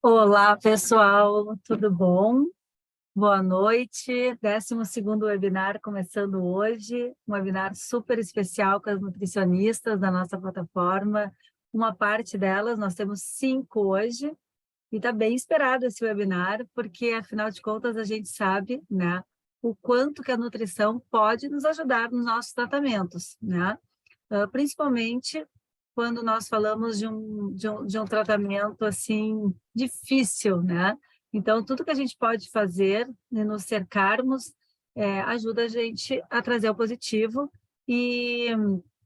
Olá, pessoal, tudo bom? Boa noite, 12º webinar começando hoje, um webinar super especial com as nutricionistas da nossa plataforma. Uma parte delas, nós temos 5 hoje, e está bem esperado esse webinar, porque afinal de contas a gente sabe, né, o quanto que a nutrição pode nos ajudar nos nossos tratamentos, né? Principalmente quando nós falamos de um tratamento assim difícil, né? Então, tudo que a gente pode fazer, né, nos cercarmos, ajuda a gente a trazer o positivo e,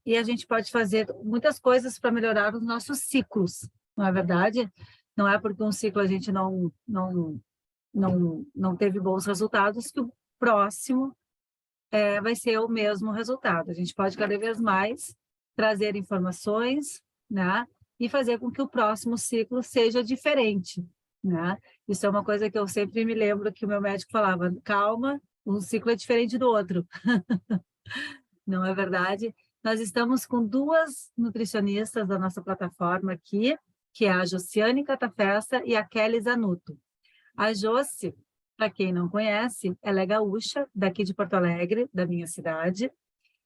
e a gente pode fazer muitas coisas para melhorar os nossos ciclos, não é verdade? Não é porque um ciclo a gente não teve bons resultados que o próximo vai ser o mesmo resultado. A gente pode cada vez mais trazer informações, né? E fazer com que o próximo ciclo seja diferente, né? Isso é uma coisa que eu sempre me lembro que o meu médico falava: calma, um ciclo é diferente do outro. Não é verdade? Nós estamos com 2 nutricionistas da nossa plataforma aqui, que é a Josiane Catafesta e a Kelly Zanuto. A Josi, para quem não conhece, ela é gaúcha, daqui de Porto Alegre, da minha cidade,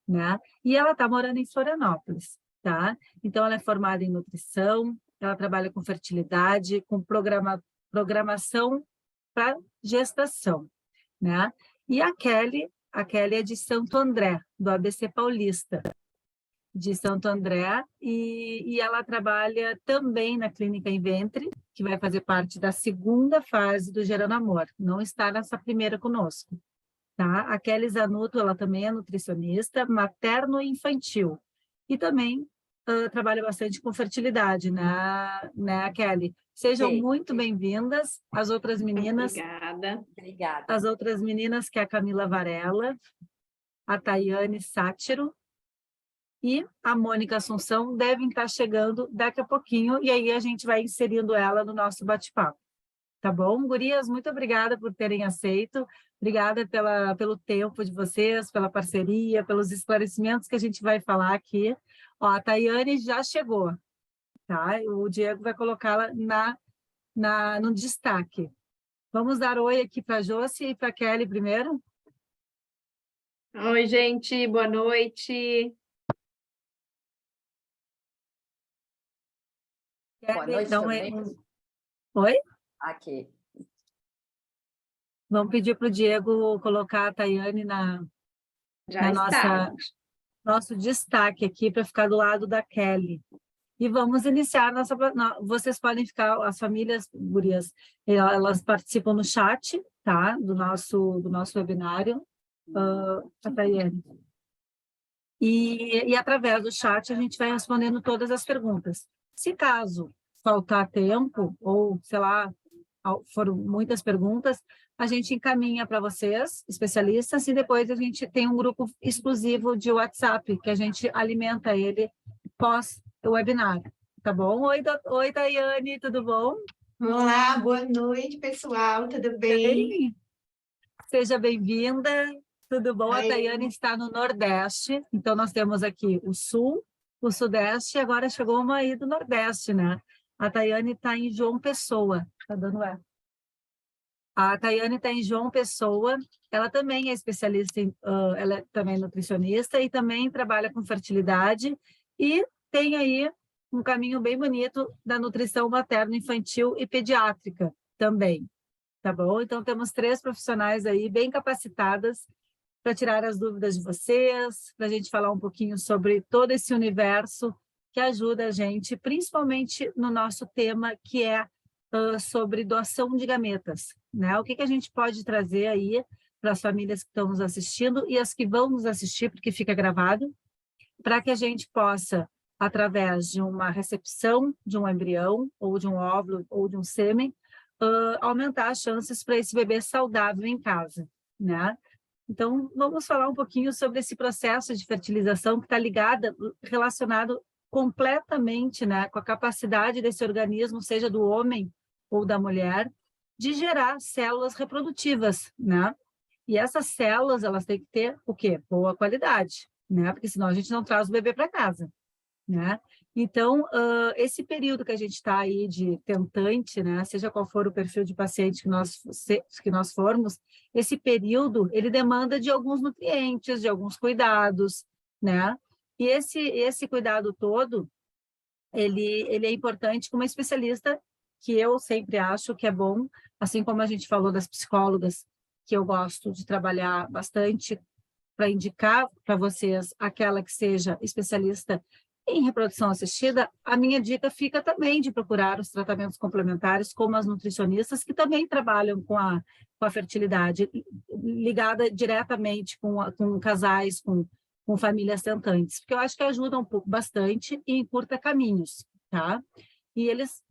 né? E ela está morando em Florianópolis, tá? Então, ela é formada em nutrição, ela trabalha com fertilidade, com programação para gestação, né? E a Kelly é de Santo André, do ABC Paulista, de Santo André, e ela trabalha também na Clínica Inventre, que vai fazer parte da segunda fase do Gerando Amor, não está nessa primeira conosco, tá? A Kelly Zanuto, ela também é nutricionista materno e infantil, e também trabalha bastante com fertilidade, né, Kelly? Sejam Sim. muito bem-vindas as outras meninas. Obrigada. As outras meninas, que é a Camila Varela, a Tayane Sátiro, e a Mônica Assunção devem estar chegando daqui a pouquinho, e aí a gente vai inserindo ela no nosso bate-papo. Tá bom? Gurias, muito obrigada por terem aceito, obrigada pelo tempo de vocês, pela parceria, pelos esclarecimentos que a gente vai falar aqui. Ó, a Tayane já chegou, tá? O Diego vai colocá-la no destaque. Vamos dar oi aqui para a Josi e para a Kelly primeiro? Oi, gente, boa noite. Boa noite também. Oi? Aqui. Vamos pedir para o Diego colocar a Tayane Já está. nosso destaque aqui para ficar do lado da Kelly. E vamos iniciar vocês podem ficar, as famílias, gurias, elas participam no chat, tá? Do nosso webinário, a Tayane. E através do chat a gente vai respondendo todas as perguntas. Se caso faltar tempo, ou, sei lá, foram muitas perguntas, a gente encaminha para vocês, especialistas, e depois a gente tem um grupo exclusivo de WhatsApp, que a gente alimenta ele pós o webinar, tá bom? Oi, Tayane, tudo bom? Olá, boa noite, pessoal, tudo bem? Seja bem-vinda, tudo bom? Ai. A Tayane está no Nordeste, então nós temos aqui o Sul, o Sudeste, e agora chegou uma aí do Nordeste, né? A Tayane está em João Pessoa, tá dando é. A Tayane está em João Pessoa, ela também é especialista, ela é também nutricionista e também trabalha com fertilidade e tem aí um caminho bem bonito da nutrição materno-infantil e pediátrica também, tá bom? Então, temos 3 profissionais aí bem capacitadas para tirar as dúvidas de vocês, para a gente falar um pouquinho sobre todo esse universo que ajuda a gente, principalmente no nosso tema, que é sobre doação de gametas, né? O que a gente pode trazer aí para as famílias que estão nos assistindo e as que vão nos assistir, porque fica gravado, para que a gente possa, através de uma recepção de um embrião, ou de um óvulo, ou de um sêmen, aumentar as chances para esse bebê saudável em casa, né? Então, vamos falar um pouquinho sobre esse processo de fertilização que está relacionado completamente, né, com a capacidade desse organismo, seja do homem ou da mulher, de gerar células reprodutivas, né? E essas células, elas têm que ter o quê? Boa qualidade, né? Porque senão a gente não traz o bebê para casa, né? Então, esse período que a gente está aí de tentante, né? Seja qual for o perfil de paciente que nós formos, esse período, ele demanda de alguns nutrientes, de alguns cuidados, né? E esse cuidado todo, ele é importante com uma especialista que eu sempre acho que é bom, assim como a gente falou das psicólogas, que eu gosto de trabalhar bastante para indicar para vocês aquela que seja especialista em reprodução assistida, a minha dica fica também de procurar os tratamentos complementares, como as nutricionistas, que também trabalham com a fertilidade, ligada diretamente com casais, com famílias tentantes, porque eu acho que ajuda um pouco bastante e encurta caminhos, tá? E eles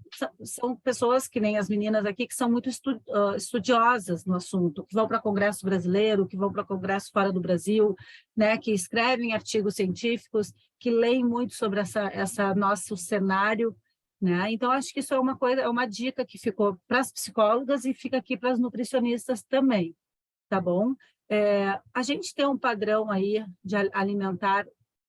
são pessoas que nem as meninas aqui, que são muito estudiosas no assunto, que vão para congresso brasileiro, que vão para congresso fora do Brasil, né, que escrevem artigos científicos, que leem muito sobre essa nosso cenário, né? Então acho que isso é uma coisa, é uma dica que ficou para as psicólogas e fica aqui para as nutricionistas também, tá bom? A gente tem um padrão aí de alimentar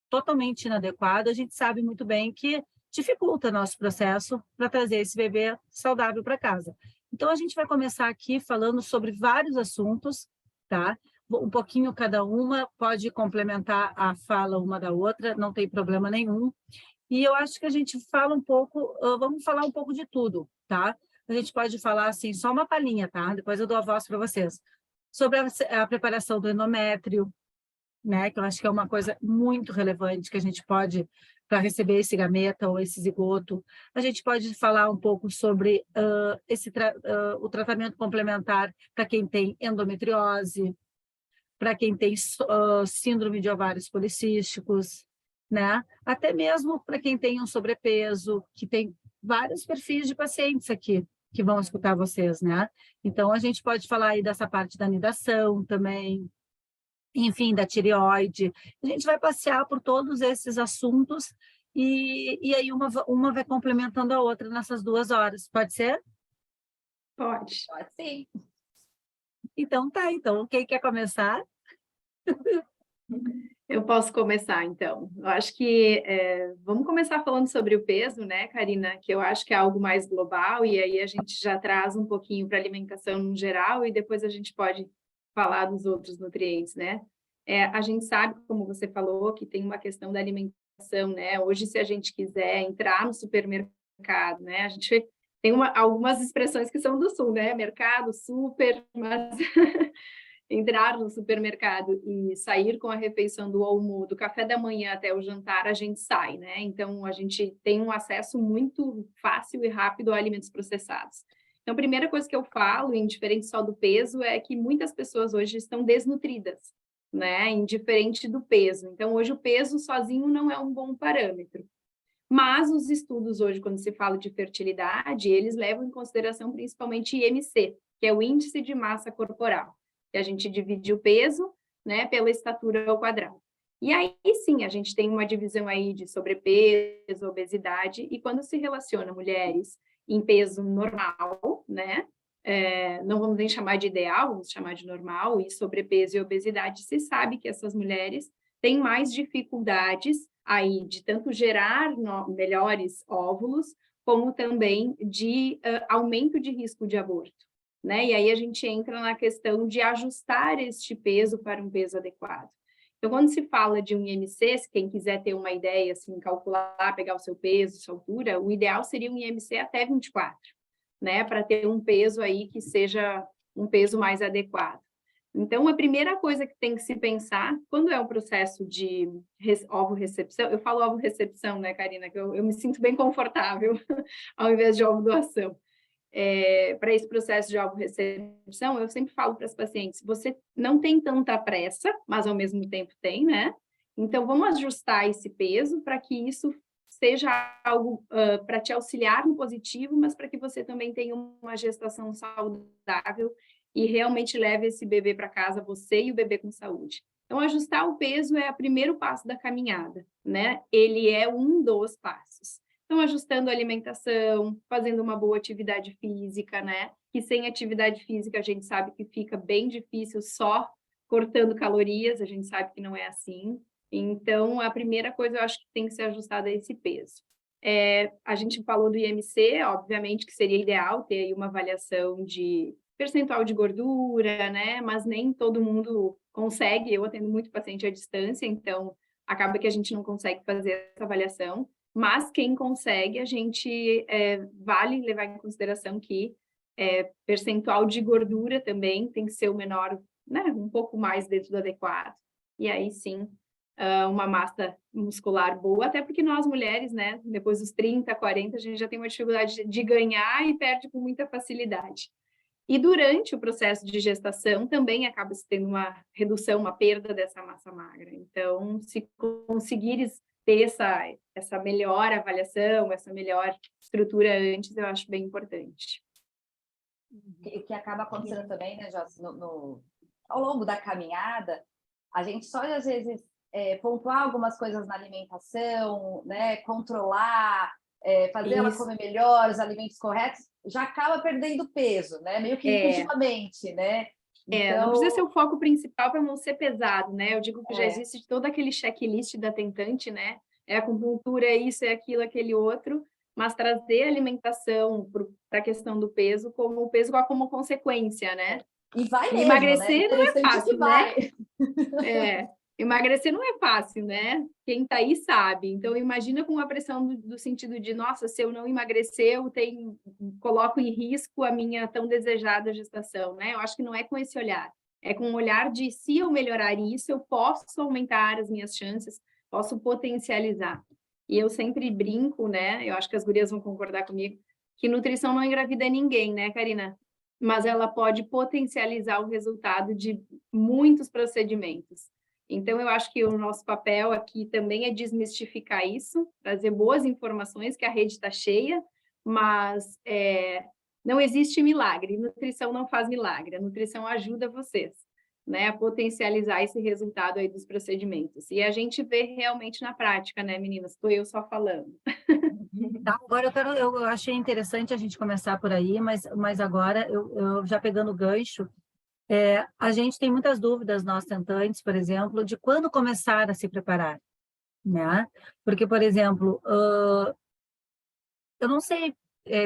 totalmente inadequado, a gente sabe muito bem que dificulta nosso processo para trazer esse bebê saudável para casa. Então, a gente vai começar aqui falando sobre vários assuntos, tá? Um pouquinho cada uma, pode complementar a fala uma da outra, não tem problema nenhum. E eu acho que a gente fala um pouco, vamos falar um pouco de tudo, tá? A gente pode falar, assim, só uma palhinha, tá? Depois eu dou a voz para vocês. Sobre a preparação do endométrio, né? Que eu acho que é uma coisa muito relevante que a gente pode, para receber esse gameta ou esse zigoto. A gente pode falar um pouco sobre o tratamento complementar para quem tem endometriose, para quem tem síndrome de ovários policísticos, né? Até mesmo para quem tem um sobrepeso, que tem vários perfis de pacientes aqui que vão escutar vocês, né? Então, a gente pode falar aí dessa parte da anidação também, enfim, da tireoide. A gente vai passear por todos esses assuntos e aí uma vai complementando a outra nessas 2 horas. Pode ser? Pode. Pode sim. Então tá, então quem quer começar? Eu posso começar, então. Eu acho que vamos começar falando sobre o peso, né, Karina? Que eu acho que é algo mais global, e aí a gente já traz um pouquinho para a alimentação no geral, e depois a gente pode falar dos outros nutrientes, né? A gente sabe, como você falou, que tem uma questão da alimentação, né? Hoje, se a gente quiser entrar no supermercado, né? A gente tem algumas expressões que são do Sul, né? Mercado, super, mas entrar no supermercado e sair com a refeição do café da manhã até o jantar, a gente sai, né? Então, a gente tem um acesso muito fácil e rápido a alimentos processados. Então, a primeira coisa que eu falo, indiferente só do peso, é que muitas pessoas hoje estão desnutridas, né? Indiferente do peso. Então, hoje o peso sozinho não é um bom parâmetro. Mas os estudos hoje, quando se fala de fertilidade, eles levam em consideração principalmente IMC, que é o índice de massa corporal, que a gente divide o peso, né, pela estatura ao quadrado. E aí, sim, a gente tem uma divisão aí de sobrepeso, obesidade, e quando se relaciona mulheres em peso normal, né, não vamos nem chamar de ideal, vamos chamar de normal, e sobrepeso e obesidade, se sabe que essas mulheres têm mais dificuldades aí de tanto gerar melhores óvulos, como também de aumento de risco de aborto, né? E aí a gente entra na questão de ajustar este peso para um peso adequado. Então, quando se fala de um IMC, se quem quiser ter uma ideia, assim, calcular, pegar o seu peso, sua altura, o ideal seria um IMC até 24, né? Para ter um peso aí que seja um peso mais adequado. Então, a primeira coisa que tem que se pensar, quando é um processo de ovo-recepção, eu falo ovo-recepção, né, Karina, que eu me sinto bem confortável, ao invés de ovo-doação. Para esse processo de ovo-recepção, eu sempre falo para as pacientes, você não tem tanta pressa, mas ao mesmo tempo tem, né? Então, vamos ajustar esse peso para que isso seja algo para te auxiliar no positivo, mas para que você também tenha uma gestação saudável e realmente leve esse bebê para casa, você e o bebê com saúde. Então, ajustar o peso é o primeiro passo da caminhada, né? Ele é um dos passos. Então, ajustando a alimentação, fazendo uma boa atividade física, né? Que sem atividade física a gente sabe que fica bem difícil só cortando calorias, a gente sabe que não é assim. Então, a primeira coisa eu acho que tem que ser ajustada a esse peso. A gente falou do IMC, obviamente que seria ideal ter aí uma avaliação de percentual de gordura, né? Mas nem todo mundo consegue, eu atendo muito paciente à distância, então acaba que a gente não consegue fazer essa avaliação, mas quem consegue, a gente vale levar em consideração que percentual de gordura também tem que ser o menor, né? Um pouco mais dentro do adequado. E aí sim, uma massa muscular boa, até porque nós mulheres, né, depois dos 30, 40, a gente já tem uma dificuldade de ganhar e perde com muita facilidade. E durante o processo de gestação também acaba se tendo uma redução, uma perda dessa massa magra. Então, se conseguires ter essa melhor avaliação, essa melhor estrutura antes, eu acho bem importante. O que acaba acontecendo também, né, Joss, ao longo da caminhada, a gente só às vezes pontuar algumas coisas na alimentação, né, controlar, fazer ela comer melhor, os alimentos corretos, já acaba perdendo peso, né, meio que intuitivamente, né? Então... não precisa ser o foco principal para não ser pesado, né? Eu digo que já existe todo aquele checklist da tentante, né? É acupuntura, é isso, é aquilo, aquele outro, mas trazer a alimentação para a questão do peso como o peso como consequência, né? E vai mesmo, emagrecer né? não é fácil, né? Emagrecer não é fácil, né? Quem tá aí sabe. Então, imagina com a pressão do sentido de, nossa, se eu não emagrecer, coloco em risco a minha tão desejada gestação, né? Eu acho que não é com esse olhar. É com o olhar de, se eu melhorar isso, eu posso aumentar as minhas chances, posso potencializar. E eu sempre brinco, né? Eu acho que as gurias vão concordar comigo, que nutrição não engravida ninguém, né, Karina? Mas ela pode potencializar o resultado de muitos procedimentos. Então, eu acho que o nosso papel aqui também é desmistificar isso, trazer boas informações, que a rede está cheia, mas não existe milagre, nutrição não faz milagre, a nutrição ajuda vocês, né, a potencializar esse resultado aí dos procedimentos. E a gente vê realmente na prática, né, meninas? Estou eu só falando. Tá, agora eu achei interessante a gente começar por aí, mas agora, eu já pegando o gancho, a gente tem muitas dúvidas, nós tentantes, por exemplo, de quando começar a se preparar, né? Porque, por exemplo, eu não sei,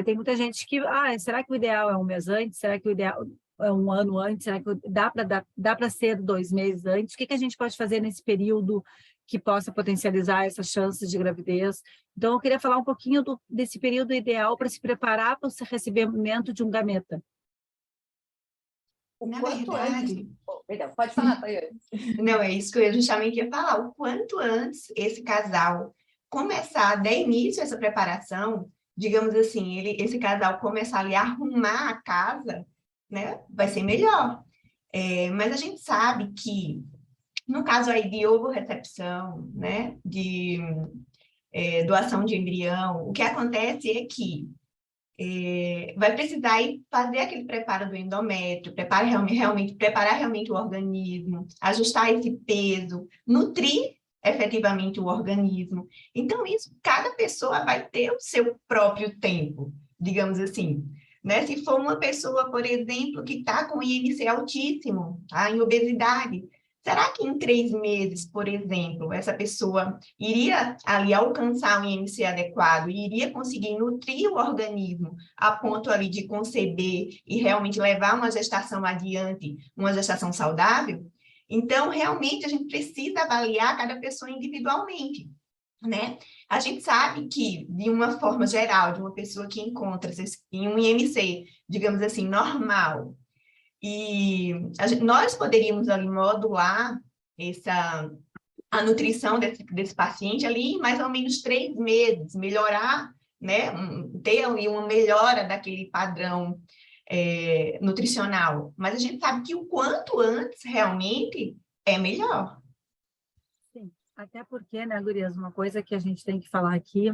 tem muita gente que, será que o ideal é um mês antes? Será que o ideal é um ano antes? Será que dá para ser 2 meses antes? O que a gente pode fazer nesse período que possa potencializar essas chances de gravidez? Então, eu queria falar um pouquinho desse período ideal para se preparar para o recebimento de um gameta. Na verdade... Perdão, pode falar, Tayane. Não, é isso que eu justamente ia falar. O quanto antes esse casal começar a dar início a essa preparação, digamos assim, esse casal começar ali a arrumar a casa, né, vai ser melhor. Mas a gente sabe que, no caso aí de ovorecepção, né, de doação de embrião, o que acontece é que vai precisar ir fazer aquele preparo do endométrio, preparar realmente o organismo, ajustar esse peso, nutrir efetivamente o organismo. Então, isso, cada pessoa vai ter o seu próprio tempo, digamos assim. Né? Se for uma pessoa, por exemplo, que está com IMC altíssimo, em obesidade, será que em 3 meses, por exemplo, essa pessoa iria ali alcançar um IMC adequado e iria conseguir nutrir o organismo a ponto ali de conceber e realmente levar uma gestação adiante, uma gestação saudável? Então, realmente, a gente precisa avaliar cada pessoa individualmente, né? A gente sabe que, de uma forma geral, de uma pessoa que encontra-se em um IMC, digamos assim, normal, e nós poderíamos ali modular a nutrição desse paciente ali em mais ou menos 3 meses, melhorar, né, ter ali uma melhora daquele padrão nutricional. Mas a gente sabe que o quanto antes realmente é melhor. Sim, até porque, né, gurias, uma coisa que a gente tem que falar aqui,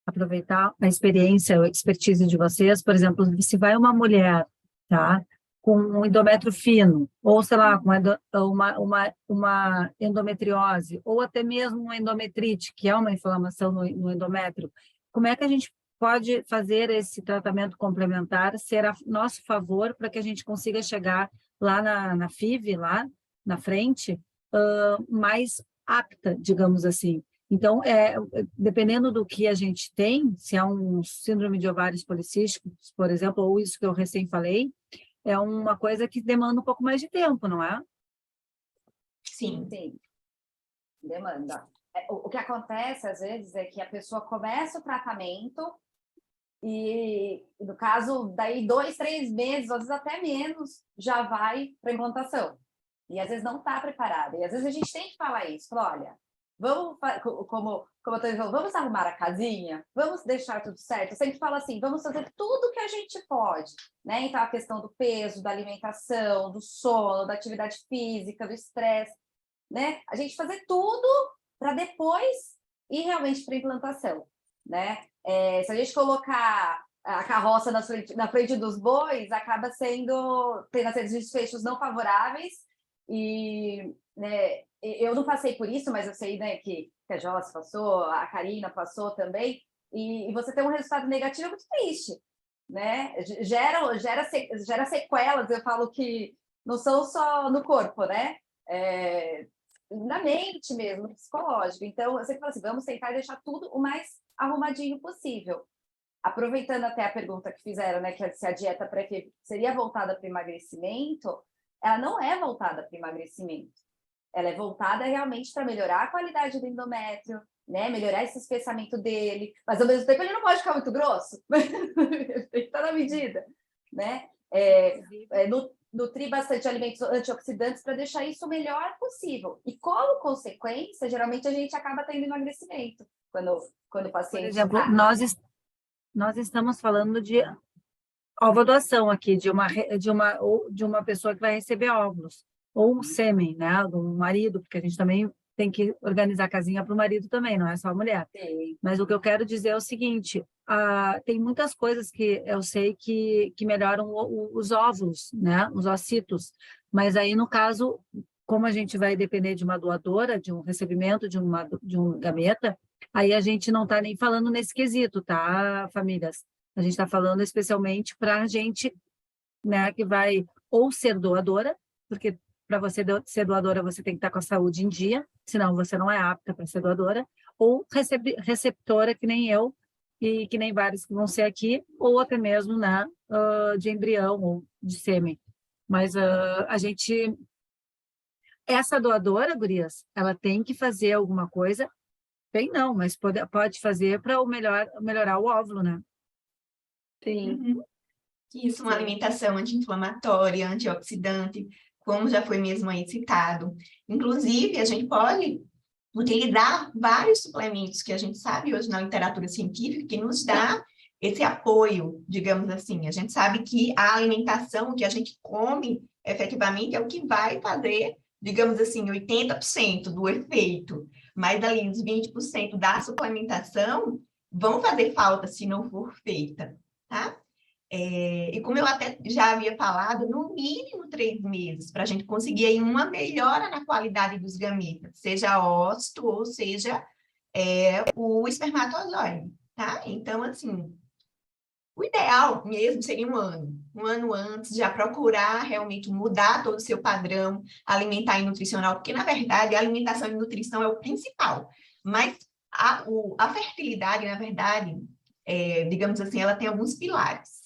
aproveitar a experiência, a expertise de vocês, por exemplo, se vai uma mulher, tá, com um endométrio fino, ou, sei lá, com uma endometriose, ou até mesmo uma endometrite, que é uma inflamação no endométrio, como é que a gente pode fazer esse tratamento complementar ser a nosso favor para que a gente consiga chegar lá na FIV, lá na frente, mais apta, digamos assim. Então, dependendo do que a gente tem, se é um síndrome de ovários policísticos, por exemplo, ou isso que eu recém falei, é uma coisa que demanda um pouco mais de tempo, não é? Sim. Sim, demanda. O que acontece, às vezes, é que a pessoa começa o tratamento e, no caso, daí 2, 3 meses, às vezes até menos, já vai para a implantação. E, às vezes, não está preparada. E, às vezes, a gente tem que falar isso. Falar, olha, vamos, como eu estou dizendo, vamos arrumar a casinha? Vamos deixar tudo certo? Eu sempre falo assim, vamos fazer tudo que a gente pode. Né? Então, a questão do peso, da alimentação, do sono, da atividade física, do estresse. Né? A gente fazer tudo para depois ir realmente para a implantação, né? Se a gente colocar a carroça na frente dos bois, acaba tendo esses desfechos não favoráveis e, né, eu não passei por isso, mas eu sei, né, que a Joss passou, a Karina passou também, e você tem um resultado negativo muito triste, né? Gera sequelas, eu falo que não são só no corpo, né? Na mente mesmo, no psicológico. Então, eu sempre falo assim, vamos tentar deixar tudo o mais arrumadinho possível. Aproveitando até a pergunta que fizeram, né, que se a dieta seria voltada para o emagrecimento, ela não é voltada para o emagrecimento. Ela é voltada realmente para melhorar a qualidade do endométrio, né, melhorar esse espessamento dele, mas ao mesmo tempo ele não pode ficar muito grosso, tem que estar na medida, né? Nutrir bastante alimentos antioxidantes para deixar isso o melhor possível. E como consequência, geralmente a gente acaba tendo emagrecimento quando o paciente... Por exemplo, nós estamos falando de ovodoação aqui, de uma pessoa que vai receber óvulos, ou um sêmen, né, do marido, porque a gente também tem que organizar a casinha para o marido também, não é só a mulher. Sim. Mas o que eu quero dizer é o seguinte, tem muitas coisas que eu sei que melhoram os óvulos, né, os ocitos, mas aí, no caso, como a gente vai depender de uma doadora, de um recebimento de um gameta, aí a gente não está nem falando nesse quesito, tá, famílias? A gente está falando especialmente para a gente, né, que vai ou ser doadora, porque para você ser doadora você tem que estar com a saúde em dia, senão você não é apta para ser doadora, ou receptora, que nem eu, e que nem vários que vão ser aqui, ou até mesmo, né, de embrião ou de sêmen. Mas essa doadora, gurias, ela tem que fazer alguma coisa, tem não, mas pode fazer para melhorar o óvulo, né? Sim. Uhum. Isso, uma alimentação anti-inflamatória, antioxidante, como já foi mesmo aí citado. Inclusive, a gente pode utilizar vários suplementos que a gente sabe hoje na literatura científica que nos dá esse apoio, digamos assim. A gente sabe que a alimentação, o que a gente come, efetivamente, é o que vai fazer, digamos assim, 80% do efeito, mas ali os 20% da suplementação vão fazer falta se não for feita, tá? E como eu até já havia falado, no mínimo 3 meses, para a gente conseguir aí uma melhora na qualidade dos gametas, seja ócito ou seja o espermatozoide, tá? Então, assim, o ideal mesmo seria um ano antes, já procurar realmente mudar todo o seu padrão alimentar e nutricional, porque, na verdade, a alimentação e nutrição é o principal, mas a fertilidade, na verdade, digamos assim, ela tem alguns pilares,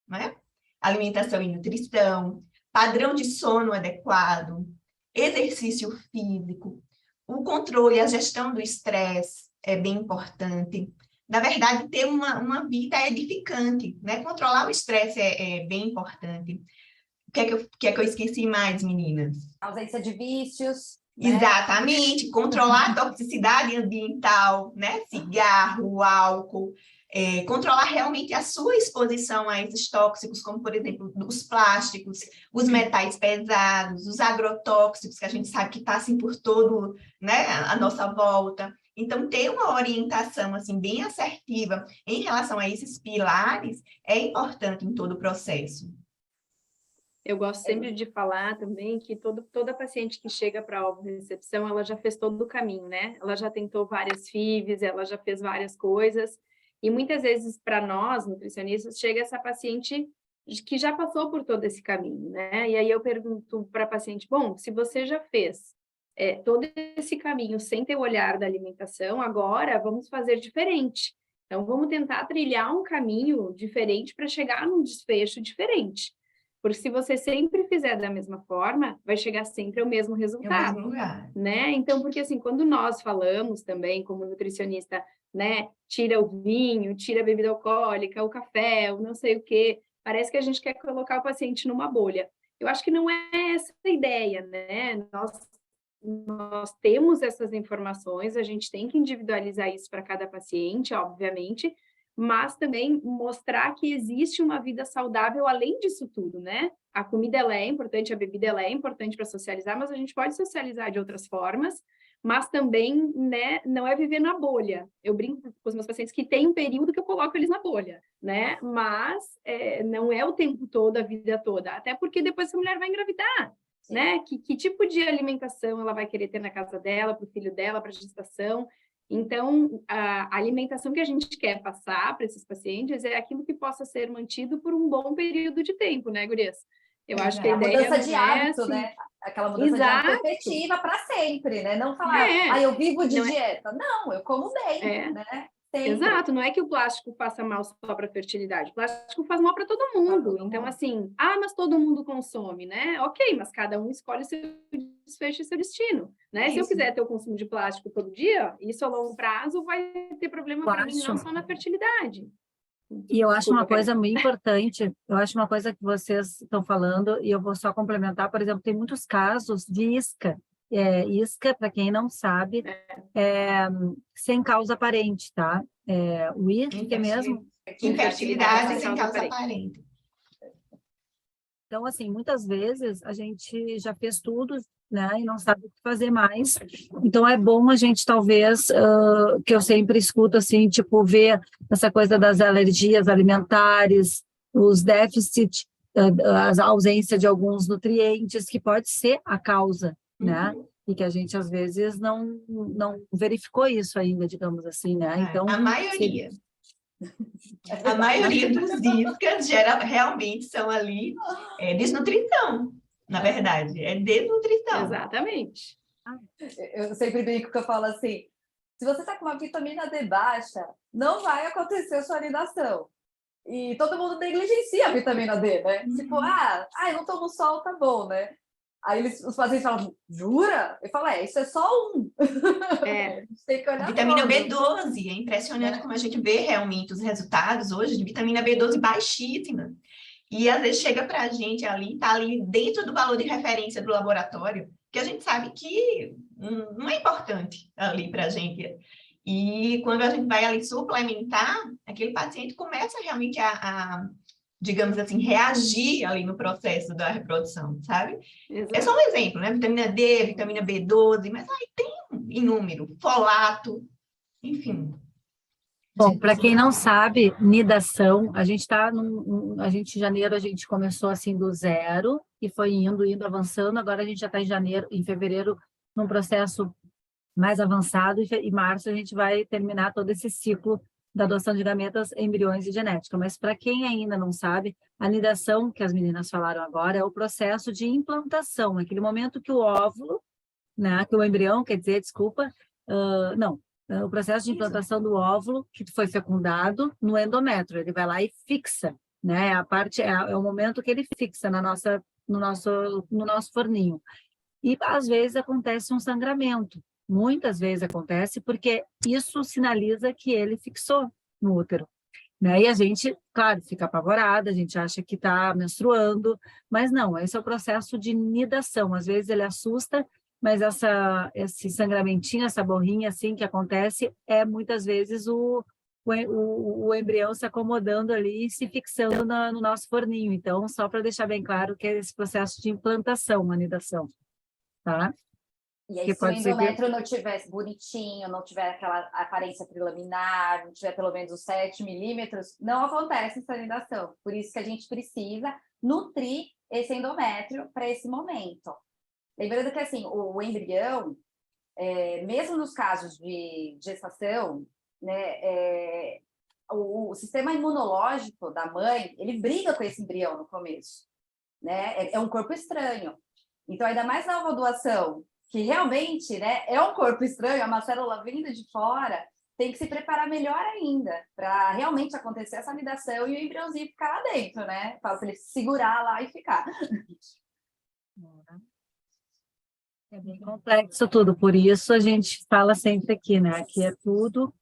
né? Alimentação e nutrição, padrão de sono adequado, exercício físico, o controle, a gestão do estresse é bem importante. Na verdade, ter uma vida edificante, né? Controlar o estresse é bem importante. O que é que eu esqueci mais, meninas? A ausência de vícios. Né? Exatamente, controlar a toxicidade ambiental, né? Cigarro, álcool, controlar realmente a sua exposição a esses tóxicos, como, por exemplo, os plásticos, os metais pesados, os agrotóxicos, que a gente sabe que está assim por todo, né, a nossa volta. Então, ter uma orientação assim bem assertiva em relação a esses pilares é importante em todo o processo. Eu gosto sempre de falar também que toda paciente que chega para a recepção, ela já fez todo o caminho, né? Ela já tentou várias FIVs, ela já fez várias coisas, e muitas vezes para nós, nutricionistas, chega essa paciente que já passou por todo esse caminho, né? E aí eu pergunto para a paciente, bom, se você já fez, todo esse caminho sem ter o olhar da alimentação, agora vamos fazer diferente. Então, vamos tentar trilhar um caminho diferente para chegar num desfecho diferente. Porque se você sempre fizer da mesma forma, vai chegar sempre ao mesmo É o resultado. mesmo lugar. Né? Então, porque assim, quando nós falamos também, como nutricionista, né, tira o vinho, tira a bebida alcoólica, o café, o não sei o quê, parece que a gente quer colocar o paciente numa bolha. Eu acho que não é essa a ideia, né? Nós temos essas informações, a gente tem que individualizar isso para cada paciente, obviamente, mas também mostrar que existe uma vida saudável além disso tudo, né? A comida ela é importante, a bebida ela é importante para socializar, mas a gente pode socializar de outras formas, mas também, né, não é viver na bolha. Eu brinco com os meus pacientes que tem um período que eu coloco eles na bolha, né? Mas não é o tempo todo, a vida toda, até porque depois essa mulher vai engravidar. Né? Que tipo de alimentação ela vai querer ter na casa dela, para o filho dela, para a gestação? Então, a alimentação que a gente quer passar para esses pacientes é aquilo que possa ser mantido por um bom período de tempo, né, gurias? Eu acho que a ideia mudança de hábito, assim... né? Aquela mudança de hábito efetiva para sempre, né? Não falar, eu vivo de dieta. Não, eu como bem, né? Sempre. Exato, não é que o plástico faça mal só para a fertilidade, o plástico faz mal para todo mundo. Então, assim, mas todo mundo consome, né? Ok, mas cada um escolhe seu desfecho e seu destino, né? Se eu quiser ter o consumo de plástico todo dia, isso a longo prazo vai ter problema para mim, não só na fertilidade. E eu acho uma coisa muito importante, eu acho uma coisa que vocês estão falando, e eu vou só complementar, por exemplo, tem muitos casos de isca. Isca, para quem não sabe, sem causa aparente, tá? O isca é mesmo? Infertilidade sem causa aparente. Então, assim, muitas vezes a gente já fez tudo, né, e não sabe o que fazer mais. Então, é bom a gente, talvez, que eu sempre escuto, assim, tipo, ver essa coisa das alergias alimentares, os déficits, a ausência de alguns nutrientes, que pode ser a causa, né? E que a gente, às vezes, não verificou isso ainda, digamos assim, né? Então, a maioria. A maioria dos iscas realmente são ali desnutrição, na verdade, é desnutrição. Exatamente. Eu sempre brinco que eu falo assim, se você está com uma vitamina D baixa, não vai acontecer sua anidação. E todo mundo negligencia a vitamina D, né? Tipo, eu não tomo sol, tá bom, né? Aí os pacientes falam, jura? Eu falo, isso é só um. Tem que olhar a vitamina todo. B12, é impressionante como a gente vê realmente os resultados hoje de vitamina B12 baixíssima. E às vezes chega para a gente ali, tá ali dentro do valor de referência do laboratório, que a gente sabe que não é importante ali para a gente. E quando a gente vai ali suplementar, aquele paciente começa realmente digamos assim, reagir ali no processo da reprodução, sabe? Exato. É só um exemplo, né? Vitamina D, vitamina B12, mas aí tem inúmero, folato, enfim. Bom, para quem não sabe, nidação, a gente está em janeiro a gente começou assim do zero e foi indo, avançando. Agora a gente já está em fevereiro, num processo mais avançado, e em março a gente vai terminar todo esse ciclo da adoção de gametas, embriões e genética. Mas para quem ainda não sabe, a nidação, que as meninas falaram agora, é o processo de implantação, aquele momento que o óvulo, né, que o embrião, quer dizer, desculpa, o processo de implantação do óvulo, que foi fecundado no endométrio, ele vai lá e fixa, né, é o momento que ele fixa no nosso forninho. E às vezes acontece um sangramento. Muitas vezes acontece porque isso sinaliza que ele fixou no útero, né? E a gente, claro, fica apavorada, a gente acha que está menstruando, mas não, esse é o processo de nidação. Às vezes ele assusta, mas esse sangramentinho, essa borrinha assim que acontece, é muitas vezes o embrião se acomodando ali e se fixando no nosso forninho. Então, só para deixar bem claro que é esse processo de implantação, a nidação, tá? E aí, se o endométrio não tiver bonitinho, não tiver aquela aparência trilaminar, não tiver pelo menos os 7 milímetros, não acontece essa nidação. Por isso que a gente precisa nutrir esse endométrio para esse momento. Lembrando que, assim, o embrião, mesmo nos casos de gestação, né, o sistema imunológico da mãe, ele briga com esse embrião no começo, né? É um corpo estranho. Então, ainda mais na ovodoação, que realmente, né, é um corpo estranho, é uma célula vinda de fora, tem que se preparar melhor ainda para realmente acontecer essa anidação e o embriãozinho ficar lá dentro, né? Para ele segurar lá e ficar. É bem complexo tudo, por isso a gente fala sempre aqui, né? Que é tudo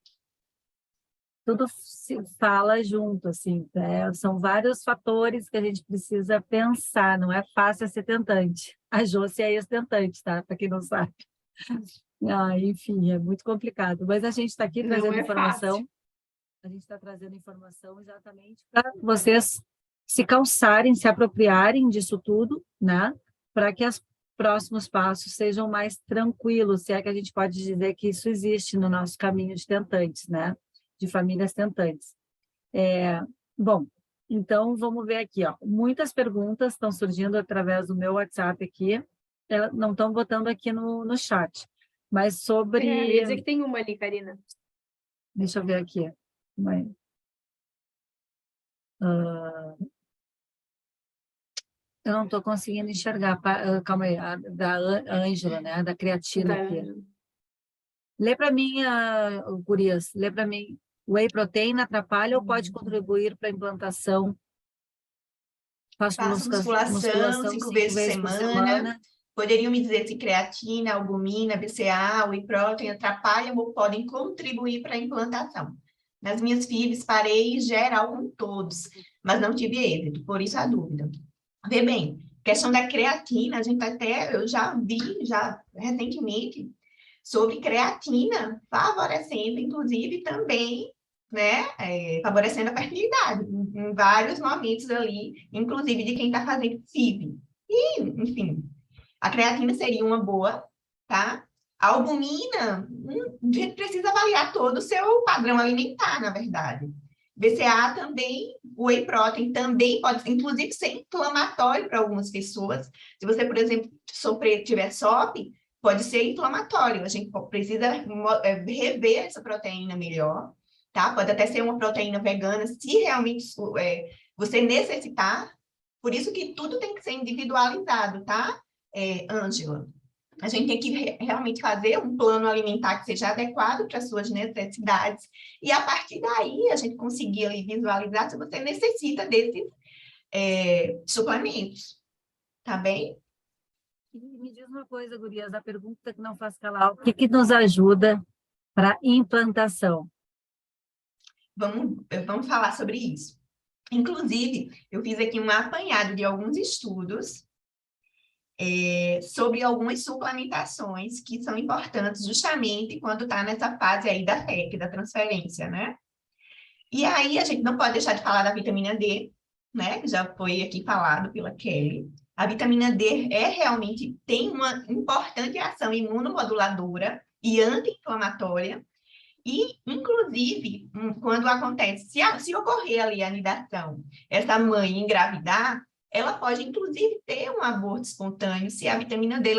se fala junto, assim, né? São vários fatores que a gente precisa pensar, não é fácil ser tentante. A Josi é ex-tentante, tá? Para quem não sabe. Enfim, é muito complicado, mas a gente está aqui Não trazendo é informação, fácil. a gente está trazendo informação exatamente para vocês se calçarem, se apropriarem disso tudo, né? Para que os próximos passos sejam mais tranquilos, se é que a gente pode dizer que isso existe no nosso caminho de tentantes, né? De famílias tentantes. Bom, então vamos ver aqui, ó. Muitas perguntas estão surgindo através do meu WhatsApp aqui, não estão botando aqui no chat, mas sobre... Eu ia dizer que tem uma ali, Karina. Deixa eu ver aqui. Eu não estou conseguindo enxergar. Calma aí, da Ângela, né? Da creatina aqui. Lê para mim, Gurias, lê para mim. Whey protein atrapalha ou pode contribuir para a implantação? Faço Faço musculação 5 vezes por semana. Poderiam me dizer se creatina, albumina, BCA, whey protein atrapalham ou podem contribuir para a implantação. Nas minhas FIVs, parei geral com todos, mas não tive êxito, por isso a dúvida. Vê bem, questão da creatina, eu já vi, recentemente, sobre creatina favorecendo, inclusive, também, né, favorecendo a fertilidade, em vários momentos ali, inclusive de quem está fazendo FIV. E, enfim, a creatina seria uma boa, tá? A albumina, a gente precisa avaliar todo o seu padrão alimentar, na verdade. BCA também, o whey protein também pode, inclusive, ser inflamatório para algumas pessoas. Se você, por exemplo, tiver SOP, pode ser inflamatório. A gente precisa rever essa proteína melhor, tá? Pode até ser uma proteína vegana, se realmente você necessitar. Por isso que tudo tem que ser individualizado, tá, Ângela? A gente tem que realmente fazer um plano alimentar que seja adequado para as suas necessidades e, a partir daí, a gente conseguir ali visualizar se você necessita desses suplementos, tá bem? Me diz uma coisa, Gurias, a pergunta que não faz calar, o que nos ajuda para implantação? Vamos falar sobre isso. Inclusive, eu fiz aqui um apanhado de alguns estudos sobre algumas suplementações que são importantes justamente quando está nessa fase aí da FEC, da transferência, né? E aí a gente não pode deixar de falar da vitamina D, né? Que já foi aqui falado pela Kelly. A vitamina D realmente tem uma importante ação imunomoduladora e anti-inflamatória. E, inclusive, quando acontece, se ocorrer ali a anidação, essa mãe engravidar, ela pode, inclusive, ter um aborto espontâneo se a vitamina D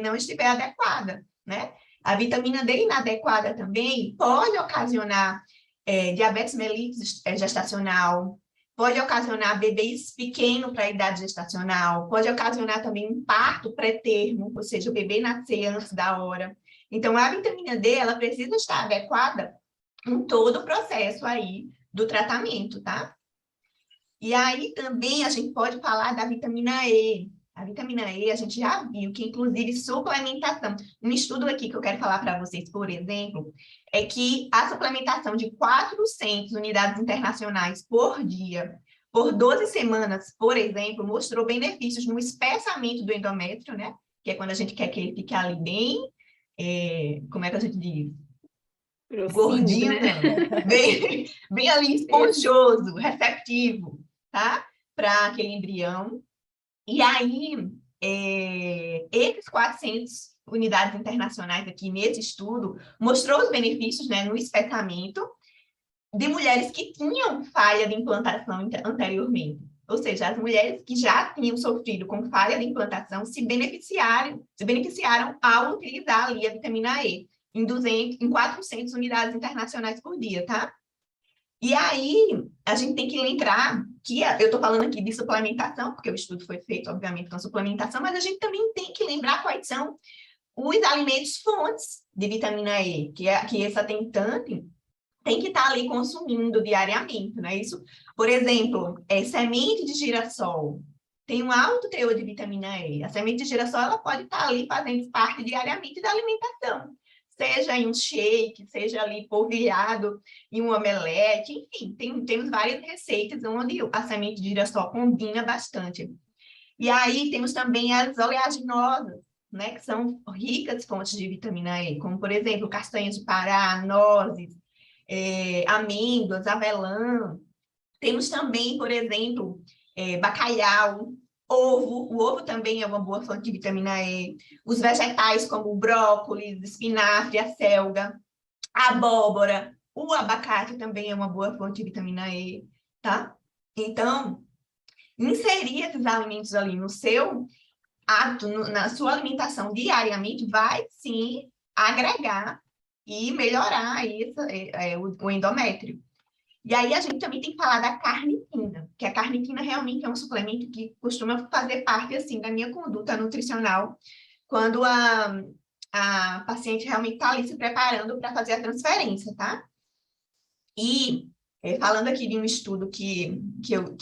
não estiver adequada, né? A vitamina D inadequada também pode ocasionar diabetes mellitus gestacional, pode ocasionar bebês pequenos para a idade gestacional, pode ocasionar também um parto pré-termo, ou seja, o bebê nascer antes da hora. Então, a vitamina D, ela precisa estar adequada em todo o processo aí do tratamento, tá? E aí também a gente pode falar da vitamina E. A vitamina E, a gente já viu que, inclusive, suplementação. Um estudo aqui que eu quero falar para vocês, por exemplo, é que a suplementação de 400 unidades internacionais por dia, por 12 semanas, por exemplo, mostrou benefícios no espessamento do endométrio, né? Que é quando a gente quer que ele fique ali bem, como é que a gente diz? Gordinho, né? não. Bem ali esponjoso, receptivo, tá? Para aquele embrião. E aí, esses 400 unidades internacionais aqui nesse estudo mostrou os benefícios, né, no espessamento de mulheres que tinham falha de implantação anteriormente. Ou seja, as mulheres que já tinham sofrido com falha de implantação se beneficiaram ao utilizar ali a vitamina E em 400 unidades internacionais por dia, tá? E aí, a gente tem que lembrar que eu estou falando aqui de suplementação, porque o estudo foi feito, obviamente, com suplementação, mas a gente também tem que lembrar quais são os alimentos fontes de vitamina E, que esse atentante tem que estar ali consumindo diariamente, né? Isso, por exemplo, semente de girassol tem um alto teor de vitamina E. A semente de girassol ela pode estar ali fazendo parte diariamente da alimentação, seja em um shake, seja ali polvilhado em um omelete, enfim, temos várias receitas onde a semente de girassol combina bastante. E aí temos também as oleaginosas, né, que são ricas fontes de vitamina E, como, por exemplo, castanhas de Pará, nozes, amêndoas, avelã. Temos também, por exemplo, bacalhau, ovo. O ovo também é uma boa fonte de vitamina E. Os vegetais, como o brócolis, espinafre, a selga, a abóbora, o abacate também é uma boa fonte de vitamina E, tá? Então, inserir esses alimentos ali no seu hábito, na sua alimentação diariamente, vai sim agregar e melhorar aí o endométrio. E aí a gente também tem que falar da carnitina, que a carnitina realmente é um suplemento que costuma fazer parte, assim, da minha conduta nutricional, quando a paciente realmente está ali se preparando para fazer a transferência, tá? E, falando aqui de um estudo que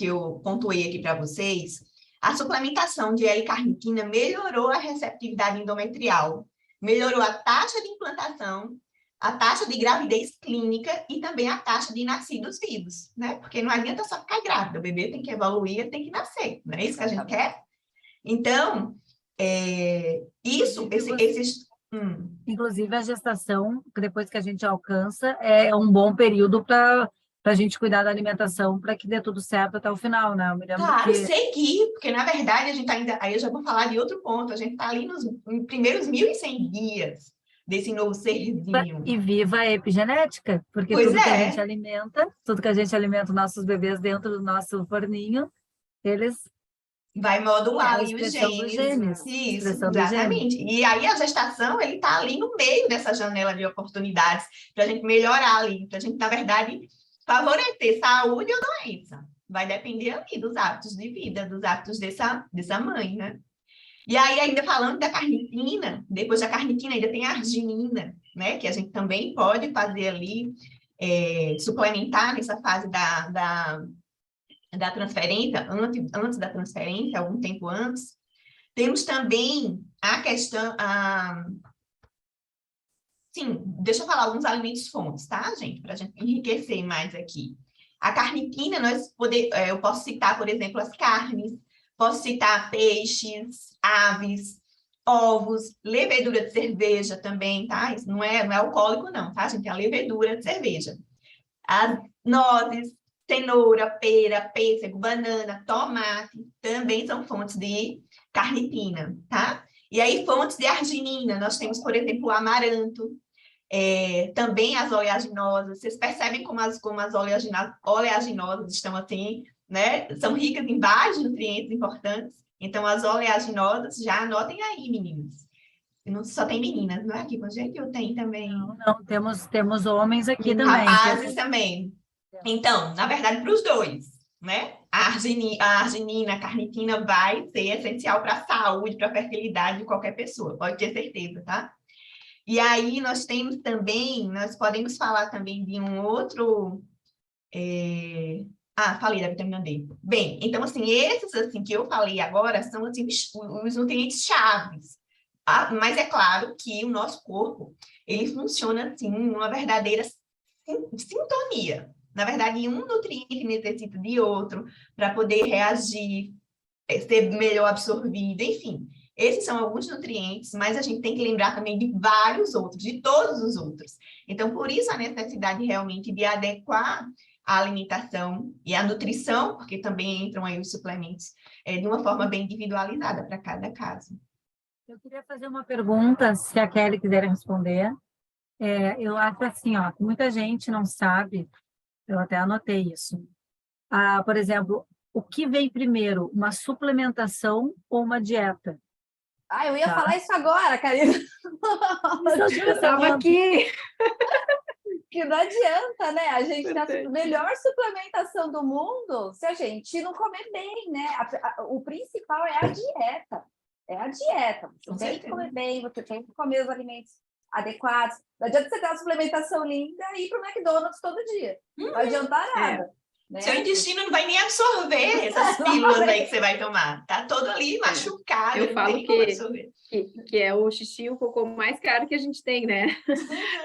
eu pontuei aqui para vocês, a suplementação de L-carnitina melhorou a receptividade endometrial, melhorou a taxa de implantação, a taxa de gravidez clínica e também a taxa de nascidos vivos, né? Porque não adianta só ficar grávida, o bebê tem que evoluir, tem que nascer, não é isso que a gente quer? Então, Inclusive, a gestação, depois que a gente alcança, é um bom período para a gente cuidar da alimentação para que dê tudo certo até o final, né? Eu me lembro claro, que... seguir, porque na verdade a gente ainda, aí eu já vou falar de outro ponto, a gente está ali nos primeiros 1.100 dias desse novo serzinho. E viva a epigenética, porque Pois tudo que a é. gente alimenta, tudo que a gente alimenta os nossos bebês dentro do nosso forninho, eles... Vai modular a ali os expressão dos genes. Isso, Expressão dos genes. exatamente. E aí a gestação, ele está ali no meio dessa janela de oportunidades para a gente melhorar ali, para a gente, na verdade, favorecer saúde ou doença. Vai depender ali dos hábitos de vida, dos hábitos dessa mãe, né? E aí, ainda falando da carnitina, depois da carnitina ainda tem a arginina, né? Que a gente também pode fazer ali, suplementar nessa fase da transferência, antes da transferência, algum tempo antes. Temos também a questão... Sim, deixa eu falar alguns alimentos fontes, tá, gente? Para a gente enriquecer mais aqui. A carnitina, eu posso citar, por exemplo, as carnes, posso citar peixes, aves, ovos, levedura de cerveja também, tá? Isso não é alcoólico, não, tá, gente? É a levedura de cerveja. As nozes, cenoura, pera, pêssego, banana, tomate, também são fontes de carnitina, tá? E aí, fontes de arginina, nós temos, por exemplo, o amaranto, também as oleaginosas. Vocês percebem como as oleaginosas estão assim, né? São ricas em vários nutrientes importantes. Então, as oleaginosas, já anotem aí, meninos. Não só tem meninas, não é aqui com a gente, eu tenho também. Não, temos homens aqui também. Rapazes também. Então, na verdade, para os dois, né? A arginina, a carnitina vai ser essencial para a saúde, para a fertilidade de qualquer pessoa, pode ter certeza, tá? E aí nós temos também, nós podemos falar também de um outro... falei da vitamina D. Bem, então, assim, esses assim, que eu falei agora são assim, os nutrientes chaves. Mas é claro que o nosso corpo, ele funciona assim, numa verdadeira sintonia. Na verdade, um nutriente necessita de outro para poder reagir, ser melhor absorvido, enfim. Esses são alguns nutrientes, mas a gente tem que lembrar também de vários outros, de todos os outros. Então, por isso a necessidade realmente de adequar a alimentação e a nutrição, porque também entram aí os suplementos, de uma forma bem individualizada para cada caso. Eu queria fazer uma pergunta, se a Kelly quiser responder. Eu acho assim, ó, que muita gente não sabe, eu até anotei isso. Por exemplo, o que vem primeiro, uma suplementação ou uma dieta? Eu ia falar isso agora, Karina. Eu estava aqui. que não adianta, né? A gente tem a Verdade. melhor suplementação do mundo se a gente não comer bem, né? O principal é a dieta. É a dieta. Com Você tem que certeza. comer bem, você tem que comer os alimentos adequados. Não adianta você ter uma suplementação linda e ir para o McDonald's todo dia. Não adianta nada. Né? Seu intestino não vai nem absorver essas pílulas aí que você vai tomar. Tá todo ali machucado, Eu não falo tem como que- absorver. Que é o xixi e o cocô mais caro que a gente tem, né?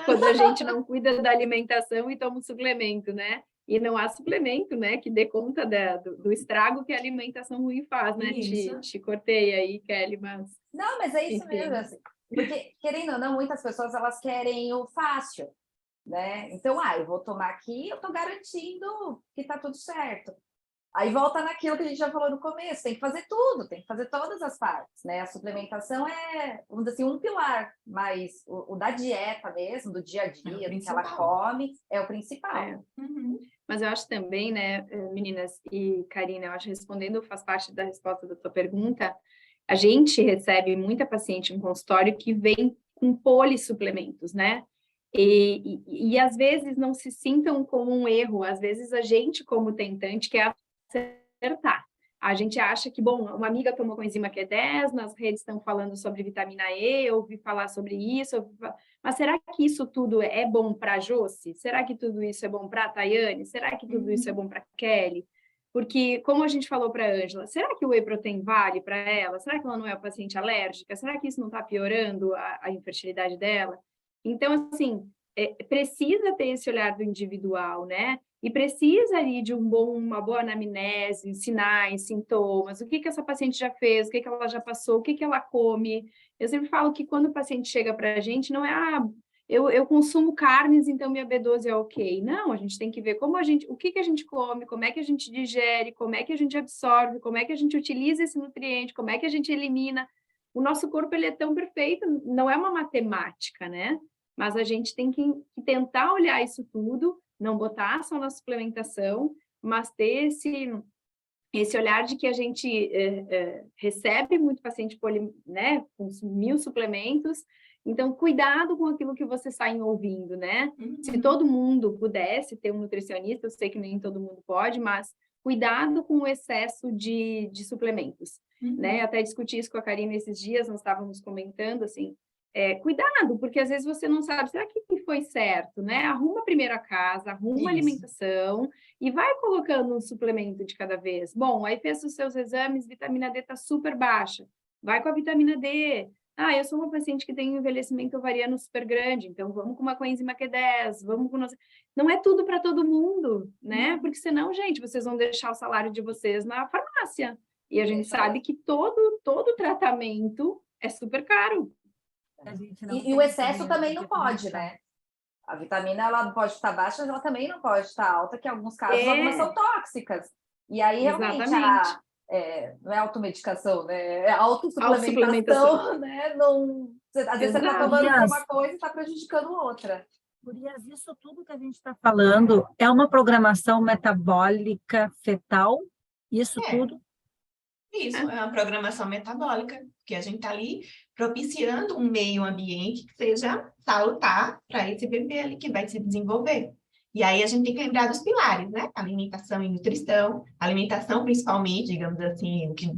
Quando a gente não cuida da alimentação e toma um suplemento, né? E não há suplemento, né? Que dê conta do estrago que a alimentação ruim faz, né? Isso. Te cortei aí, Kelly, mas... Não, mas é isso Enfim. mesmo. Assim, porque, querendo ou não, muitas pessoas elas querem o fácil, né? Então, eu vou tomar aqui, eu estou garantindo que está tudo certo. Aí volta naquilo que a gente já falou no começo, tem que fazer tudo, tem que fazer todas as partes, né? A suplementação é, vamos dizer assim, um pilar, mas o da dieta mesmo, do dia a dia, do que ela principal. come, é o principal. É. Uhum. Mas eu acho também, né, meninas e Karina, eu acho que respondendo faz parte da resposta da tua pergunta, a gente recebe muita paciente em consultório que vem com polissuplementos, né? E às vezes não se sintam como um erro, às vezes a gente, como tentante, quer acertar. A gente acha que, bom, uma amiga tomou coenzima Q10, nas redes estão falando sobre vitamina E, eu ouvi falar sobre isso, mas será que isso tudo é bom para a Josi? Será que tudo isso é bom para a Tayane? Será que tudo isso é bom para a Kelly? Porque, como a gente falou para a Ângela, será que o whey protein vale para ela? Será que ela não é uma paciente alérgica? Será que isso não está piorando a infertilidade dela? Então, assim, precisa ter esse olhar do individual, né? E precisa ali de uma boa anamnese, sinais, sintomas, o que essa paciente já fez, o que ela já passou, o que ela come. Eu sempre falo que quando o paciente chega para a gente, não é, eu consumo carnes, então minha B12 é ok. Não, a gente tem que ver o que a gente come, como é que a gente digere, como é que a gente absorve, como é que a gente utiliza esse nutriente, como é que a gente elimina. O nosso corpo, ele é tão perfeito, não é uma matemática, né? Mas a gente tem que tentar olhar isso tudo, não botar só na suplementação, mas ter esse olhar de que a gente recebe muito paciente né, com 1000 suplementos, então cuidado com aquilo que vocês saem ouvindo, né? Se todo mundo pudesse ter um nutricionista, eu sei que nem todo mundo pode, mas cuidado com o excesso de suplementos, né? Até discuti isso com a Karina esses dias, nós estávamos comentando, assim, cuidado, porque às vezes você não sabe, será que foi certo, né? Arruma primeiro a casa, arruma a alimentação e vai colocando um suplemento de cada vez. Bom, aí fez os seus exames, vitamina D está super baixa, vai com a vitamina D. Eu sou uma paciente que tem um envelhecimento ovariano super grande, então vamos com uma coenzima Q10, vamos com... Não é tudo para todo mundo, né? Porque senão, gente, vocês vão deixar o salário de vocês na farmácia. E a gente sabe que todo tratamento é super caro. E o excesso também não pode, né? A vitamina, ela pode estar baixa, mas ela também não pode estar alta, que em alguns casos algumas são tóxicas. E aí, realmente, não é automedicação, né? É autossuplementação, né? Não, às vezes você está tomando uma coisa e está prejudicando outra. Gurias, isso tudo que a gente está falando é uma programação metabólica fetal? Isso tudo? Isso, é uma programação metabólica, que a gente está ali propiciando um meio ambiente que seja salutar para esse bebê ali que vai se desenvolver. E aí a gente tem que lembrar dos pilares, né? Alimentação e nutrição, alimentação principalmente, digamos assim, o que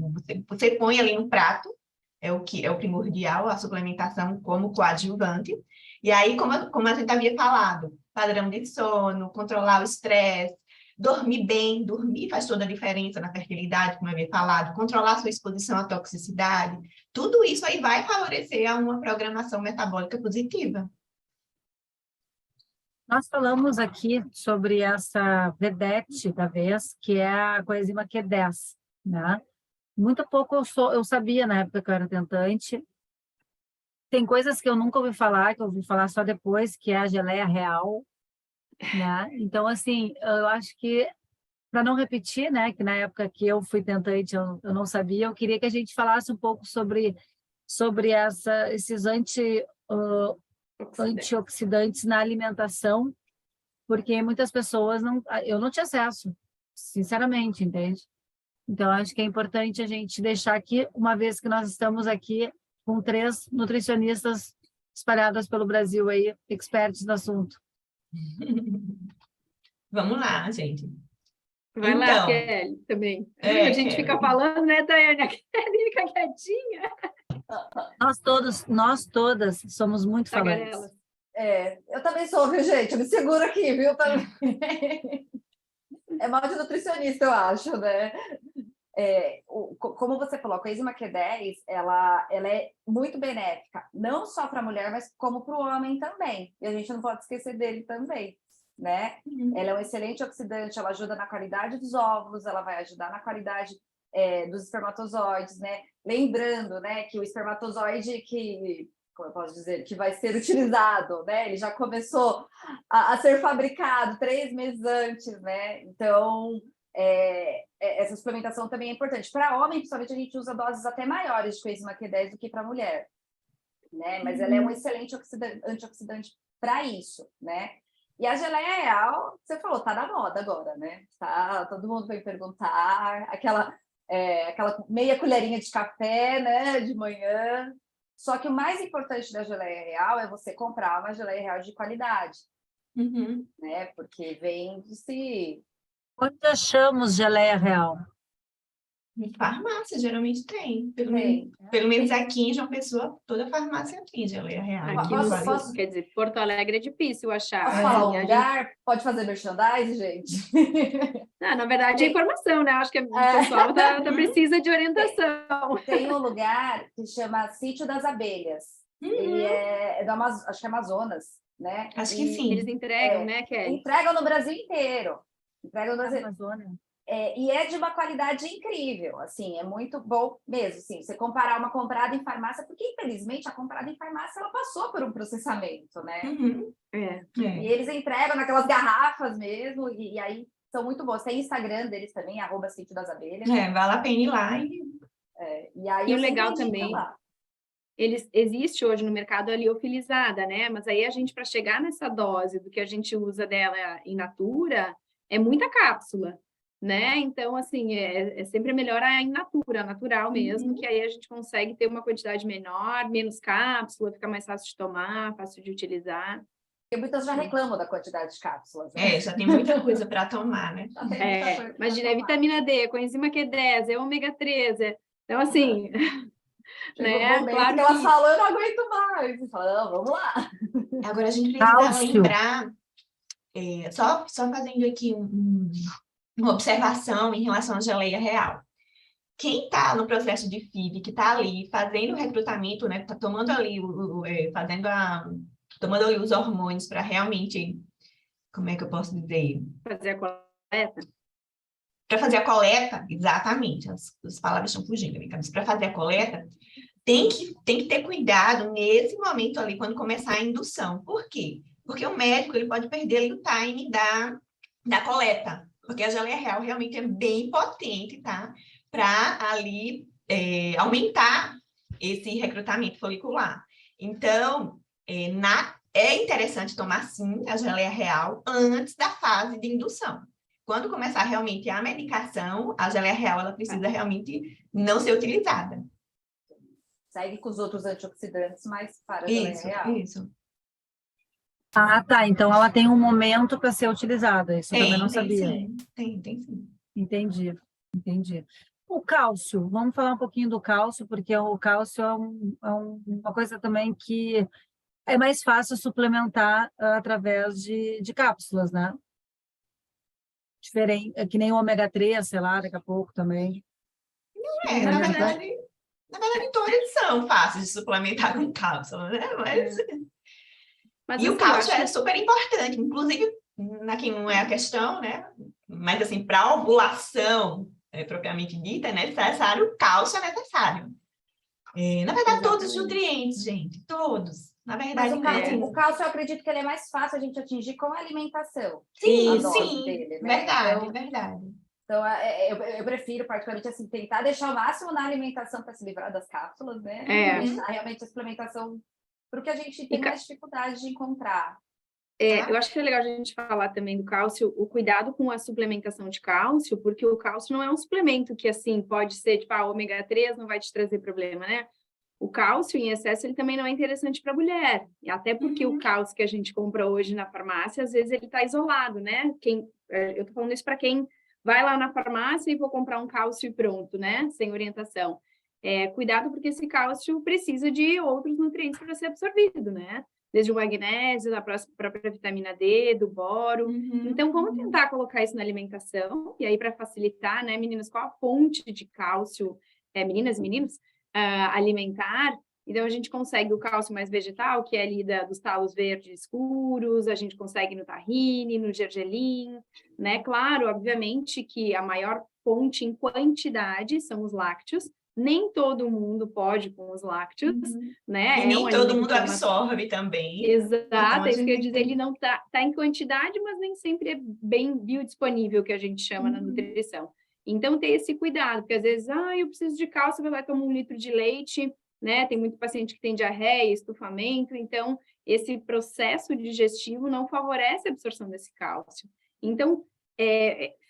você põe ali no prato, é o que é o primordial, a suplementação como coadjuvante. E aí, como a gente havia falado, padrão de sono, controlar o estresse, dormir bem, dormir faz toda a diferença na fertilidade, como eu havia falado, controlar sua exposição à toxicidade, tudo isso aí vai favorecer a uma programação metabólica positiva. Nós falamos aqui sobre essa vedete da vez, que é a coenzima Q10, né? Muito pouco eu sabia na época que eu era tentante. Tem coisas que eu nunca ouvi falar, que eu ouvi falar só depois, que é a geleia real, né? Então, assim, eu acho que, para não repetir, né, que na época que eu fui tentante eu não sabia, eu queria que a gente falasse um pouco sobre esses antioxidantes na alimentação, porque muitas pessoas eu não tinha acesso, sinceramente, entende? Então, acho que é importante a gente deixar aqui, uma vez que nós estamos aqui com 3 nutricionistas espalhadas pelo Brasil aí, expertos no assunto. Vamos lá, gente. Vai lá, Então, Kelly, também. É, A gente fica Kelly. falando, né, Tayane? A Kelly fica quietinha. Nós todas somos muito falantes. Tagarelas. Eu também sou, viu, gente? Eu me seguro aqui, viu? Também. É mal de nutricionista, eu acho, né? Como você falou, a coenzima Q10, ela é muito benéfica, não só para a mulher, mas como para o homem também. E a gente não pode esquecer dele também, né? Ela é um excelente oxidante, ela ajuda na qualidade dos óvulos, ela vai ajudar na qualidade dos espermatozoides, né? Lembrando, né, que o espermatozoide como eu posso dizer, que vai ser utilizado, né? Ele já começou a ser fabricado 3 meses antes, né? Então, essa suplementação também é importante. Para homem, principalmente, a gente usa doses até maiores de coenzima Q10 do que para mulher, né? Mas ela é um excelente antioxidante para isso, né? E a geleia real, você falou, tá na moda agora, né? Tá, todo mundo vai perguntar, aquela meia colherinha de café, né, de manhã. Só que o mais importante da geleia real é você comprar uma geleia real de qualidade, né? Porque vende-se... Onde achamos geleia real? Em farmácia, geralmente tem. Pelo Tem. menos aqui em João Pessoa, toda farmácia tem geleia real. Aqui Posso- no posso- quer dizer, Porto Alegre é difícil achar. Posso falar Assim, um a lugar? Pode fazer merchandising, gente? na verdade, é informação, né? Acho que o É. pessoal precisa de orientação. Tem um lugar que chama Sítio das Abelhas. Ele é do acho que é Amazonas, né? Acho que E sim. Eles entregam, né, Kelly? entregam no Brasil inteiro. Entregam no Brasil. Amazônia. E é de uma qualidade incrível, assim, é muito bom mesmo, assim, você comparar uma comprada em farmácia, porque infelizmente a comprada em farmácia ela passou por um processamento, né? E eles entregam naquelas garrafas mesmo, e aí são muito bons. Tem Instagram deles também, @Sítio das Abelhas. Vale a pena ir lá E aí E eu o legal sempre indico também, lá. existe hoje no mercado a liofilizada, né? Mas aí a gente, para chegar nessa dose do que a gente usa dela in natura, é muita cápsula, né? Então, assim, é sempre melhor a in natura, natural mesmo, que aí a gente consegue ter uma quantidade menor, menos cápsula, fica mais fácil de tomar, fácil de utilizar. Porque muitas já reclamam da quantidade de cápsulas, né? já tem muita coisa para tomar, né? Já tem muita coisa pra Imagina, é tomar. vitamina D, coenzima Q10, é ômega 3, então, assim, Chegou um né? momento Claro que ela que... falou, eu não aguento mais. Você fala, não, vamos lá. Agora a gente precisa Cálcio. lembrar, só fazendo aqui uma observação em relação à geleia real. Quem está no processo de FIV, que está ali fazendo o recrutamento, né, está tomando ali, tomando ali os hormônios para realmente, como é que eu posso dizer? Fazer a coleta. Para fazer a coleta, exatamente, as palavras estão fugindo da minha cabeça. Para fazer a coleta, tem que ter cuidado nesse momento ali, quando começar a indução. Por quê? Porque o médico ele pode perder ali o time da coleta, porque a geleia real realmente é bem potente, tá? Para ali aumentar esse recrutamento folicular. Então, é interessante tomar, sim, a geleia real antes da fase de indução. Quando começar realmente a medicação, a geleia real ela precisa realmente não ser utilizada. Segue com os outros antioxidantes, mas para a geleia real. Isso. Ah, tá. Então ela tem um momento para ser utilizada. Isso eu também não sabia. Sim. Tem sim. Entendi. O cálcio, vamos falar um pouquinho do cálcio, porque o cálcio uma coisa também que é mais fácil suplementar através de cápsulas, né? Diferente, que nem o ômega 3, sei lá, daqui a pouco também. Na verdade, todos são fáceis de suplementar com cápsula, né? Mas, e assim, o cálcio é super importante, inclusive, aqui não é a questão, né? Mas, assim, para a ovulação propriamente dita, é necessário, o cálcio é necessário. Na verdade, todos os nutrientes, gente, todos. Na verdade, Mas o cálcio, eu acredito que ele é mais fácil a gente atingir com a alimentação. Sim, dele, né? Verdade. Então, eu prefiro, particularmente, assim, tentar deixar o máximo na alimentação para se livrar das cápsulas, né? Deixar realmente a suplementação para o que a gente tem mais dificuldade de encontrar. Eu acho que é legal a gente falar também do cálcio, o cuidado com a suplementação de cálcio, porque o cálcio não é um suplemento que, assim, pode ser, tipo, ômega 3 não vai te trazer problema, né? o cálcio em excesso ele também não é interessante para a mulher, até porque o cálcio que a gente compra hoje na farmácia, às vezes ele está isolado, né? Eu estou falando isso para quem vai lá na farmácia e vou comprar um cálcio e pronto, né? Sem orientação. Cuidado, porque esse cálcio precisa de outros nutrientes para ser absorvido, né? Desde o magnésio, da própria vitamina D, do boro. Então, vamos tentar colocar isso na alimentação. E aí, para facilitar, né, meninas, qual a fonte de cálcio, meninas e meninos, alimentar? Então, a gente consegue o cálcio mais vegetal, que é ali dos talos verdes escuros, a gente consegue no tahine, no gergelim, né? Claro, obviamente que a maior fonte em quantidade são os lácteos. Nem todo mundo pode com os lácteos, né? E nem todo mundo absorve também. Exato, então, isso quer dizer, ele não tá em quantidade, mas nem sempre é bem biodisponível, que a gente chama na nutrição. Então, ter esse cuidado, porque às vezes, eu preciso de cálcio, vai lá tomar 1 litro de leite, né? Tem muito paciente que tem diarreia, estufamento, então, esse processo digestivo não favorece a absorção desse cálcio. Então,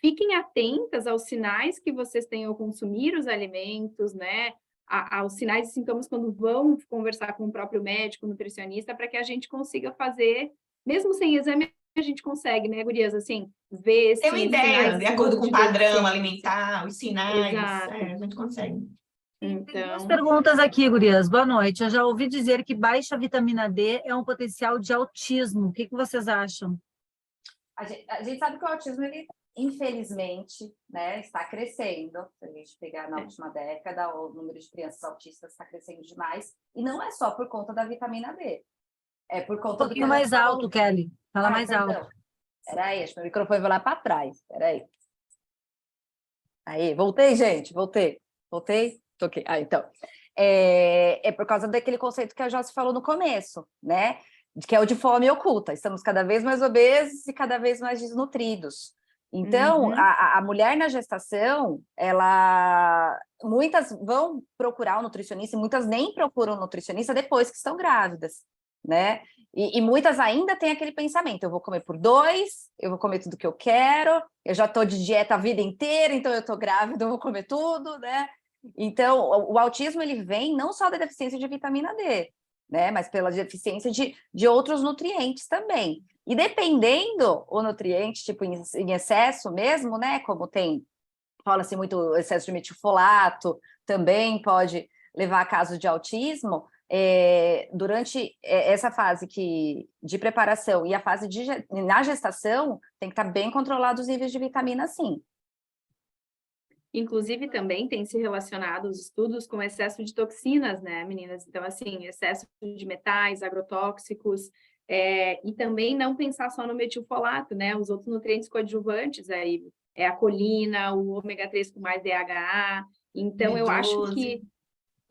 fiquem atentas aos sinais que vocês têm ao consumir os alimentos, né? Aos sinais e sintomas quando vão conversar com o próprio médico, nutricionista, para que a gente consiga fazer, mesmo sem exame, a gente consegue, né, gurias, assim, ver Tem uma ideia, de acordo com o padrão alimentar, os sinais, a gente consegue. Tem duas perguntas aqui, gurias. Boa noite. Eu já ouvi dizer que baixa vitamina D é um potencial de autismo. O que vocês acham? A gente sabe que o autismo, ele, infelizmente, né, está crescendo. Se a gente pegar na última década, o número de crianças autistas está crescendo demais. E não é só por conta da vitamina D. É por conta um pouquinho mais alto, Kelly. Fala mais alto. Peraí, acho que o microfone vai lá para trás. Peraí. Aí, voltei, gente. Voltei? Toquei. Então. É por causa daquele conceito que a Josi falou no começo, né? Que é o de fome oculta. Estamos cada vez mais obesos e cada vez mais desnutridos. Então, a mulher na gestação, muitas vão procurar um nutricionista e muitas nem procuram um nutricionista depois que estão grávidas, né? E muitas ainda têm aquele pensamento, eu vou comer por 2, eu vou comer tudo que eu quero, eu já estou de dieta a vida inteira, então eu estou grávida, eu vou comer tudo, né? Então, o autismo, ele vem não só da deficiência de vitamina D, né? Mas pela deficiência de outros nutrientes também. E dependendo o nutriente, tipo em excesso mesmo, né? Como fala-se muito excesso de metilfolato, também pode levar a casos de autismo. Durante essa fase de preparação e a fase na gestação, tem que estar bem controlados os níveis de vitamina, sim. Inclusive, também tem se relacionado os estudos com excesso de toxinas, né, meninas? Então, assim, excesso de metais, agrotóxicos, e também não pensar só no metilfolato, né? Os outros nutrientes coadjuvantes aí, a colina, o ômega 3 com mais DHA. Então, eu acho que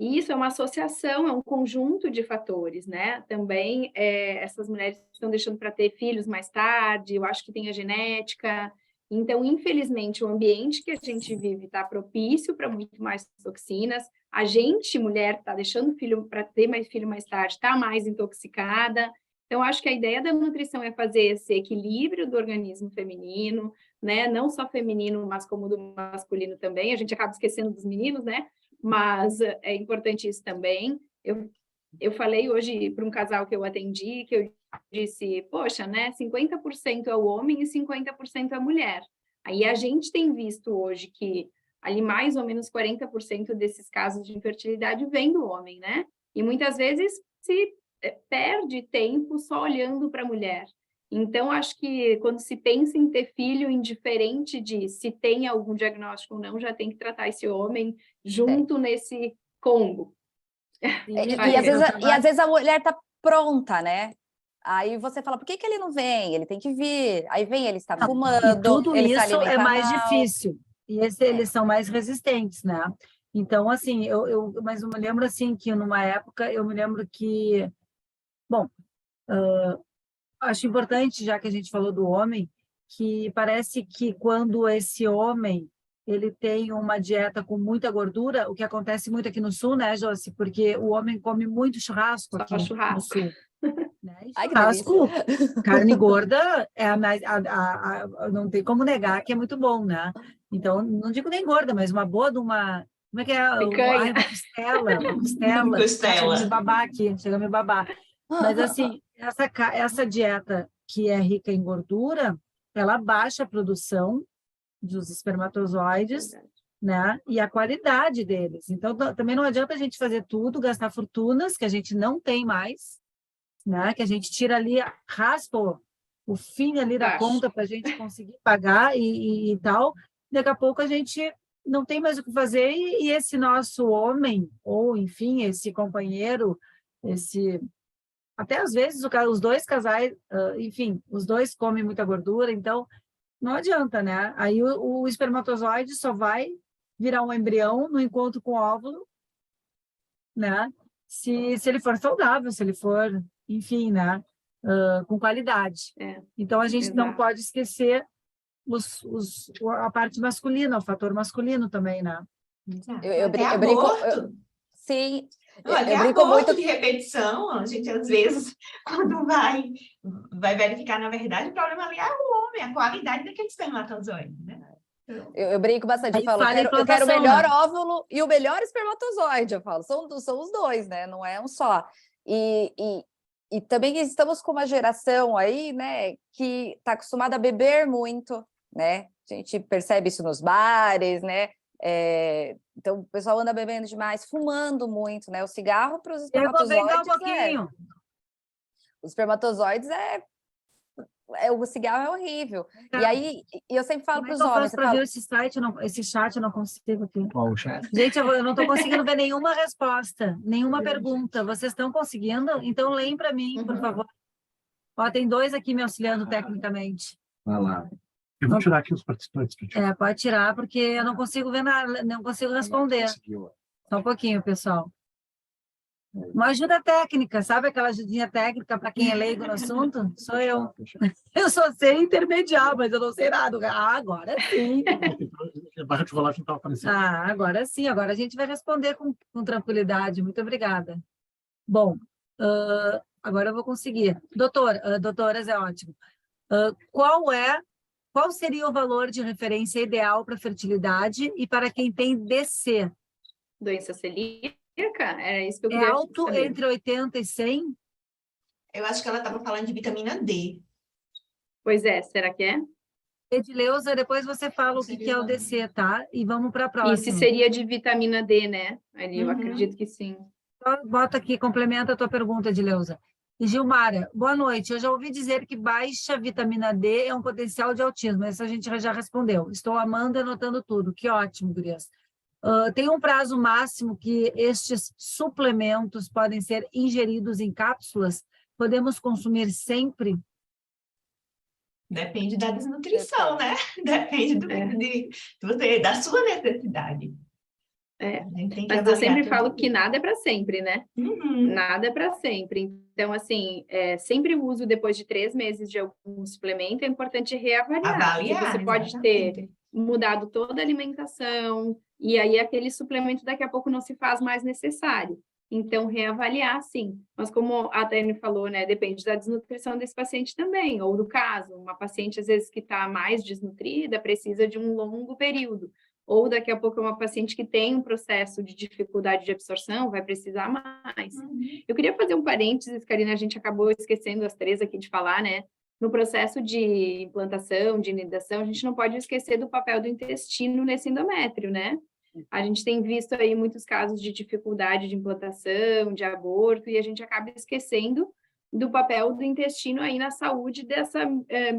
isso é uma associação, é um conjunto de fatores, né? Também essas mulheres estão deixando para ter filhos mais tarde, eu acho que tem a genética. Então, infelizmente, o ambiente que a gente vive está propício para muito mais toxinas. A gente, mulher, está deixando filho para ter mais filho mais tarde, está mais intoxicada. Então, acho que a ideia da nutrição é fazer esse equilíbrio do organismo feminino, né? Não só feminino, mas como do masculino também. A gente acaba esquecendo dos meninos, né? Mas é importante isso também. Eu falei hoje para um casal que eu atendi, que eu disse, poxa, né, 50% é o homem e 50% é a mulher. Aí a gente tem visto hoje que ali mais ou menos 40% desses casos de infertilidade vem do homem, né? E muitas vezes se perde tempo só olhando para a mulher. Então, acho que quando se pensa em ter filho, indiferente de se tem algum diagnóstico ou não, já tem que tratar esse homem junto nesse combo. E às vezes a mulher está pronta, né? Aí você fala, por que ele não vem? Ele tem que vir. Aí vem, ele está fumando, e tudo ele isso está é mais mal. difícil. E eles são mais resistentes, né? Então, assim, mas eu me lembro, assim, que numa época, eu me lembro que... Bom, acho importante, já que a gente falou do homem, que parece que quando esse homem ele tem uma dieta com muita gordura, o que acontece muito aqui no Sul, né, Josi? Porque o homem come muito churrasco aqui no Sul. Né? Churrasco, carne gorda, é a mais, não tem como negar que é muito bom, né? Então, não digo nem gorda, mas uma boa de uma Como é que é? Picanha. Ai, uma costela. Costela. Chega a me babar aqui, chega a me babar. Mas, assim, essa dieta que é rica em gordura, ela baixa a produção dos espermatozoides, né? E a qualidade deles. Então, também não adianta a gente fazer tudo, gastar fortunas, que a gente não tem mais, né? Que a gente tira ali, raspa o fim ali da Acho. conta para a gente conseguir pagar e tal. Daqui a pouco a gente não tem mais o que fazer e esse nosso homem, ou enfim, esse companheiro, até às vezes os dois casais, enfim, os dois comem muita gordura, então não adianta, né? Aí o espermatozoide só vai virar um embrião no encontro com o óvulo, né? Se ele for saudável, se ele for, enfim, né? Com qualidade. Então, a gente não Exato. pode esquecer a parte masculina, o fator masculino também, né? Eu Até brinco. aborto. Sim, Até eu brinco aborto muito. de repetição, a gente às vezes, quando vai verificar, na verdade, o problema ali é o homem, a qualidade daquele espermatozoide, né? Eu brinco bastante, eu Aí falo, falha a eu quero o implantação, melhor né? óvulo e o melhor espermatozoide, eu falo, são os dois, né? Não é um só. E também estamos com uma geração aí, né, que está acostumada a beber muito, né? A gente percebe isso nos bares, né? Então, o pessoal anda bebendo demais, fumando muito, né? O cigarro para os Eu vou brincar um espermatozoides pouquinho. os espermatozoides o cigarro é horrível. Tá. E aí, eu sempre falo Como é para que os eu homens, faço para ver esse site? Esse chat eu não consigo aqui. Qual o chat? Gente, eu não estou conseguindo ver nenhuma resposta, nenhuma pergunta. Vocês estão conseguindo? Então, leem para mim, por favor. Ó, tem 2 aqui me auxiliando tecnicamente. Vai lá. Eu vou tirar aqui os participantes. Pode tirar, porque eu não consigo ver nada, não consigo responder. Só um pouquinho, pessoal. Uma ajuda técnica, sabe aquela ajudinha técnica para quem é leigo no assunto? Sou eu. Eu só sei intermediar, mas eu não sei nada. Agora sim. A barra de rolagem estava aparecendo. Agora sim. Agora a gente vai responder com tranquilidade. Muito obrigada. Bom, agora eu vou conseguir. Doutoras, é ótimo. Qual seria o valor de referência ideal para fertilidade e para quem tem DC? Doença celíaca? Era isso que eu É queria alto saber. entre 80 e 100? Eu acho que ela estava falando de vitamina D. Pois é, será que é? Edileuza, depois você fala o que é o DC, tá? E vamos para a E próxima. se seria de vitamina D, né? Ali eu Uhum. acredito que sim. Bota aqui, complementa a tua pergunta, Edileuza. E Gilmara, boa noite. Eu já ouvi dizer que baixa vitamina D é um potencial de autismo. Essa a gente já respondeu. Estou amando e anotando tudo. Que ótimo, gurias. Tem um prazo máximo que estes suplementos podem ser ingeridos em cápsulas? Podemos consumir sempre? Depende da desnutrição, né? Depende da sua necessidade. A gente tem que Mas eu avaliar sempre tudo falo isso. que nada é para sempre, né? Uhum. Nada é para sempre. Então, assim, sempre o uso depois de 3 meses de algum suplemento é importante reavaliar. Avaliar, Porque você pode ter exatamente. mudado toda a alimentação e aí aquele suplemento daqui a pouco não se faz mais necessário. Então, reavaliar, sim. Mas como a Dani falou, né, depende da desnutrição desse paciente também, ou do caso, uma paciente, às vezes, que está mais desnutrida, precisa de um longo período. Ou daqui a pouco é uma paciente que tem um processo de dificuldade de absorção, vai precisar mais. Eu queria fazer um parênteses, Karina, a gente acabou esquecendo as 3 aqui de falar, né? No processo de implantação, de inidação, a gente não pode esquecer do papel do intestino nesse endométrio, né? A gente tem visto aí muitos casos de dificuldade de implantação, de aborto, e a gente acaba esquecendo do papel do intestino aí na saúde dessa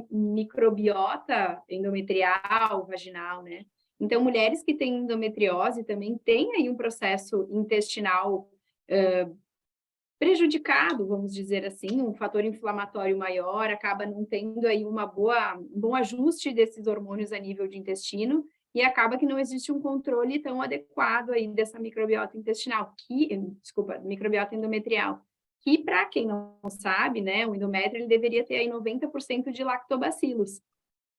microbiota endometrial, vaginal, né? Então, mulheres que têm endometriose também têm aí um processo intestinal prejudicado, vamos dizer assim, um fator inflamatório maior, acaba não tendo aí um bom ajuste desses hormônios a nível de intestino, e acaba que não existe um controle tão adequado aí dessa microbiota intestinal, microbiota endometrial, que para quem não sabe, né, o endométrio ele deveria ter aí 90% de lactobacilos.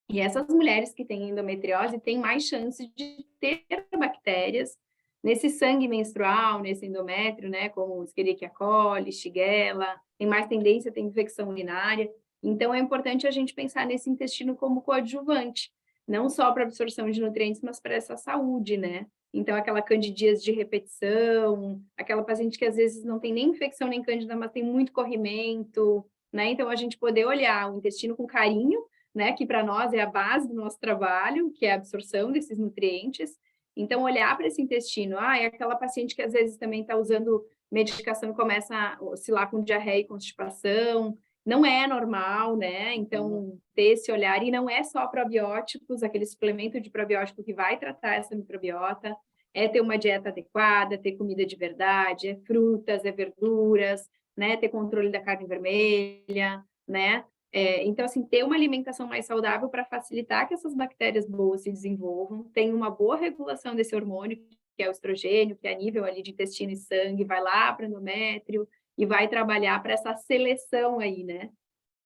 E essas mulheres que têm endometriose têm mais chance de ter bactérias nesse sangue menstrual, nesse endométrio, né, como Escherichia coli, Shigella, tem mais tendência a ter infecção urinária. Então, é importante a gente pensar nesse intestino como coadjuvante, não só para absorção de nutrientes, mas para essa saúde, né? Então, aquela candidíase de repetição, aquela paciente que às vezes não tem nem infecção nem cândida, mas tem muito corrimento, né? Então, a gente poder olhar o intestino com carinho, né? Que para nós é a base do nosso trabalho, que é a absorção desses nutrientes. Então, olhar para esse intestino, é aquela paciente que às vezes também está usando medicação e começa a oscilar com diarreia e constipação, não é normal, né? Então, ter esse olhar, e não é só probióticos, aquele suplemento de probiótico que vai tratar essa microbiota, é ter uma dieta adequada, ter comida de verdade, é frutas, é verduras, né? Ter controle da carne vermelha, né? Então, assim, ter uma alimentação mais saudável para facilitar que essas bactérias boas se desenvolvam, tem uma boa regulação desse hormônio, que é o estrogênio, que é a nível ali de intestino e sangue, vai lá para o endométrio, e vai trabalhar para essa seleção aí, né?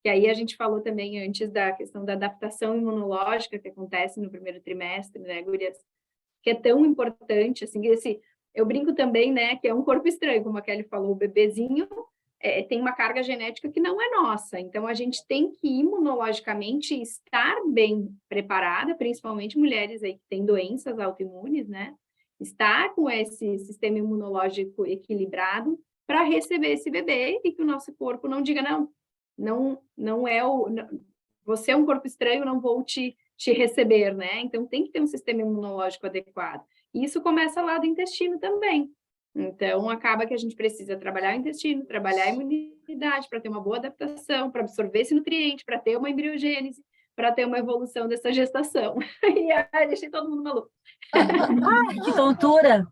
Que aí a gente falou também antes da questão da adaptação imunológica que acontece no primeiro trimestre, né, gurias? Que é tão importante, assim, eu brinco também, né, que é um corpo estranho, como a Kelly falou, o bebezinho tem uma carga genética que não é nossa, então a gente tem que imunologicamente estar bem preparada, principalmente mulheres aí que têm doenças autoimunes, né? Estar com esse sistema imunológico equilibrado para receber esse bebê e que o nosso corpo não diga, não é você é um corpo estranho, não vou te receber, né? Então, tem que ter um sistema imunológico adequado. E isso começa lá do intestino também. Então, acaba que a gente precisa trabalhar o intestino, trabalhar a imunidade para ter uma boa adaptação, para absorver esse nutriente, para ter uma embriogênese, para ter uma evolução dessa gestação. E deixei todo mundo maluco. Que tontura!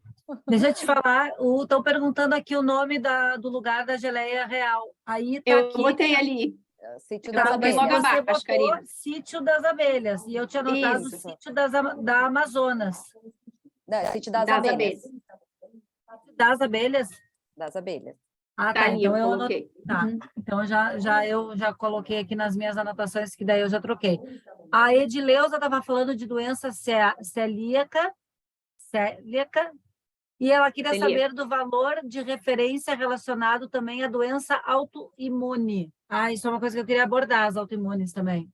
Deixa eu te falar, estão perguntando aqui o nome do lugar da geleia real. Aí tá Eu aqui. botei ali. Sítio Tá, das mas logo Abelhas. você abaixo, botou Karina. Sítio das Abelhas, e eu tinha anotado o Isso. Sítio da Amazonas. Não, Sítio das Das Abelhas. Das Abelhas? Das Abelhas. Ah, Tá tá, ali, então eu eu coloquei. tá. Uhum. Então eu já coloquei aqui nas minhas anotações, que daí eu já troquei. A Edileuza estava falando de doença celíaca, e ela queria Celíaca. saber do valor de referência relacionado também à doença autoimune. Isso é uma coisa que eu queria abordar, as autoimunes também.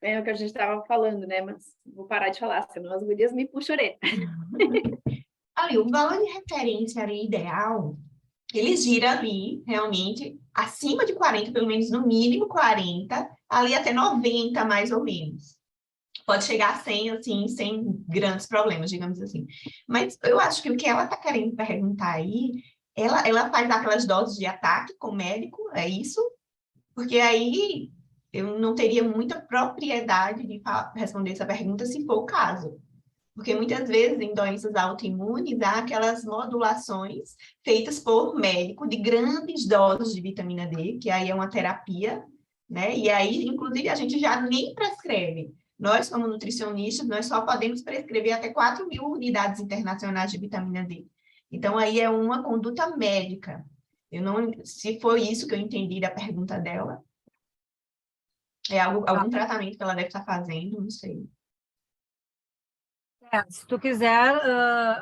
É o que a gente estava falando, né? Mas vou parar de falar, senão as gurias me puxam a orelha. Ali, o valor de referência ali ideal, ele gira ali, realmente, acima de 40, pelo menos no mínimo 40, ali até 90, mais ou menos. Pode chegar a 100, assim, sem grandes problemas, digamos assim. Mas eu acho que o que ela está querendo perguntar aí, ela faz aquelas doses de ataque com o médico, é isso? Porque aí eu não teria muita propriedade de responder essa pergunta se for o caso. Porque muitas vezes em doenças autoimunes há aquelas modulações feitas por médico de grandes doses de vitamina D, que aí é uma terapia, né? E aí, inclusive, a gente já nem prescreve. Nós, como nutricionistas, nós só podemos prescrever até 4.000 unidades internacionais de vitamina D. Então, aí é uma conduta médica. Se foi isso que eu entendi da pergunta dela, é algum tratamento que ela deve estar fazendo, não sei. Se tu quiser,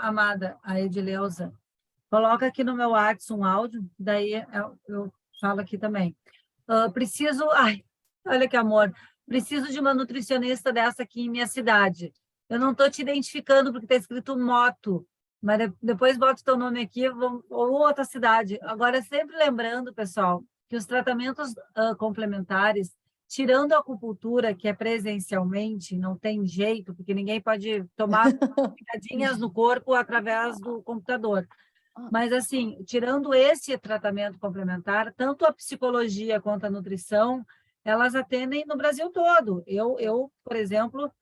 amada, a Edileuza, coloca aqui no meu WhatsApp um áudio, daí eu falo aqui também. Olha que amor, preciso de uma nutricionista dessa aqui em minha cidade. Eu não estou te identificando porque está escrito moto, mas depois bota o teu nome aqui, ou outra cidade. Agora, sempre lembrando, pessoal, que os tratamentos complementares, tirando a acupuntura, que é presencialmente, não tem jeito, porque ninguém pode tomar picadinhas no corpo através do computador. Mas, assim, tirando esse tratamento complementar, tanto a psicologia quanto a nutrição, elas atendem no Brasil todo. Eu por exemplo,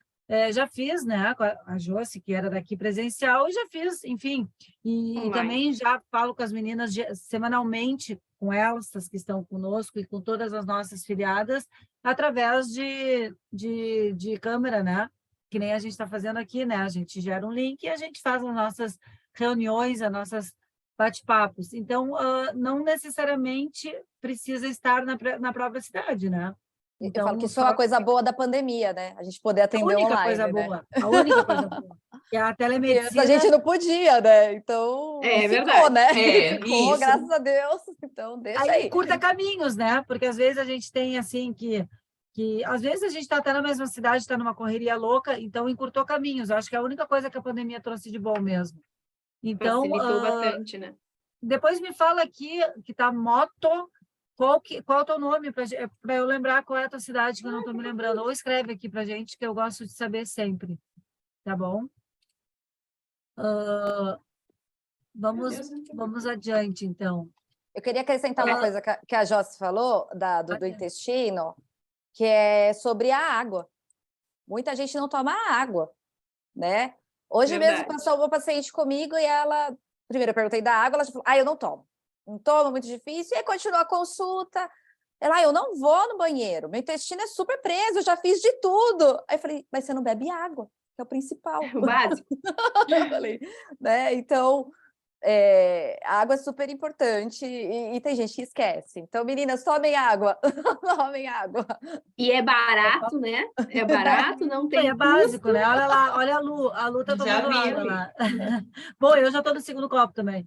já fiz, né, com a Josi, que era daqui presencial, e já fiz, enfim. E também já falo com as meninas semanalmente, com elas que estão conosco e com todas as nossas filiadas, através de câmera, né? Que nem a gente está fazendo aqui, né? A gente gera um link e a gente faz as nossas reuniões, as nossas bate-papos. Então, não necessariamente precisa estar na própria cidade, né? Então, eu falo que isso é uma coisa boa da pandemia, né? A gente poder atender online, a única coisa boa. E a telemedicina... A gente não podia, né? Então, ficou, verdade. né? Ficou, isso. Graças a Deus. Então, deixa aí. Curta caminhos, né? Porque às vezes a gente tem, assim, que às vezes a gente está até na mesma cidade, está numa correria louca, então encurtou caminhos. Eu acho que é a única coisa que a pandemia trouxe de bom mesmo. Então, Facilitou bastante, né? depois me fala aqui, que tá moto, qual é o teu nome, para eu lembrar qual é a tua cidade, que eu não estou me lembrando. Ou escreve aqui para gente, que eu gosto de saber sempre, tá bom? Meu Deus, não tem- Vamos adiante, então. Eu queria acrescentar uma coisa que a Joss falou do intestino, que é sobre a água. Muita gente não toma água, né? Hoje mesmo Verdade. passou uma paciente comigo e ela... Primeiro eu perguntei da água, ela já falou, eu não tomo. Não tomo, muito difícil. E aí continuou a consulta. Ela, eu não vou no banheiro. Meu intestino é super preso, eu já fiz de tudo. Aí eu falei, mas você não bebe água, que é o principal. O básico. Eu falei, né? Então, a água é super importante e tem gente que esquece. Então, meninas, tomem água. Tomem água. E é barato, né? É barato, não tem É básico, custo. né? Olha lá, olha a Lu tá Já tomando vi água ali. lá. Bom, eu já estou no segundo copo também.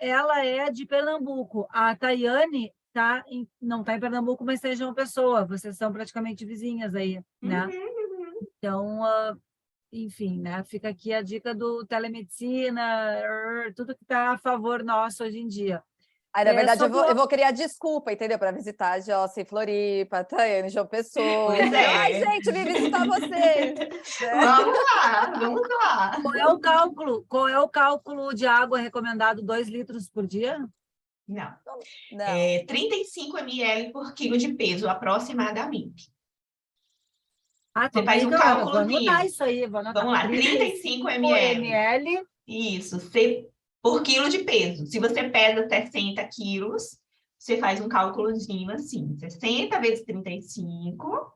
Ela é de Pernambuco. A Tayane não está em Pernambuco, mas está em João Pessoa. Vocês são praticamente vizinhas aí, né? Então, enfim, né? Fica aqui a dica do telemedicina, tudo que está a favor nosso hoje em dia. Aí, na verdade, sobre eu vou criar desculpa, entendeu? Para visitar a Jossa em Floripa, Tayane, João Pessoa. Pois é. Ai, gente, vim visitar vocês. Vamos lá. Qual é o cálculo de água recomendado? 2 litros por dia? Não. Não. 35 ml por quilo de peso, aproximadamente. Você faz um cálculozinho. Vou anotar isso aí, vou anotar. Vamos lá, 35 ml. Isso, por quilo de peso. Se você pesa 60 quilos, você faz um cálculozinho assim, 60 vezes 35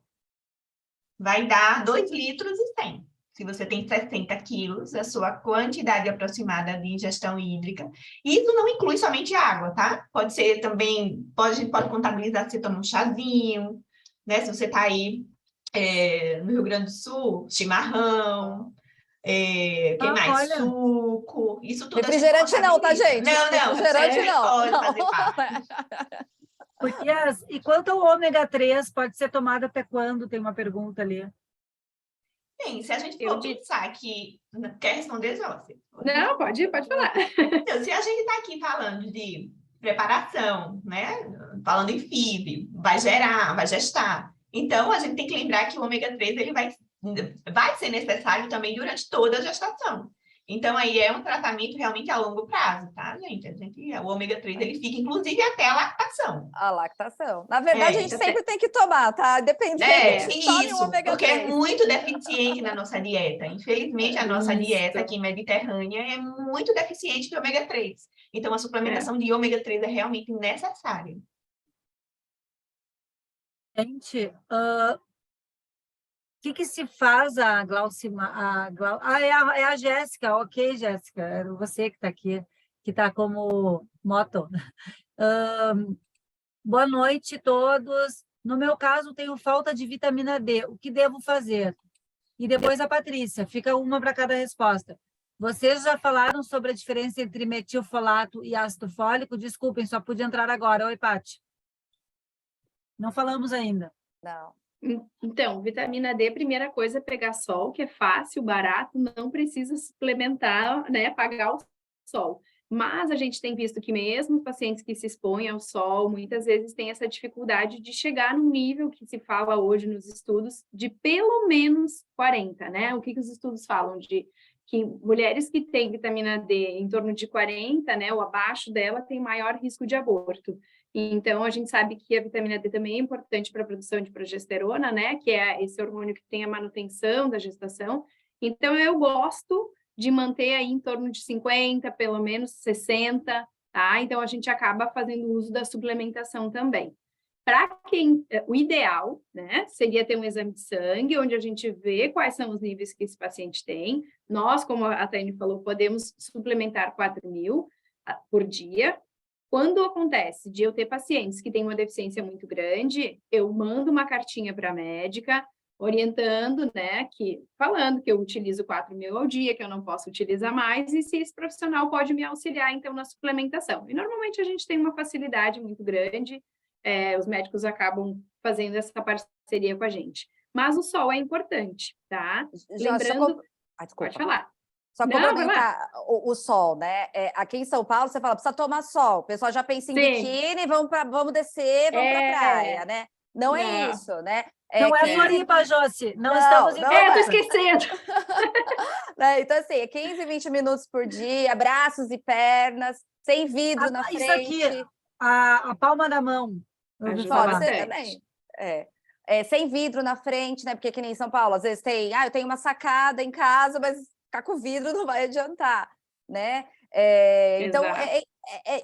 vai dar 2 litros e 100. Se você tem 60 quilos, a sua quantidade aproximada de ingestão hídrica. Isso não inclui somente água, tá? Pode ser também, a gente pode contabilizar se você toma um chazinho, né? Se você está aí no Rio Grande do Sul, chimarrão, que mais? Olha. Suco, isso tudo. Refrigerante não, tá, gente? Não, Refrigerante você não. pode fazer parte. Porque e quanto ao ômega 3, pode ser tomado até quando? Tem uma pergunta ali. Bem, se a gente for pensar que... Quer responder, Josi? Não, pode falar. Então, se a gente está aqui falando de preparação, né? Falando em FIV, vai gestar. Então, a gente tem que lembrar que o ômega 3 ele vai ser necessário também durante toda a gestação. Então, aí é um tratamento realmente a longo prazo, tá, gente? O ômega 3 ele fica, inclusive, até a lactação. A lactação. Na verdade, a gente então sempre tem que tomar, tá? Dependendo, tome o ômega 3. Porque é muito deficiente na nossa dieta. Infelizmente, a nossa dieta aqui mediterrânea é muito deficiente de ômega 3. Então, a suplementação de ômega 3 é realmente necessária. Gente, o que se faz a glaucima? É a Jéssica, ok, Jéssica, é você que está aqui, que está como moto. Boa noite a todos. No meu caso, tenho falta de vitamina D. O que devo fazer? E depois a Patrícia, fica uma para cada resposta. Vocês já falaram sobre a diferença entre metilfolato e ácido fólico? Desculpem, só pude entrar agora. Oi, Paty. Não falamos ainda. Não. Então, vitamina D, primeira coisa é pegar sol, que é fácil, barato, não precisa suplementar, né, pagar o sol. Mas a gente tem visto que mesmo pacientes que se expõem ao sol, muitas vezes têm essa dificuldade de chegar num nível que se fala hoje nos estudos de pelo menos 40, né? O que os estudos falam? De que mulheres que têm vitamina D em torno de 40, né, ou abaixo dela, têm maior risco de aborto. Então, a gente sabe que a vitamina D também é importante para a produção de progesterona, né? Que é esse hormônio que tem a manutenção da gestação. Então, eu gosto de manter aí em torno de 50, pelo menos 60, tá? Então, a gente acaba fazendo uso da suplementação também. Para quem, o ideal, né, seria ter um exame de sangue, onde a gente vê quais são os níveis que esse paciente tem. Nós, como a Taine falou, podemos suplementar 4.000 por dia. Quando acontece de eu ter pacientes que têm uma deficiência muito grande, eu mando uma cartinha para a médica, orientando, né, falando que eu utilizo 4.000 ao dia, que eu não posso utilizar mais, e se esse profissional pode me auxiliar, então, na suplementação. E, normalmente, a gente tem uma facilidade muito grande, os médicos acabam fazendo essa parceria com a gente. Mas o sol é importante, tá? Lembrando... Desculpa. Pode falar. Só Não, vai lá. complementar o sol, né? Aqui em São Paulo, você fala, precisa tomar sol. O pessoal já pensa em Sim. biquíni, vamos descer, vamos para a praia, né? Não é Não. isso, né? Não é 15 Floripa, Josi. Não Não, estamos em não É, eu tô é. esquecendo. Né? Então, assim, é 15, 20 minutos por dia, braços e pernas, sem vidro na Isso aqui, frente. a palma da mão, eu ouvi Ajuda Pode falar. ser bastante. também. Sem vidro na frente, né? Porque aqui nem em São Paulo, às vezes eu tenho uma sacada em casa, mas ficar com vidro não vai adiantar, né? Então, Exato.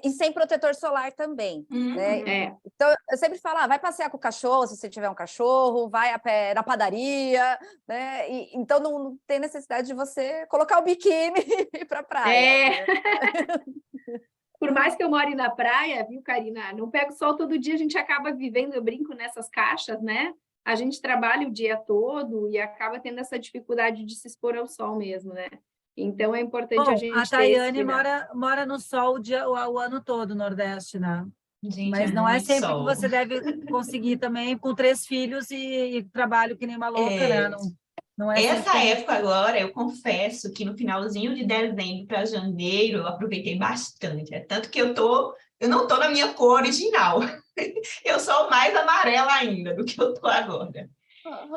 e sem protetor solar também, né? É. Então, eu sempre falo, vai passear com o cachorro, se você tiver um cachorro, vai a pé na padaria, né? Então, não tem necessidade de você colocar o biquíni e ir para a praia. É. Por mais que eu more na praia, viu, Karina? Não pego sol todo dia, a gente acaba vivendo, eu brinco nessas caixas, né? A gente trabalha o dia todo e acaba tendo essa dificuldade de se expor ao sol mesmo, né? Então é importante Bom, a a gente ter esse Tayane cuidado. mora no sol o ano todo, no Nordeste, né? Gente, Mas é não é muito sempre que sol. você deve conseguir também com 3 filhos e trabalho que nem uma louca, né? Não é sempre Essa que a gente... época agora, eu confesso que no finalzinho de dezembro para janeiro, eu aproveitei bastante. É tanto que eu não tô na minha cor original. Eu sou mais amarela ainda do que eu tô agora.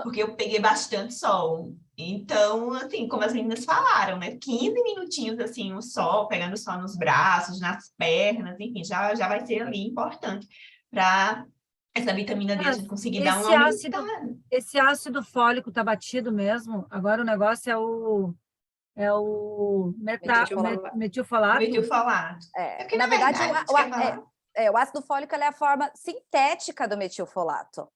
Porque eu peguei bastante sol. Então, assim, como as meninas falaram, né? 15 minutinhos, assim, o sol, pegando o sol nos braços, nas pernas, enfim, já vai ser ali importante para essa vitamina D a gente conseguir dar uma aumentada. Esse ácido fólico tá batido mesmo. Agora o negócio é o metilfolato. Metilfolato. É porque, Na na verdade, verdade, você quer falar? o ácido fólico ele é a forma sintética do metilfolato.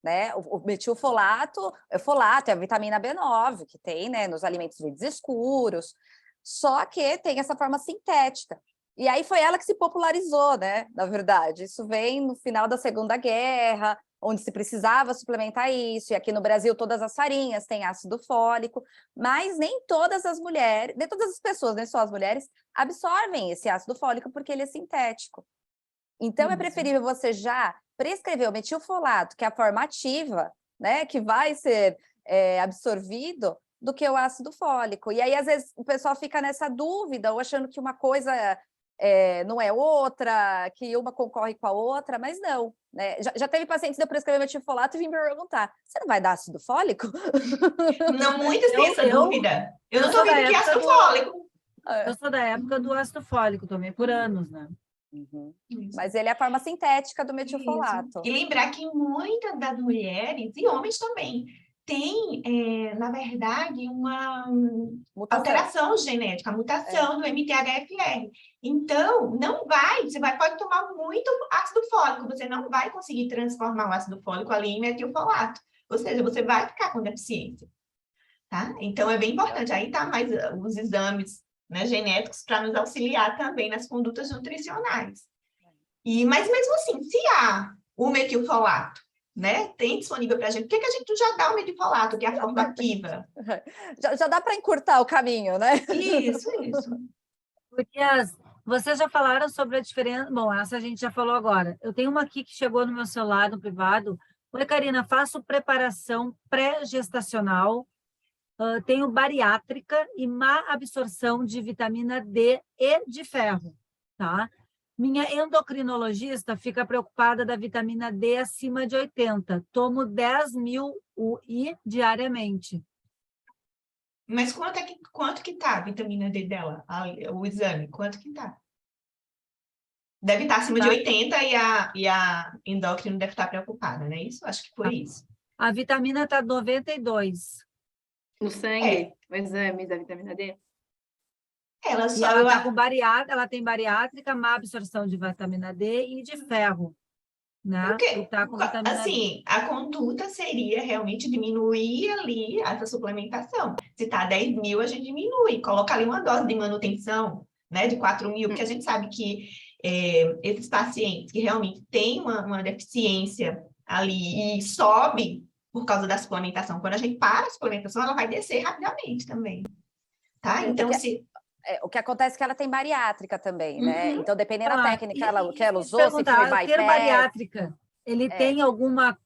Né? O metilfolato é a vitamina B9, que tem, né, nos alimentos verdes escuros, só que tem essa forma sintética. E aí foi ela que se popularizou, né? Na verdade, isso vem no final da Segunda Guerra, onde se precisava suplementar isso, e aqui no Brasil todas as farinhas têm ácido fólico, mas nem todas as mulheres, nem todas as pessoas, nem só as mulheres, absorvem esse ácido fólico porque ele é sintético. Então, é preferível você já prescrever o metilfolato, que é a forma ativa, né, que vai ser absorvido, do que o ácido fólico. E aí, às vezes, o pessoal fica nessa dúvida, ou achando que uma coisa não é outra, que uma concorre com a outra, mas não. Né? Já teve pacientes de eu prescrever metilfolato e vim me perguntar, você não vai dar ácido fólico? Não, muitas têm essa dúvida. Eu não sou estou da vendo que é época ácido fólico. Eu sou da época do ácido fólico também, por anos, né? Mas ele é a forma sintética do metilfolato. Isso. E lembrar que muitas das mulheres, e homens também, têm, na verdade, uma alteração genética, a mutação do MTHFR. Então, pode tomar muito ácido fólico, você não vai conseguir transformar o ácido fólico ali em metilfolato. Ou seja, você vai ficar com deficiência. Tá? Então, é bem importante. Aí tá mais os exames, né, genéticos para nos auxiliar também nas condutas nutricionais. Mas mesmo assim, se há o metilfolato, né, tem disponível para a gente, por que a gente já dá o metilfolato, que é a forma ativa? Já dá para encurtar o caminho, né? Isso. Gurias, vocês já falaram sobre a diferença... Bom, essa a gente já falou agora. Eu tenho uma aqui que chegou no meu celular, no privado. Oi, Karina, faço preparação pré-gestacional, tenho bariátrica e má absorção de vitamina D e de ferro, tá? Minha endocrinologista fica preocupada da vitamina D acima de 80. Tomo 10.000 UI diariamente. Mas quanto que tá a vitamina D dela? O exame, quanto que tá? Deve estar acima de 80 e a endócrina deve estar preocupada, né? Isso? Acho que foi isso. A vitamina está 92. No sangue, o exame da vitamina D. Ela tem bariátrica, má absorção de vitamina D e de ferro, né? Porque, tá com vitamina assim, a conduta seria realmente diminuir ali essa suplementação. Se está 10.000, a gente diminui, coloca ali uma dose de manutenção, né, de 4.000, porque a gente sabe que esses pacientes que realmente têm uma deficiência ali e sobe por causa da suplementação, quando a gente para a suplementação, ela vai descer rapidamente também. Tá? Então, o que acontece é que ela tem bariátrica também, né? Então, dependendo da técnica que ela usou, se foi bypass... Ter bariátrica, ele tem alguma...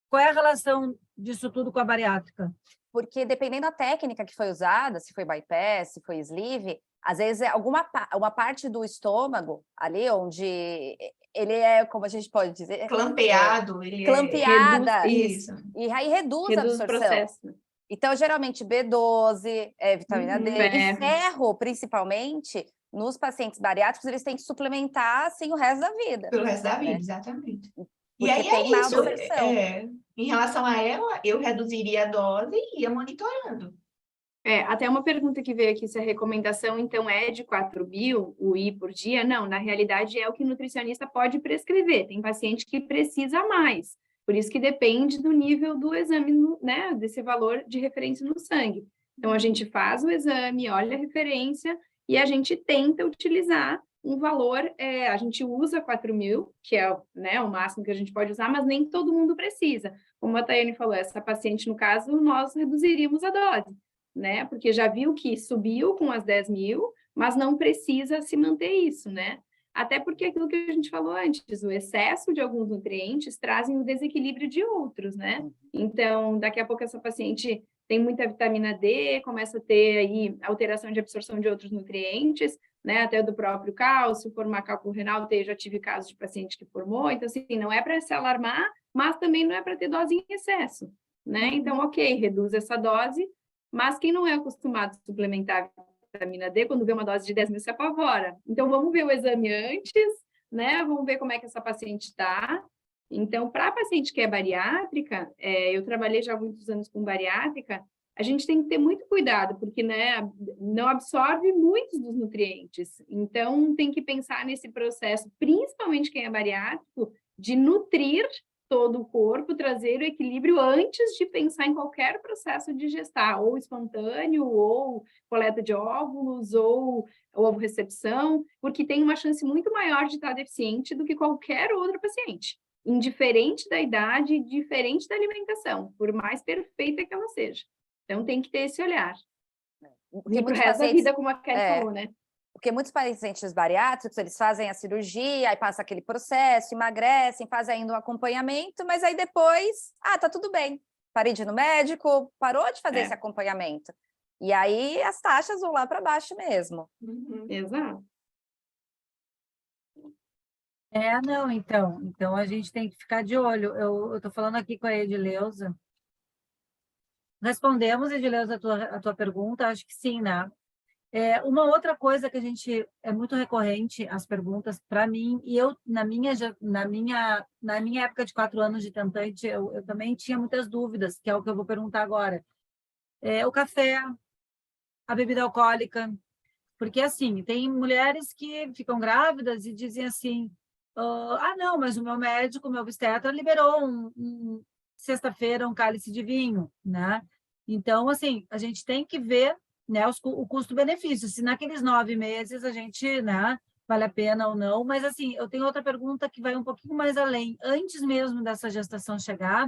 Qual é a relação disso tudo com a bariátrica? porque dependendo da técnica que foi usada, se foi bypass, se foi sleeve, às vezes é uma parte do estômago ali onde ele é, como a gente pode dizer, Clampeado, ele clampeada, reduz isso. e aí reduz a reduz o absorção. processo. Então, geralmente, B12, vitamina D, e ferro, principalmente, nos pacientes bariátricos, eles têm que suplementar, assim, o resto da vida. Pelo resto da vida, né? exatamente. E Porque aí tem má isso. absorção. Em relação a ela, eu reduziria a dose e ia monitorando. Até uma pergunta que veio aqui, se a recomendação, então, é de 4.000 UI por dia? Não, na realidade, é o que o nutricionista pode prescrever. Tem paciente que precisa mais. Por isso que depende do nível do exame, né, desse valor de referência no sangue. Então, a gente faz o exame, olha a referência e a gente tenta utilizar um valor, a gente usa 4.000, que é, né, o máximo que a gente pode usar, mas nem todo mundo precisa. Como a Tayane falou, essa paciente, no caso, nós reduziríamos a dose, né? Porque já viu que subiu com as 10.000, mas não precisa se manter isso, né? Até porque aquilo que a gente falou antes, o excesso de alguns nutrientes trazem o desequilíbrio de outros, né? Então, daqui a pouco essa paciente tem muita vitamina D, começa a ter aí alteração de absorção de outros nutrientes, né? Até do próprio cálcio, formar cálculo renal, já tive casos de paciente que formou, então, assim, não é para se alarmar, mas também não é para ter dose em excesso, né? Então, ok, reduz essa dose, mas quem não é acostumado a suplementar vitamina D, quando vê uma dose de 10.000, se apavora. Então, vamos ver o exame antes, né? Vamos ver como é que essa paciente está. Então, para a paciente que é bariátrica, eu trabalhei já há muitos anos com bariátrica, a gente tem que ter muito cuidado, porque, né, não absorve muitos dos nutrientes. Então, tem que pensar nesse processo, principalmente quem é bariátrico, de nutrir todo o corpo, trazer o equilíbrio antes de pensar em qualquer processo de gestar, ou espontâneo, ou coleta de óvulos, ou ovo-recepção, porque tem uma chance muito maior de estar deficiente do que qualquer outro paciente, indiferente da idade, diferente da alimentação, por mais perfeita que ela seja. Então, tem que ter esse olhar. E para o resto da vida, como a Kelly falou, né? Porque muitos pacientes bariátricos, eles fazem a cirurgia, aí passa aquele processo, emagrecem, fazem ainda um acompanhamento, mas aí depois, tá tudo bem. Parei de ir no médico, parou de fazer esse acompanhamento. E aí as taxas vão lá para baixo mesmo. Exato. Não, então a gente tem que ficar de olho. Eu estou falando aqui com a Edileuza. Respondemos, Edileuza, a tua pergunta? Acho que sim, né? Uma outra coisa que a gente é muito recorrente as perguntas para mim, e eu na minha época de 4 anos de tentante, eu também tinha muitas dúvidas, que é o que eu vou perguntar agora. O café, a bebida alcoólica, porque assim, tem mulheres que ficam grávidas e dizem assim, não, mas o meu médico, o meu obstetra liberou sexta-feira um cálice de vinho, né? Então, assim, a gente tem que ver, né, o custo-benefício, se naqueles 9 meses a gente, né, vale a pena ou não. Mas, assim, eu tenho outra pergunta que vai um pouquinho mais além. Antes mesmo dessa gestação chegar,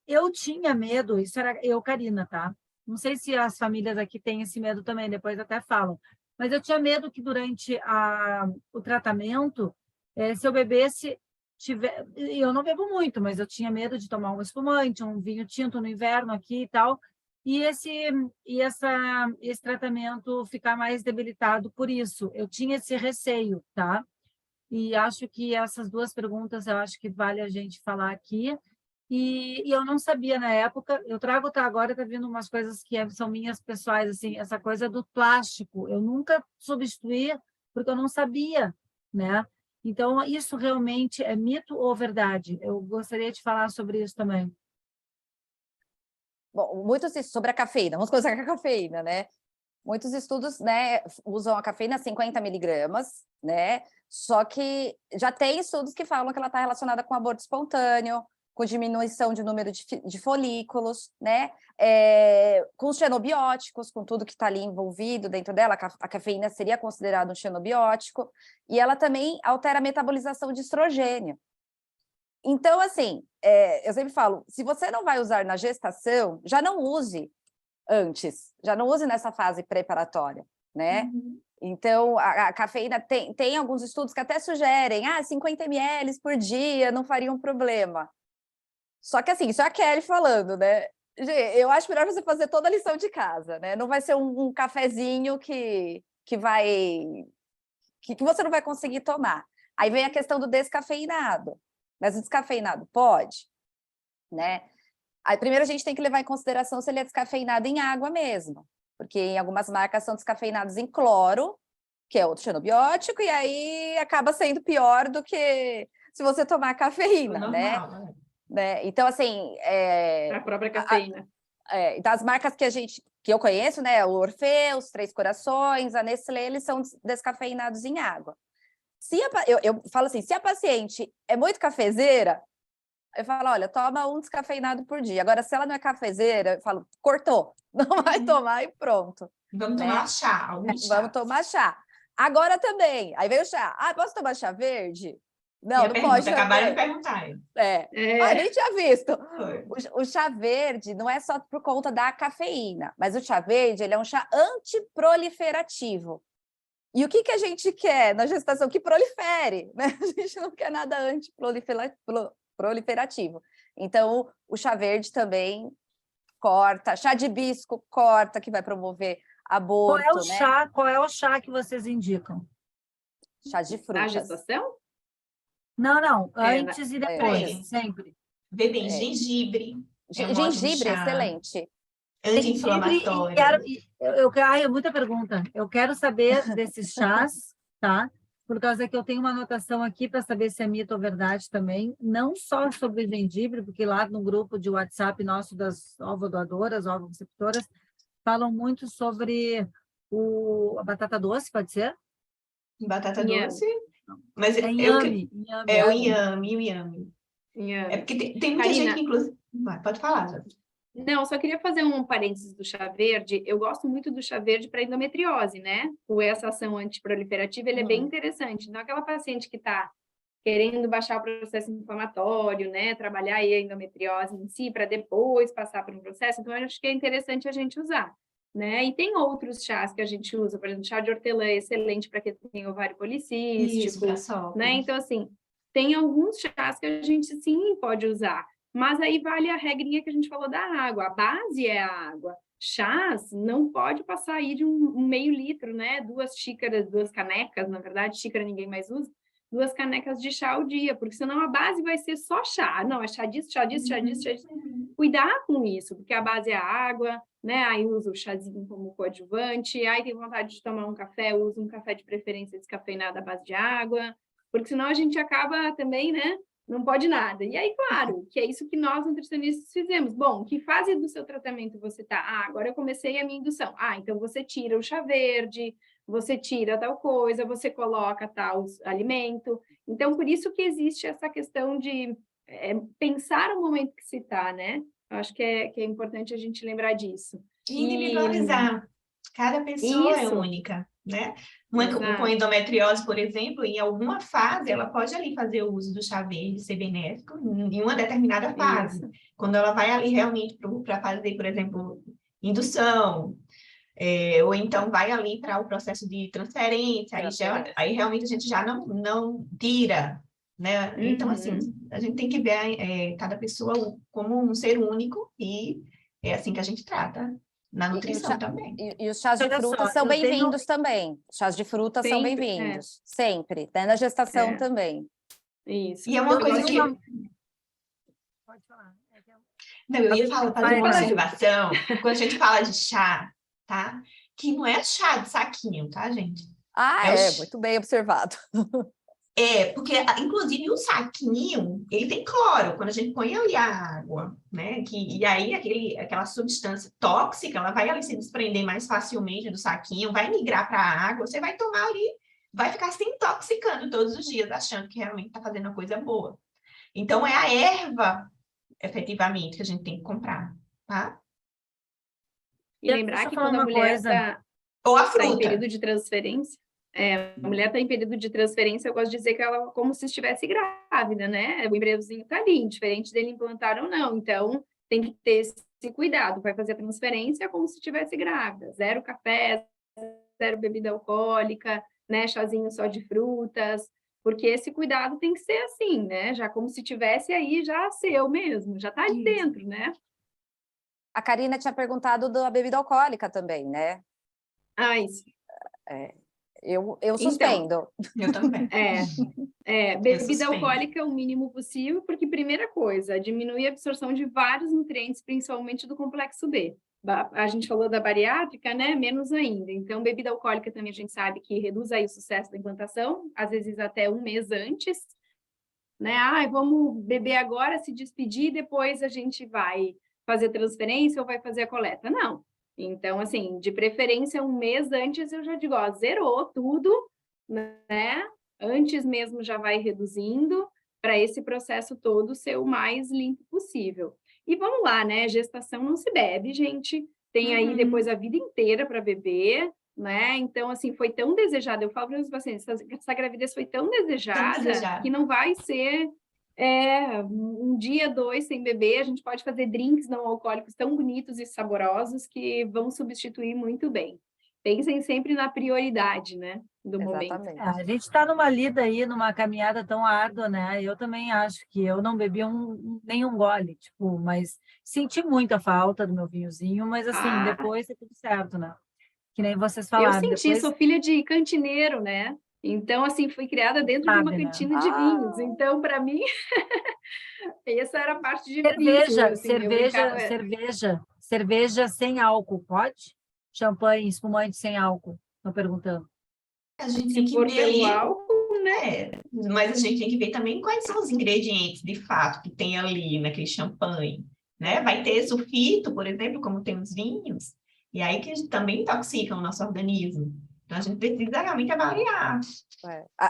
eu tinha medo, isso era eu, Karina, tá? Não sei se as famílias aqui têm esse medo também, depois até falam. Mas eu tinha medo que durante o tratamento, se eu bebesse, eu não bebo muito, mas eu tinha medo de tomar um espumante, um vinho tinto no inverno aqui e tal, e esse tratamento ficar mais debilitado por isso. Eu tinha esse receio, tá? E acho que essas duas perguntas, eu acho que vale a gente falar aqui. E eu não sabia na época, eu trago agora, está vindo umas coisas que são minhas pessoais, assim, essa coisa do plástico. Eu nunca substituí, porque eu não sabia, né? Então, isso realmente é mito ou verdade? Eu gostaria de falar sobre isso também. Bom, muitos sobre a cafeína, vamos começar com a cafeína, né? Muitos estudos, né, usam a cafeína 50 miligramas, né? Só que já tem estudos que falam que ela está relacionada com aborto espontâneo, com diminuição de número de folículos, né? Com os xenobióticos, com tudo que está ali envolvido dentro dela, a cafeína seria considerada um xenobiótico, e ela também altera a metabolização de estrogênio. Então, assim, eu sempre falo, se você não vai usar na gestação, já não use antes, já não use nessa fase preparatória, né? Então, a cafeína tem alguns estudos que até sugerem, 50 ml por dia não faria um problema. Só que, assim, isso é a Kelly falando, né? Eu acho melhor você fazer toda a lição de casa, né? Não vai ser um cafezinho que você não vai conseguir tomar. Aí vem a questão do descafeinado. Mas o descafeinado pode, né? Aí primeiro a gente tem que levar em consideração se ele é descafeinado em água mesmo, porque em algumas marcas são descafeinados em cloro, que é outro xenobiótico, e aí acaba sendo pior do que se você tomar cafeína, Normal, né? Então, assim, A própria cafeína. das marcas que eu conheço, né? O Orfeus, Três Corações, a Nestlé, eles são descafeinados em água. Eu falo assim, se a paciente é muito cafezeira, eu falo, olha, toma um descafeinado por dia. Agora, se ela não é cafezeira, eu falo, cortou, não vai tomar e pronto. Vamos né? tomar chá, algum chá. Vamos tomar chá. Agora também, aí veio o chá. Ah, posso tomar chá verde? Não, não pode. Acabaram de perguntar. Nem tinha visto. Foi. O chá verde não é só por conta da cafeína, mas o chá verde ele é um chá antiproliferativo. E o que a gente quer na gestação? Que prolifere, né? A gente não quer nada antiproliferativo. Então, o chá verde também corta, chá de hibisco corta, que vai promover aborto. Qual é o chá que vocês indicam? Chá de frutas. Na gestação? Não, antes e depois, sempre. Bebem gengibre. Gengibre, excelente. Anti-inflamatório. Muita pergunta. Eu quero saber desses chás, tá? Por causa que eu tenho uma anotação aqui para saber se é mito ou verdade também, não só sobre gengibre, porque lá no grupo de WhatsApp nosso das ovodoadoras, ovoreceptoras, falam muito sobre a batata doce, pode ser? Batata doce? Mas é inhame. É o inhame. É porque tem muita gente que, inclusive... Pode falar, Jade. Não, só queria fazer um parênteses do chá verde. Eu gosto muito do chá verde para endometriose, né? Com essa ação antiproliferativa, ele é bem interessante. Então, aquela paciente que está querendo baixar o processo inflamatório, né? Trabalhar aí a endometriose em si, para depois passar por um processo. Então, eu acho que é interessante a gente usar, né? E tem outros chás que a gente usa, por exemplo, chá de hortelã é excelente para quem tem ovário policístico, né? Então, assim, tem alguns chás que a gente, sim, pode usar. Mas aí vale a regrinha que a gente falou da água. A base é a água. Chás não pode passar aí de um meio litro, né? 2 xícaras, 2 canecas, na verdade, xícara ninguém mais usa, 2 canecas de chá ao dia, porque senão a base vai ser só chá. Não, é chá disso, chá disso, chá disso, chá disso. Cuidar com isso, porque a base é a água, né? Aí usa o chazinho como coadjuvante, aí tem vontade de tomar um café, usa um café de preferência descafeinado à base de água, porque senão a gente acaba também, né? Não pode nada. E aí, claro, que é isso que nós, nutricionistas, fizemos. Bom, que fase do seu tratamento você está? Agora eu comecei a minha indução. Então você tira o chá verde, você tira tal coisa, você coloca tal alimento. Então, por isso que existe essa questão de pensar o momento que se está, né? Eu acho que é importante a gente lembrar disso. Individualizar. Cada pessoa é única, né? Com endometriose, por exemplo, em alguma fase, ela pode ali fazer o uso do chá verde, ser benéfico, em uma determinada fase. Isso. Quando ela vai ali realmente para fazer, por exemplo, indução, ou então vai ali para o processo de transferência, aí realmente a gente já não tira, né? Então, assim, a gente tem que ver cada pessoa como um ser único e é assim que a gente trata. Na nutrição também. E os chás de frutas são bem-vindos também. Os chás de frutas são bem-vindos. Sempre. Né? Na gestação também. Isso. E é uma coisa que... Pode falar. Não, eu ia fazer uma observação. Quando a gente fala de chá, tá? Que não é chá de saquinho, tá, gente? Muito bem observado. Porque, inclusive, o saquinho, ele tem cloro. Quando a gente põe ali a água, né? E aí, aquela substância tóxica, ela vai ali se desprender mais facilmente do saquinho, vai migrar para a água, você vai tomar ali, vai ficar se intoxicando todos os dias, achando que realmente está fazendo uma coisa boa. Então, é a erva, efetivamente, que a gente tem que comprar, tá? E lembrar que quando a mulher está... Ou a fruta. Tá em período de transferência... a mulher está em período de transferência, eu gosto de dizer que ela é como se estivesse grávida, né? O embriãozinho está ali, indiferente dele implantar ou não. Então, tem que ter esse cuidado. Vai fazer a transferência como se estivesse grávida. 0 café, 0 bebida alcoólica, né? Chazinho só de frutas. Porque esse cuidado tem que ser assim, né? Já como se tivesse aí já seu mesmo, já está ali dentro, né? A Karina tinha perguntado da bebida alcoólica também, né? Ah, isso. Eu suspendo. Eu também. Bebida suspendo. alcoólica é o mínimo possível, porque primeira coisa, diminui a absorção de vários nutrientes, principalmente do complexo B. A gente falou da bariátrica, né? Menos ainda. Então, bebida alcoólica também a gente sabe que reduz aí o sucesso da implantação, às vezes até um mês antes, né? Vamos beber agora, se despedir, depois a gente vai fazer transferência ou vai fazer a coleta. Não. Então, assim, de preferência, um mês antes eu já digo, zerou tudo, né? Antes mesmo já vai reduzindo para esse processo todo ser o mais limpo possível. E vamos lá, né? Gestação não se bebe, gente. Tem aí depois a vida inteira para beber, né? Então, assim, foi tão desejada. Eu falo para os pacientes, essa gravidez foi tão desejada que não vai ser um dia, 2 sem beber. A gente pode fazer drinks não alcoólicos tão bonitos e saborosos que vão substituir muito bem. Pensem sempre na prioridade, né? Do momento. Exatamente. A gente está numa lida aí, numa caminhada tão árdua, né? Eu também acho que eu não bebi nenhum gole, tipo, mas senti muita falta do meu vinhozinho, mas assim, depois é tudo certo, né? Que nem vocês falaram. Eu senti, depois... sou filha de cantineiro, né? Então, assim, fui criada dentro de uma cantina de vinhos. Então, para mim, essa era a parte difícil. Assim, cerveja sem álcool, pode? Champanhe, espumante sem álcool, estão perguntando. A gente tem se que for ver pelo ali, álcool, né? mas a gente tem que ver também quais são os ingredientes, de fato, que tem ali naquele champanhe, né? Vai ter sulfito, por exemplo, como tem os vinhos, e aí que também intoxicam o nosso organismo. Então, a gente precisa realmente avaliar.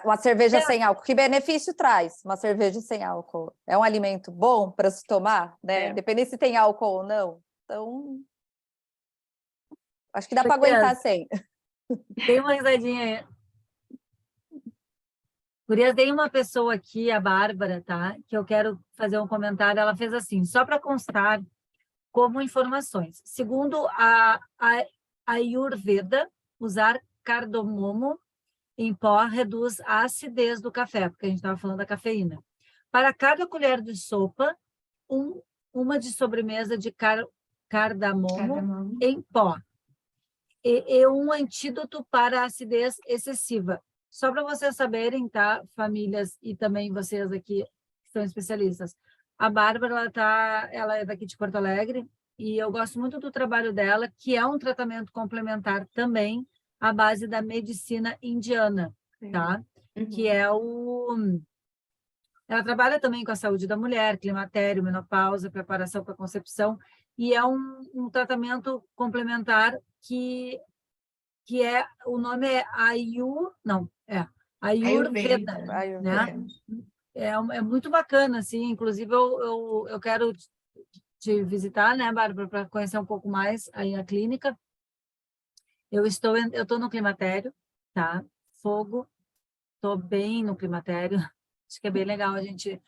Uma cerveja sem álcool, que benefício traz uma cerveja sem álcool? É um alimento bom para se tomar, né? Independente se tem álcool ou não. Então, acho que dá para aguentar sem. Tem uma risadinha aí. Gurias, tem uma pessoa aqui, a Bárbara, tá? Que eu quero fazer um comentário. Ela fez assim, só para constar como informações. Segundo a Ayurveda, usar cardamomo em pó reduz a acidez do café, porque a gente estava falando da cafeína. Para cada colher de sopa, uma de sobremesa de cardamomo em pó. E um antídoto para a acidez excessiva. Só para vocês saberem, tá, famílias, e também vocês aqui que são especialistas. A Bárbara, ela é daqui de Porto Alegre, e eu gosto muito do trabalho dela, que é um tratamento complementar também à base da medicina indiana, tá? Que é Ela trabalha também com a saúde da mulher, climatério, menopausa, preparação para a concepção, e é um tratamento complementar que o nome é Ayurveda, né? É muito bacana, assim, inclusive eu quero te visitar, né, Bárbara, para conhecer um pouco mais aí a clínica. Eu estou no climatério, tá? Fogo, estou bem no climatério. Acho que é bem legal a gente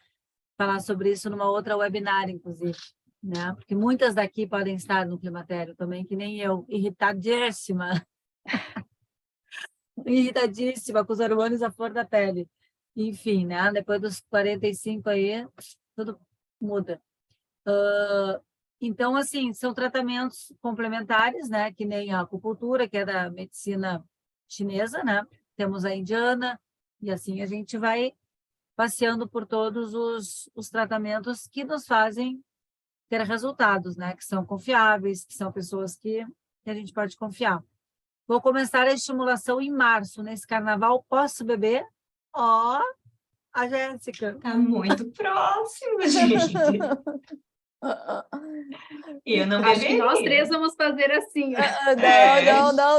falar sobre isso numa outra webinar, inclusive, né? Porque muitas daqui podem estar no climatério também, que nem eu, irritadíssima. Irritadíssima, com os hormônios à flor da pele. Enfim, né? Depois dos 45 aí, tudo muda. Então, assim, são tratamentos complementares, né? Que nem a acupuntura, que é da medicina chinesa, né? Temos a indiana, e assim a gente vai passeando por todos os tratamentos que nos fazem ter resultados, né? Que são confiáveis, que são pessoas que a gente pode confiar. Vou começar a estimulação em março, nesse carnaval. Posso beber? A Jéssica. Tá muito próximo, gente. Eu não beberia. Acho que nós 3 vamos fazer assim. Não.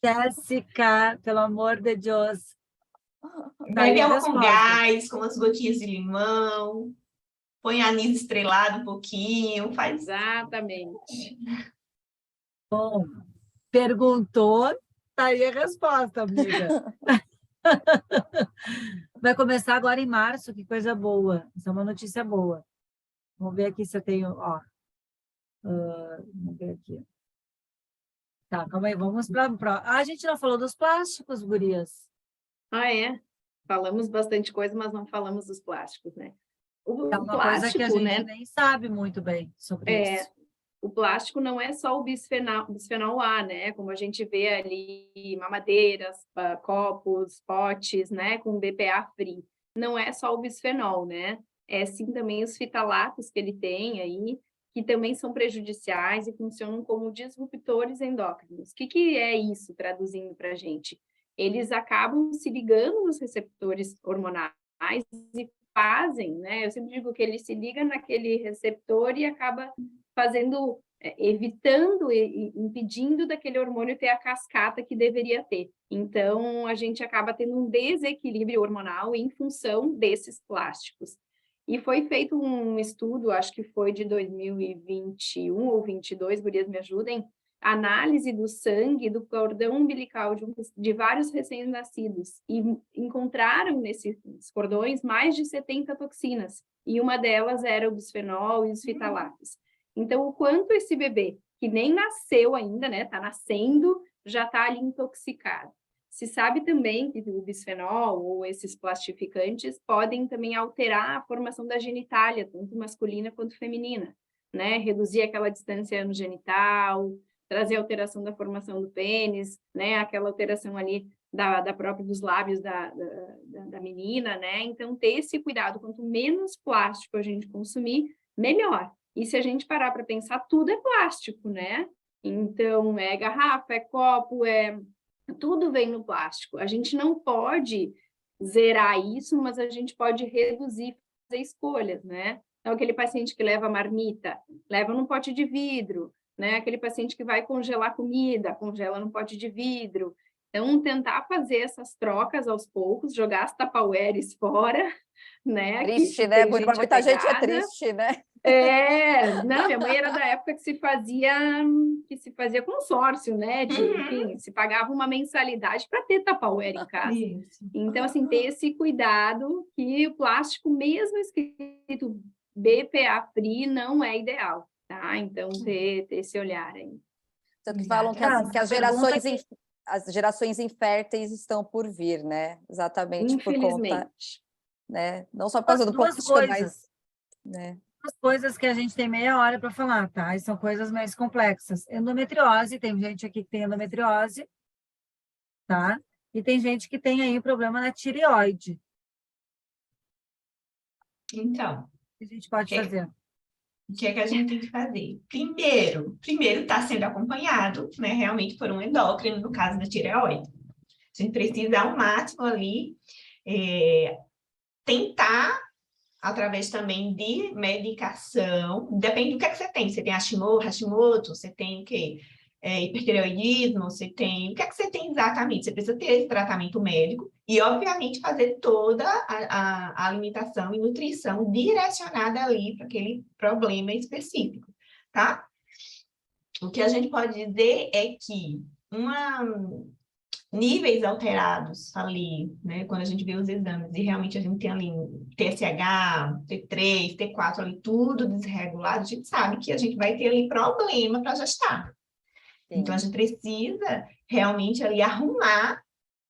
Jéssica, pelo amor de Deus. Bebe água com gás, com umas gotinhas de limão, põe anis estrelado um pouquinho, faz... Exatamente. Bom, perguntou, tá aí a resposta, amiga. Vai começar agora em março, que coisa boa. Isso é uma notícia boa. Vamos ver aqui se eu tenho, vamos ver aqui. Tá, calma aí, vamos para... a gente não falou dos plásticos, gurias. Falamos bastante coisa, mas não falamos dos plásticos, né? O É uma coisa que a plástico, gente né? nem sabe muito bem sobre isso. O plástico não é só o bisfenol A, né? Como a gente vê ali, mamadeiras, copos, potes, né? Com BPA free. Não é só o bisfenol, né? É sim também os fitalatos que ele tem aí, que também são prejudiciais e funcionam como disruptores endócrinos. O que é isso, traduzindo para a gente? Eles acabam se ligando nos receptores hormonais e fazem, né? Eu sempre digo que ele se liga naquele receptor e acaba fazendo, evitando e impedindo daquele hormônio ter a cascata que deveria ter. Então, a gente acaba tendo um desequilíbrio hormonal em função desses plásticos. E foi feito um estudo, acho que foi de 2021 ou 22, gurias me ajudem, análise do sangue, do cordão umbilical de vários recém-nascidos, e encontraram nesses cordões mais de 70 toxinas, e uma delas era o bisfenol e os fitalatos. Então, o quanto esse bebê, que nem nasceu ainda, né, está nascendo, já está ali intoxicado. Se sabe também que o bisfenol ou esses plastificantes podem também alterar a formação da genitália, tanto masculina quanto feminina, né? Reduzir aquela distância no genital, trazer alteração da formação do pênis, né? Aquela alteração ali da própria dos lábios da menina, né? Então, ter esse cuidado, quanto menos plástico a gente consumir, melhor. E se a gente parar para pensar, tudo é plástico, né? Então, é garrafa, é copo, tudo vem no plástico. A gente não pode zerar isso, mas a gente pode reduzir, fazer escolhas, né? Então, aquele paciente que leva marmita, leva num pote de vidro, né? Aquele paciente que vai congelar comida, congela num pote de vidro. Então, tentar fazer essas trocas aos poucos, jogar as tupperwares fora, né? Triste, né? Muita gente é triste, né? Não, minha mãe era da época que se fazia consórcio, né? Enfim, se pagava uma mensalidade para ter Tupperware em casa. Isso. Então, assim, ter esse cuidado que o plástico, mesmo escrito BPA free, não é ideal, tá? Então, ter esse olhar aí. Tanto que falam que as gerações inférteis estão por vir, né? Exatamente por conta, né? Não só por causa do plástico, mas, né? As coisas que a gente tem meia hora para falar, tá? E são coisas mais complexas. Endometriose, tem gente aqui que tem endometriose, tá? E tem gente que tem aí problema na tireoide. Então, O que a gente pode fazer? o que é que a gente tem que fazer? Primeiro está sendo acompanhado, né, realmente por um endócrino, no caso da tireoide. A gente precisa, ao máximo ali, tentar, através também de medicação, depende do que é que você tem. Você tem Hashimoto, você tem o quê? Hipertireoidismo, você tem... O que é que você tem exatamente? Você precisa ter esse tratamento médico e, obviamente, fazer toda a alimentação e nutrição direcionada ali para aquele problema específico, tá? O que a gente pode dizer é que níveis alterados ali, né? Quando a gente vê os exames, e realmente a gente tem ali TSH, T3, T4 ali, tudo desregulado, a gente sabe que a gente vai ter ali problema para gestar. Sim. Então, a gente precisa realmente ali arrumar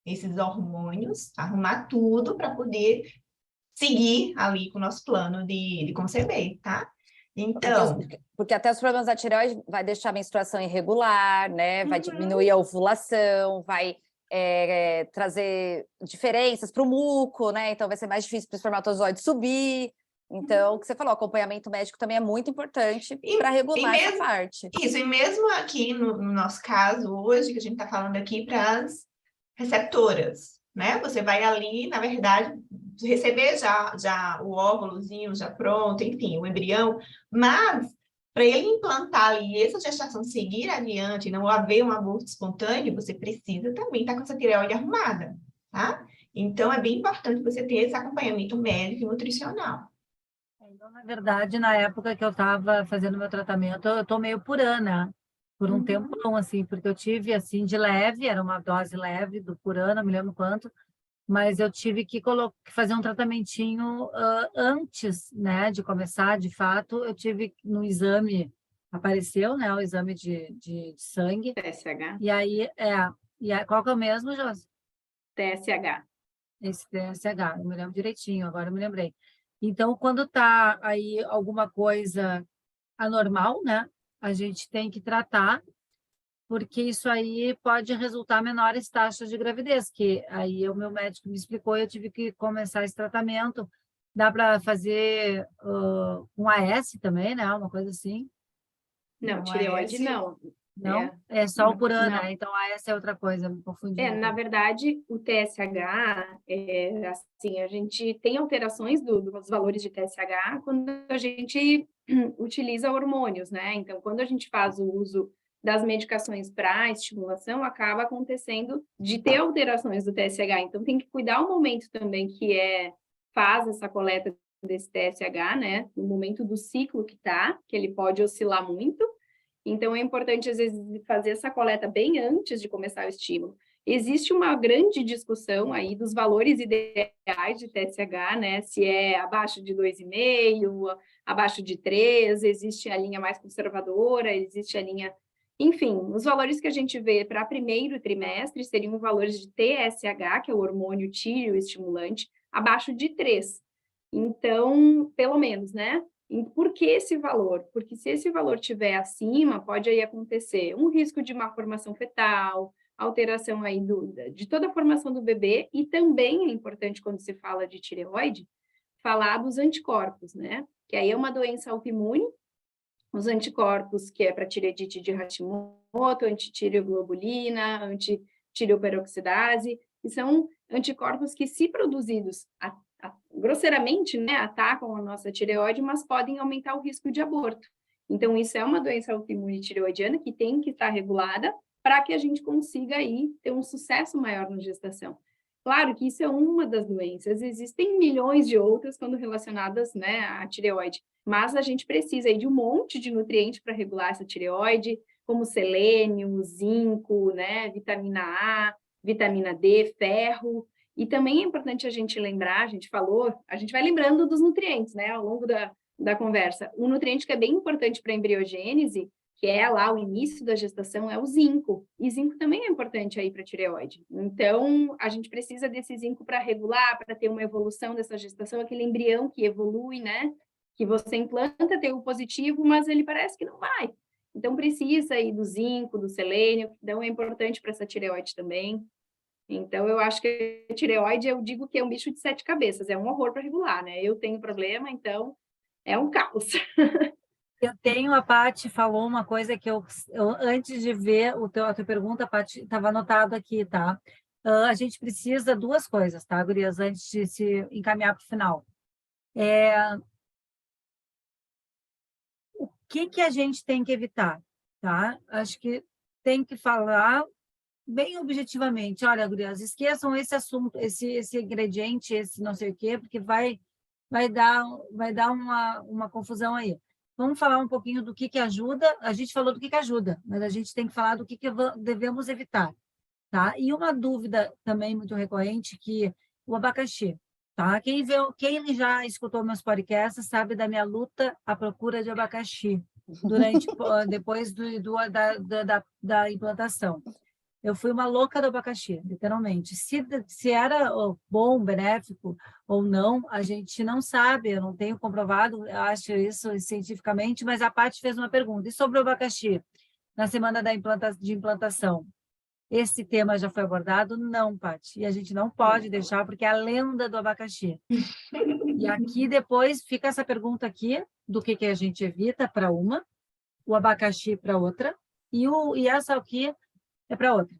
esses hormônios, arrumar tudo para poder seguir ali com o nosso plano de conceber, tá? Então... Porque até os problemas da tireoide vai deixar a menstruação irregular, né? Vai diminuir a ovulação, vai trazer diferenças para o muco, né? Então vai ser mais difícil para o espermatozoide subir. Então, o que você falou, acompanhamento médico também é muito importante para regular essa parte. Isso, e mesmo aqui no nosso caso hoje, que a gente está falando aqui para as receptoras, né? Você vai ali, na verdade, receber já o óvulozinho já pronto, enfim, o embrião, mas para ele implantar ali e essa gestação seguir adiante, não haver um aborto espontâneo, você precisa também estar com essa tireoide arrumada, tá? Então, é bem importante você ter esse acompanhamento médico e nutricional. Então, na verdade, na época que eu estava fazendo meu tratamento, eu tomei o Purana por um tempo, não, assim, porque eu tive, assim, de leve, era uma dose leve do Purana, não me lembro quanto, mas eu tive que fazer um tratamentinho antes, né, de começar, de fato, eu tive no exame, apareceu, né, o exame de sangue. TSH. E aí, qual que é o mesmo, Josi? TSH. Esse TSH, eu me lembro direitinho, agora eu me lembrei. Então, quando está aí alguma coisa anormal, né? A gente tem que tratar, porque isso aí pode resultar em menores taxas de gravidez, que aí o meu médico me explicou, eu tive que começar esse tratamento. Dá para fazer um AS também, né? Uma coisa assim. Não, Não tireoide esse. não. Não? É só o Não, Purana, não. então AS é outra coisa, me confundi. Na verdade, o TSH, assim, a gente tem alterações dos valores de TSH quando a gente utiliza hormônios, né? Então, quando a gente faz o uso das medicações para estimulação, acaba acontecendo de ter alterações do TSH. Então, tem que cuidar o momento também faz essa coleta desse TSH, né? No momento do ciclo que ele pode oscilar muito. Então, é importante, às vezes, fazer essa coleta bem antes de começar o estímulo. Existe uma grande discussão aí dos valores ideais de TSH, né? Se é abaixo de 2,5, abaixo de 3, existe a linha mais conservadora, existe a linha... Enfim, os valores que a gente vê para primeiro trimestre seriam valores de TSH, que é o hormônio tireoestimulante, abaixo de 3. Então, pelo menos, né? E por que esse valor? Porque se esse valor estiver acima, pode aí acontecer um risco de má formação fetal, alteração aí de toda a formação do bebê, e também é importante, quando se fala de tireoide, falar dos anticorpos, né? Que aí é uma doença autoimune, os anticorpos que é para tireoidite de Hashimoto, antitireoglobulina, antitireoperoxidase, que são anticorpos que, se produzidos grosseiramente, né, atacam a nossa tireoide, mas podem aumentar o risco de aborto. Então, isso é uma doença autoimune tireoidiana que tem que estar regulada para que a gente consiga aí ter um sucesso maior na gestação. Claro que isso é uma das doenças, existem milhões de outras quando relacionadas, né, à tireoide, mas a gente precisa aí de um monte de nutrientes para regular essa tireoide, como selênio, zinco, né, vitamina A, vitamina D, ferro. E também é importante a gente lembrar, a gente falou, a gente vai lembrando dos nutrientes, né, ao longo da conversa. Um nutriente que é bem importante para a embriogênese, que é lá o início da gestação, é o zinco. E zinco também é importante aí para a tireoide. Então, a gente precisa desse zinco para regular, para ter uma evolução dessa gestação, aquele embrião que evolui, né? Que você implanta, tem o positivo, mas ele parece que não vai. Então, precisa aí do zinco, do selênio, então é importante para essa tireoide também. Então, eu acho que a tireoide, eu digo que é um bicho de 7 cabeças, é um horror para regular, né? Eu tenho problema, então é um caos. Eu tenho, a Paty falou uma coisa que eu antes de ver a tua pergunta, Paty, estava anotado aqui, tá? A gente precisa duas coisas, tá, gurias, antes de se encaminhar para o final. O que a gente tem que evitar, tá? Acho que tem que falar bem objetivamente. Olha, gurias, esqueçam esse assunto, esse ingrediente, esse não sei o quê, porque vai dar uma confusão aí. Vamos falar um pouquinho do que ajuda. A gente falou do que ajuda, mas a gente tem que falar do que devemos evitar, tá? E uma dúvida também muito recorrente, que o abacaxi, tá? Quem já escutou meus podcasts sabe da minha luta à procura de abacaxi depois da implantação. Eu fui uma louca do abacaxi, literalmente. Se era bom, benéfico ou não, a gente não sabe, eu não tenho comprovado, eu acho isso cientificamente, mas a Paty fez uma pergunta. E sobre o abacaxi, na semana de implantação? Esse tema já foi abordado? Não, Paty. E a gente não pode deixar, porque é a lenda do abacaxi. E aqui depois fica essa pergunta aqui, do que a gente evita para uma, o abacaxi para outra, e essa aqui é para outra.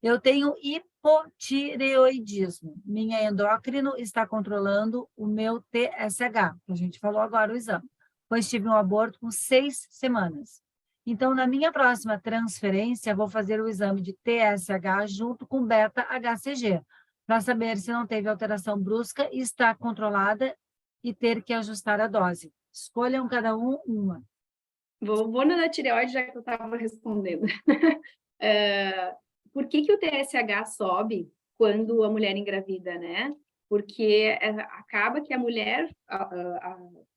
Eu tenho hipotireoidismo. Minha endócrino está controlando o meu TSH, que a gente falou agora o exame, pois tive um aborto com 6 semanas. Então, na minha próxima transferência, vou fazer o exame de TSH junto com beta-HCG, para saber se não teve alteração brusca e está controlada e ter que ajustar a dose. Escolham cada um uma. Vou na da tireoide, já que eu estava respondendo. Por que o TSH sobe quando a mulher engravida, né? Porque acaba que a mulher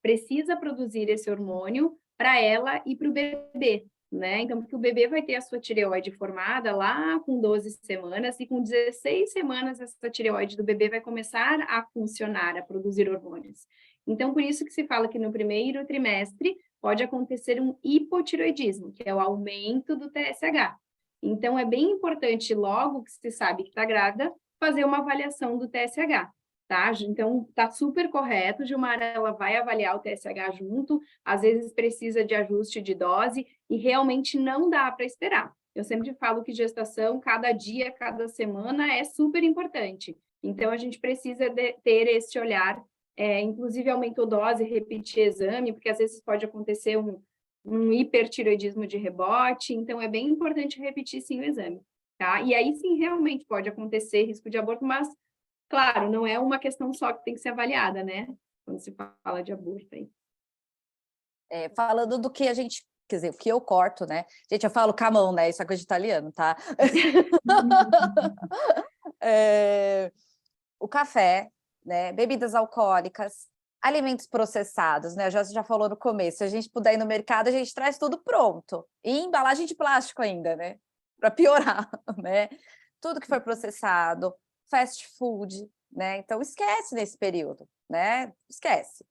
precisa produzir esse hormônio para ela e para o bebê, né? Então, porque o bebê vai ter a sua tireoide formada lá com 12 semanas, e com 16 semanas essa tireoide do bebê vai começar a funcionar, a produzir hormônios. Então, por isso que se fala que no primeiro trimestre pode acontecer um hipotireoidismo, que é o aumento do TSH. Então, é bem importante, logo que se sabe que está grávida, fazer uma avaliação do TSH, tá? Então, está super correto, Gilmar, ela vai avaliar o TSH junto, às vezes precisa de ajuste de dose, e realmente não dá para esperar. Eu sempre falo que gestação, cada dia, cada semana, é super importante. Então, a gente precisa ter esse olhar, inclusive aumentou dose, repetir exame, porque às vezes pode acontecer um hipertireoidismo de rebote, então é bem importante repetir sim o exame, tá? E aí sim realmente pode acontecer risco de aborto, mas, claro, não é uma questão só que tem que ser avaliada, né? Quando se fala de aborto aí. Falando do que a gente, quer dizer, o que eu corto, né? Gente, eu falo com a mão, né? Isso é coisa de italiano, tá? O café, né? Bebidas alcoólicas, alimentos processados, né? Já falou no começo, se a gente puder ir no mercado, a gente traz tudo pronto. E embalagem de plástico ainda, né? Para piorar, né? Tudo que for processado, fast food, né? Então, esquece nesse período, né? Esquece.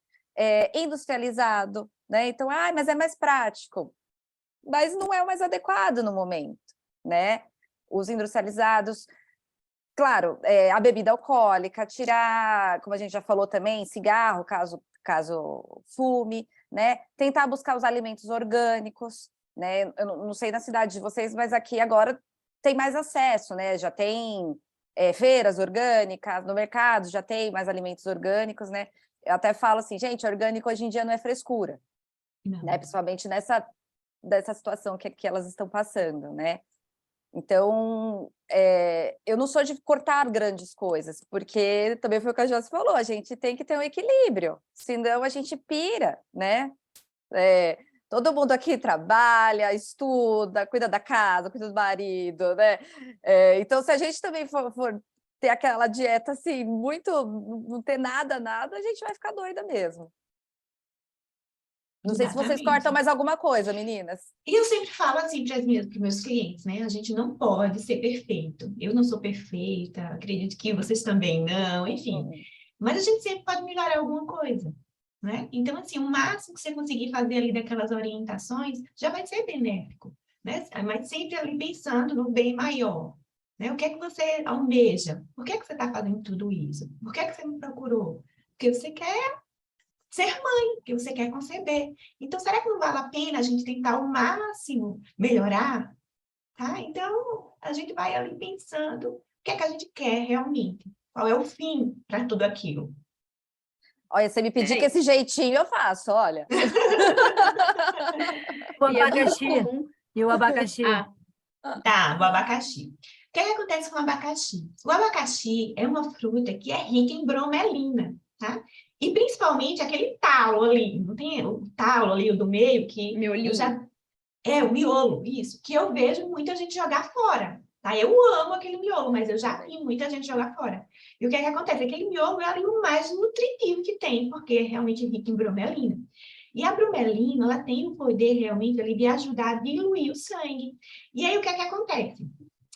Industrializado, né? Então, mas é mais prático. Mas não é o mais adequado no momento, né? Os industrializados... Claro, a bebida alcoólica, tirar, como a gente já falou também, cigarro, caso fume, né? Tentar buscar os alimentos orgânicos, né? Eu não sei na cidade de vocês, mas aqui agora tem mais acesso, né? Já tem feiras orgânicas, no mercado já tem mais alimentos orgânicos, né? Eu até falo assim, gente, orgânico hoje em dia não é frescura, né? Principalmente dessa situação que elas estão passando, né? Então, eu não sou de cortar grandes coisas, porque também foi o que a Josi falou, a gente tem que ter um equilíbrio, senão a gente pira, né? Todo mundo aqui trabalha, estuda, cuida da casa, cuida do marido, né? Então, se a gente também for ter aquela dieta assim, muito, não ter nada, a gente vai ficar doida mesmo. Não sei se vocês cortam mais alguma coisa, meninas. E eu sempre falo assim para os meus clientes, né? A gente não pode ser perfeito. Eu não sou perfeita, acredito que vocês também não, enfim. Mas a gente sempre pode melhorar alguma coisa, né? Então, assim, o máximo que você conseguir fazer ali daquelas orientações já vai ser benéfico, né? Mas sempre ali pensando no bem maior, né? O que é que você almeja? Por que é que você está fazendo tudo isso? Por que é que você me procurou? Porque você quer ser mãe, que você quer conceber. Então, será que não vale a pena a gente tentar ao máximo melhorar? Tá? Então, a gente vai ali pensando o que é que a gente quer realmente. Qual é o fim para tudo aquilo? Olha, você me pedir com esse jeitinho, eu faço, olha. O abacaxi. E o abacaxi? Tá, o abacaxi. O que é que acontece com o abacaxi? O abacaxi é uma fruta que é rica em bromelina, tá? E principalmente aquele talo ali, não tem o talo ali, o do meio, que Miolinho. o miolo, isso, que eu vejo muita gente jogar fora, tá? Eu amo aquele miolo, mas eu já vi muita gente jogar fora. E o que é que acontece? Aquele miolo é ali o mais nutritivo que tem, porque é realmente rico em bromelina. E a bromelina, ela tem o poder realmente ali de ajudar a diluir o sangue. E aí, o que é que acontece?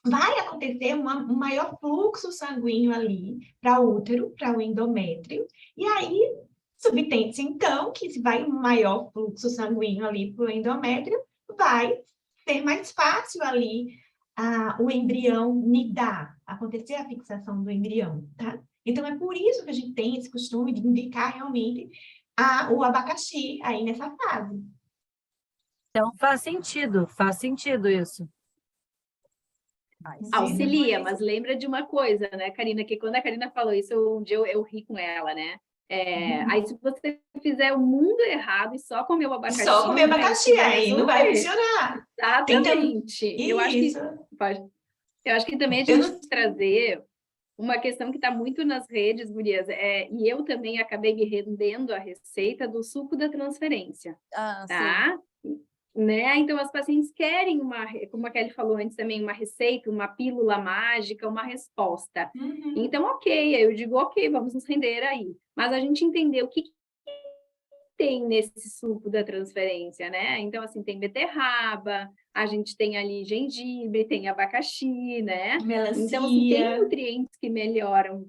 Vai acontecer um maior fluxo sanguíneo ali para o útero, para o endométrio, e aí subtende-se, então, que se vai um maior fluxo sanguíneo ali para o endométrio, vai ser mais fácil ali o embrião nidar, acontecer a fixação do embrião, tá? Então, é por isso que a gente tem esse costume de indicar realmente o abacaxi aí nessa fase. Então, faz sentido isso. Auxilia, mas lembra de uma coisa, né, Karina? Que quando a Karina falou isso, um dia eu ri com ela, né? Aí, se você fizer o mundo errado e só comer o abacaxi... Só comer abacaxi, aí não vai funcionar. Exatamente. Eu acho que também a gente trazer uma questão que está muito nas redes, gurias, e eu também acabei me rendendo à receita do suco da transferência, tá? Sim. Né? Então, as pacientes querem como a Kelly falou antes também, uma receita, uma pílula mágica, uma resposta. Uhum. Então, ok, eu digo, ok, vamos nos render aí. Mas a gente entender o que tem nesse suco da transferência, né? Então, assim, tem beterraba, a gente tem ali gengibre, tem abacaxi, né? Melancia. Então, assim, tem nutrientes que melhoram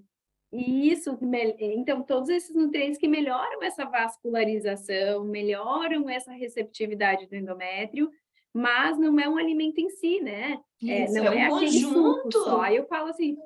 Isso, então, todos esses nutrientes que melhoram essa vascularização, melhoram essa receptividade do endométrio, mas não é um alimento em si, né? Isso, Não é é um aquele suco conjunto. só. Aí eu falo assim,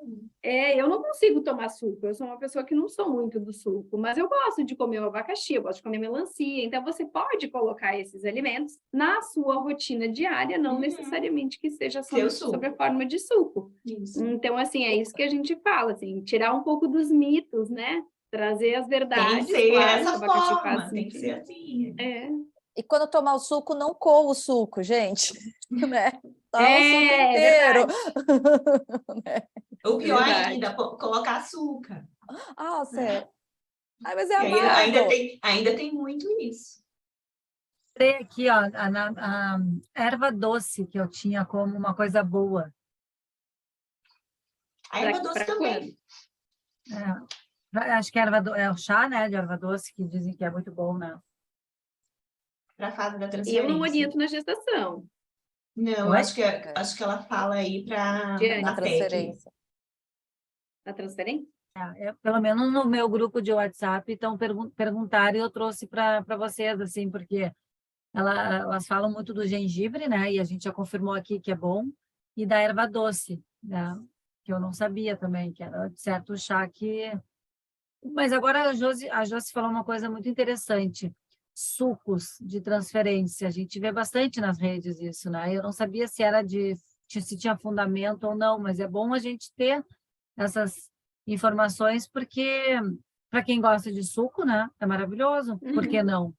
eu não consigo tomar suco, eu sou uma pessoa que não sou muito do suco, mas eu gosto de comer o abacaxi, eu gosto de comer melancia, então você pode colocar esses alimentos na sua rotina diária, não necessariamente que seja Seu sob a suco. forma de suco. Isso. Então, assim, é isso que a gente fala, assim, tirar um pouco dos mitos, né? Trazer as Tem verdades, que ser claro, o dessa abacaxi forma, faz tem que ser sentido. assim. E quando tomar o suco, não coa o suco, gente. Né? Toma o suco É inteiro. verdade. O pior Verdade. ainda, colocar açúcar. Ah, sério. Ai, mas é E aí amargo. ainda tem muito isso. Tem aqui, ó, a erva doce que eu tinha como uma coisa boa. A erva doce Pra também. Acho que é o chá, né, de erva doce, que dizem que é muito bom, né? Para a fase da Eu transferência. não oriento na gestação. Não, Oi? acho que ela fala aí para Diane, Na na PEC. transferência. Na transferência? Pelo menos no meu grupo de WhatsApp, então perguntaram e eu trouxe para vocês, assim, porque elas falam muito do gengibre, né? E a gente já confirmou aqui que é bom, e da erva doce, né? Que eu não sabia também, que era de certo chá que. Mas agora a Josi falou uma coisa muito interessante. Sucos de transferência. A gente vê bastante nas redes isso, né? Eu não sabia se tinha fundamento ou não, mas é bom a gente ter essas informações, porque para quem gosta de suco, né? É maravilhoso. Por que não?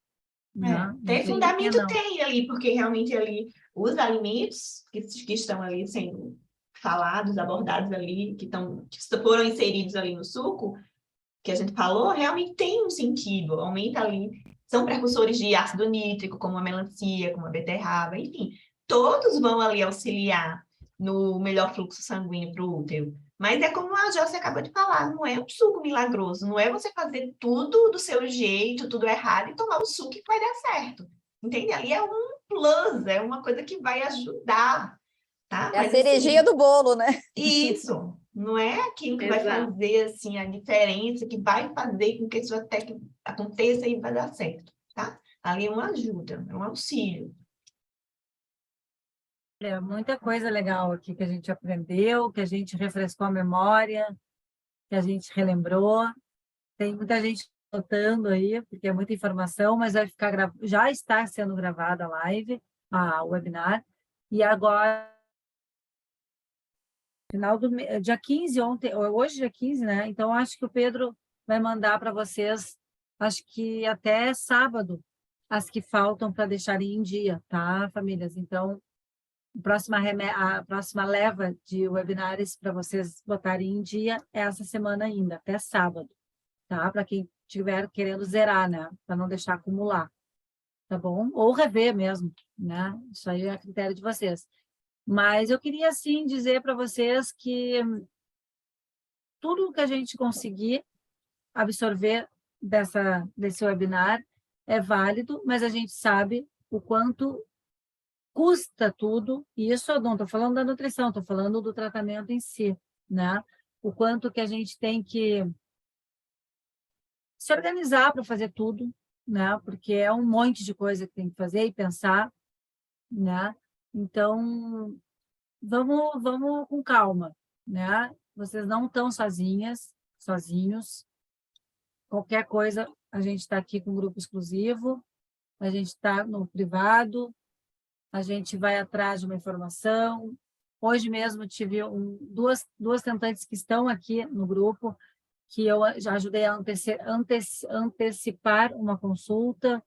Né? Não Tem tem por que fundamento, não. tem ali, porque realmente ali os alimentos que estão ali sendo falados, abordados ali, que foram inseridos ali no suco, que a gente falou, realmente tem um sentido, aumenta ali, são precursores de ácido nítrico, como a melancia, como a beterraba, enfim, todos vão ali auxiliar no melhor fluxo sanguíneo para o útero. Mas é como a Josi acabou de falar, não é um suco milagroso, não é você fazer tudo do seu jeito, tudo errado, e tomar o suco que vai dar certo. Entende? Ali é um plus, é uma coisa que vai ajudar, tá? É a Mas, cerejinha assim, do bolo, né? isso, não é aquilo que vai Exato. fazer assim a diferença, que vai fazer com que isso até que aconteça e vai dar certo, tá? Ali é uma ajuda, é um auxílio. É muita coisa legal aqui que a gente aprendeu, que a gente refrescou a memória, que a gente relembrou. Tem muita gente anotando aí, porque é muita informação, mas vai ficar já está sendo gravada a live, o webinar. E agora, final do dia 15, hoje dia 15, né? Então, acho que o Pedro vai mandar para vocês, acho que até sábado, as que faltam para deixarem em dia, tá, famílias? Então, a próxima leva de webinars para vocês botarem em dia é essa semana ainda, até sábado, tá? Para quem estiver querendo zerar, né? Para não deixar acumular, tá bom? Ou rever mesmo, né? Isso aí é a critério de vocês. Mas eu queria, sim, dizer para vocês que tudo que a gente conseguir absorver desse webinar é válido, mas a gente sabe o quanto custa tudo, e isso eu não estou falando da nutrição, estou falando do tratamento em si, né? O quanto que a gente tem que se organizar para fazer tudo, né? Porque é um monte de coisa que tem que fazer e pensar, né? Então, vamos com calma, né? Vocês não estão sozinhos. Qualquer coisa, a gente está aqui com grupo exclusivo, a gente está no privado, a gente vai atrás de uma informação. Hoje mesmo tive duas tentantes que estão aqui no grupo, que eu já ajudei a antecipar uma consulta,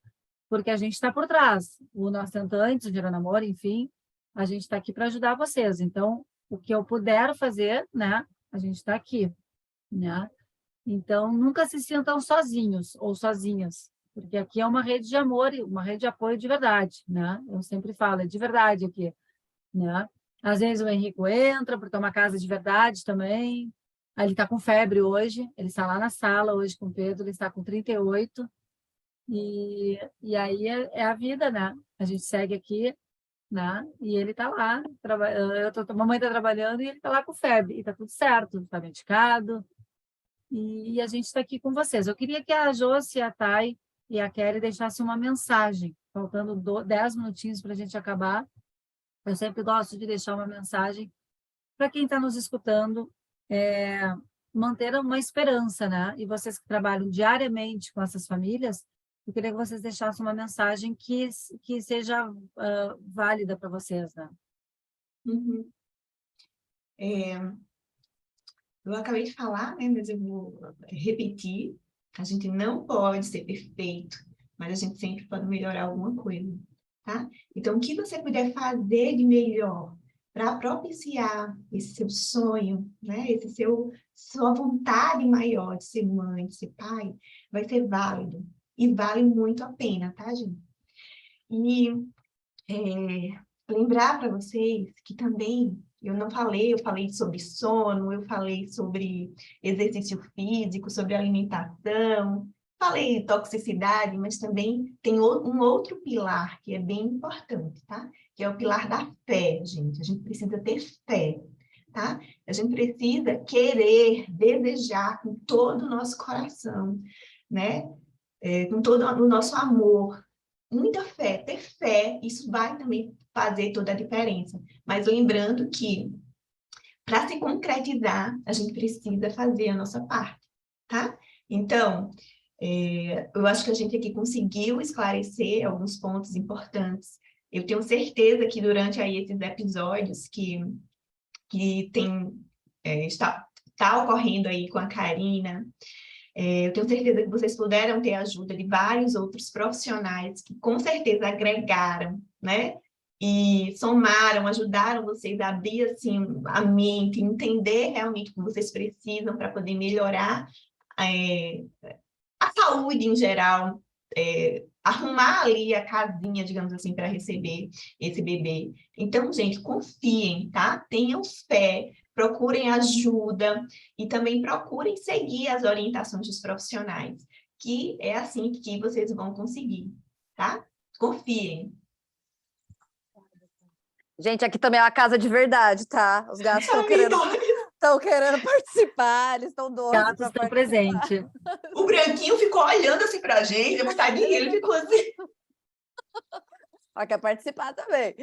porque a gente está por trás. O nosso tentante, o Gerando Amor, enfim, a gente está aqui para ajudar vocês. Então, o que eu puder fazer, né, a gente está aqui, né? Então, nunca se sintam sozinhos ou sozinhas, porque aqui é uma rede de amor e uma rede de apoio de verdade, né? Eu sempre falo, é de verdade aqui, né? Às vezes o Henrico entra para tomar casa de verdade também. Aí ele está com febre hoje, ele está lá na sala hoje com o Pedro, ele está com 38, e aí é a vida, né? A gente segue aqui, né? E ele está lá, a mamãe está trabalhando e ele está lá com febre, e está tudo certo, está medicado, e a gente está aqui com vocês. Eu queria que a Josi, a Thay e a Kelly deixassem uma mensagem, faltando 10 minutinhos para a gente acabar. Eu sempre gosto de deixar uma mensagem para quem está nos escutando, manter uma esperança, né? E vocês que trabalham diariamente com essas famílias, eu queria que vocês deixassem uma mensagem que seja válida para vocês, né? Uhum. Eu acabei de falar, né, mas eu vou repetir. A gente não pode ser perfeito, mas a gente sempre pode melhorar alguma coisa, tá? Então, o que você puder fazer de melhor para propiciar esse seu sonho, né, sua vontade maior de ser mãe, de ser pai, vai ser válido. E vale muito a pena, tá, gente? E lembrar para vocês que também, eu falei sobre sono, eu falei sobre exercício físico, sobre alimentação, falei de toxicidade, mas também tem um outro pilar que é bem importante, tá? Que é o pilar da fé, gente. A gente precisa ter fé, tá? A gente precisa querer, desejar com todo o nosso coração, né? Com todo o nosso amor, muita fé, ter fé, isso vai também fazer toda a diferença. Mas lembrando que, para se concretizar, a gente precisa fazer a nossa parte, tá? Então, eu acho que a gente aqui conseguiu esclarecer alguns pontos importantes. Eu tenho certeza que durante aí esses episódios que está ocorrendo aí com a Karina, eu tenho certeza que vocês puderam ter a ajuda de vários outros profissionais que com certeza agregaram, né? E somaram, ajudaram vocês a abrir assim, a mente, entender realmente o que vocês precisam para poder melhorar a saúde em geral, arrumar ali a casinha, digamos assim, para receber esse bebê. Então, gente, confiem, tá? Tenham fé, procurem ajuda e também procurem seguir as orientações dos profissionais, que é assim que vocês vão conseguir, tá? Confiem. Gente, aqui também é uma casa de verdade, tá? Os gatos estão querendo participar, eles estão doidos. Gatos estão presentes. O branquinho ficou olhando assim pra gente, depois tadinho, ele ficou assim. Ela quer participar também.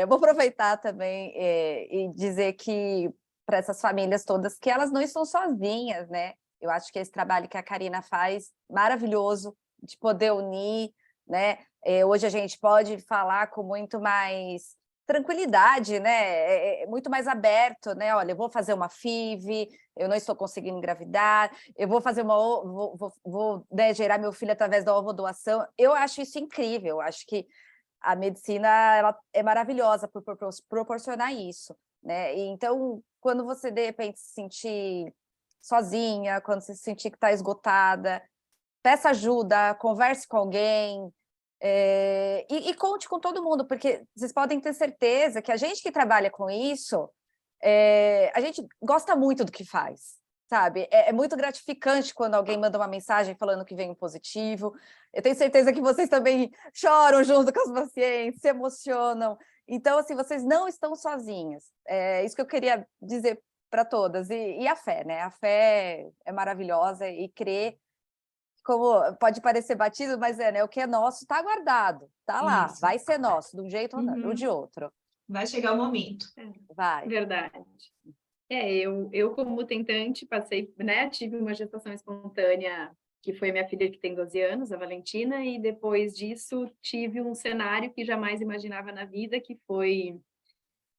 Vou aproveitar também e dizer que para essas famílias todas que elas não estão sozinhas, né? Eu acho que esse trabalho que a Karina faz, maravilhoso, de poder unir, né? Hoje a gente pode falar com muito mais tranquilidade, né? Muito mais aberto, né? Olha, eu vou fazer uma FIV, eu não estou conseguindo engravidar, eu vou fazer vou né, gerar meu filho através da ovodoação. Eu acho isso incrível, eu acho que a medicina ela é maravilhosa por proporcionar isso, né? E então, quando você de repente se sentir sozinha, quando você se sentir que está esgotada, peça ajuda, converse com alguém, e conte com todo mundo, porque vocês podem ter certeza que a gente que trabalha com isso, a gente gosta muito do que faz, sabe? É muito gratificante quando alguém manda uma mensagem falando que vem um positivo. Eu tenho certeza que vocês também choram junto com os pacientes, se emocionam. Então, assim, vocês não estão sozinhas. É isso que eu queria dizer para todas. E a fé, né? A fé é maravilhosa e crer, como pode parecer batido, mas né? O que é nosso está guardado, está lá, Isso. vai ser nosso, de um jeito ou de outro. Vai chegar o momento. Vai. Verdade. Eu como tentante passei, né, tive uma gestação espontânea, que foi a minha filha que tem 12 anos, a Valentina, e depois disso tive um cenário que jamais imaginava na vida, que foi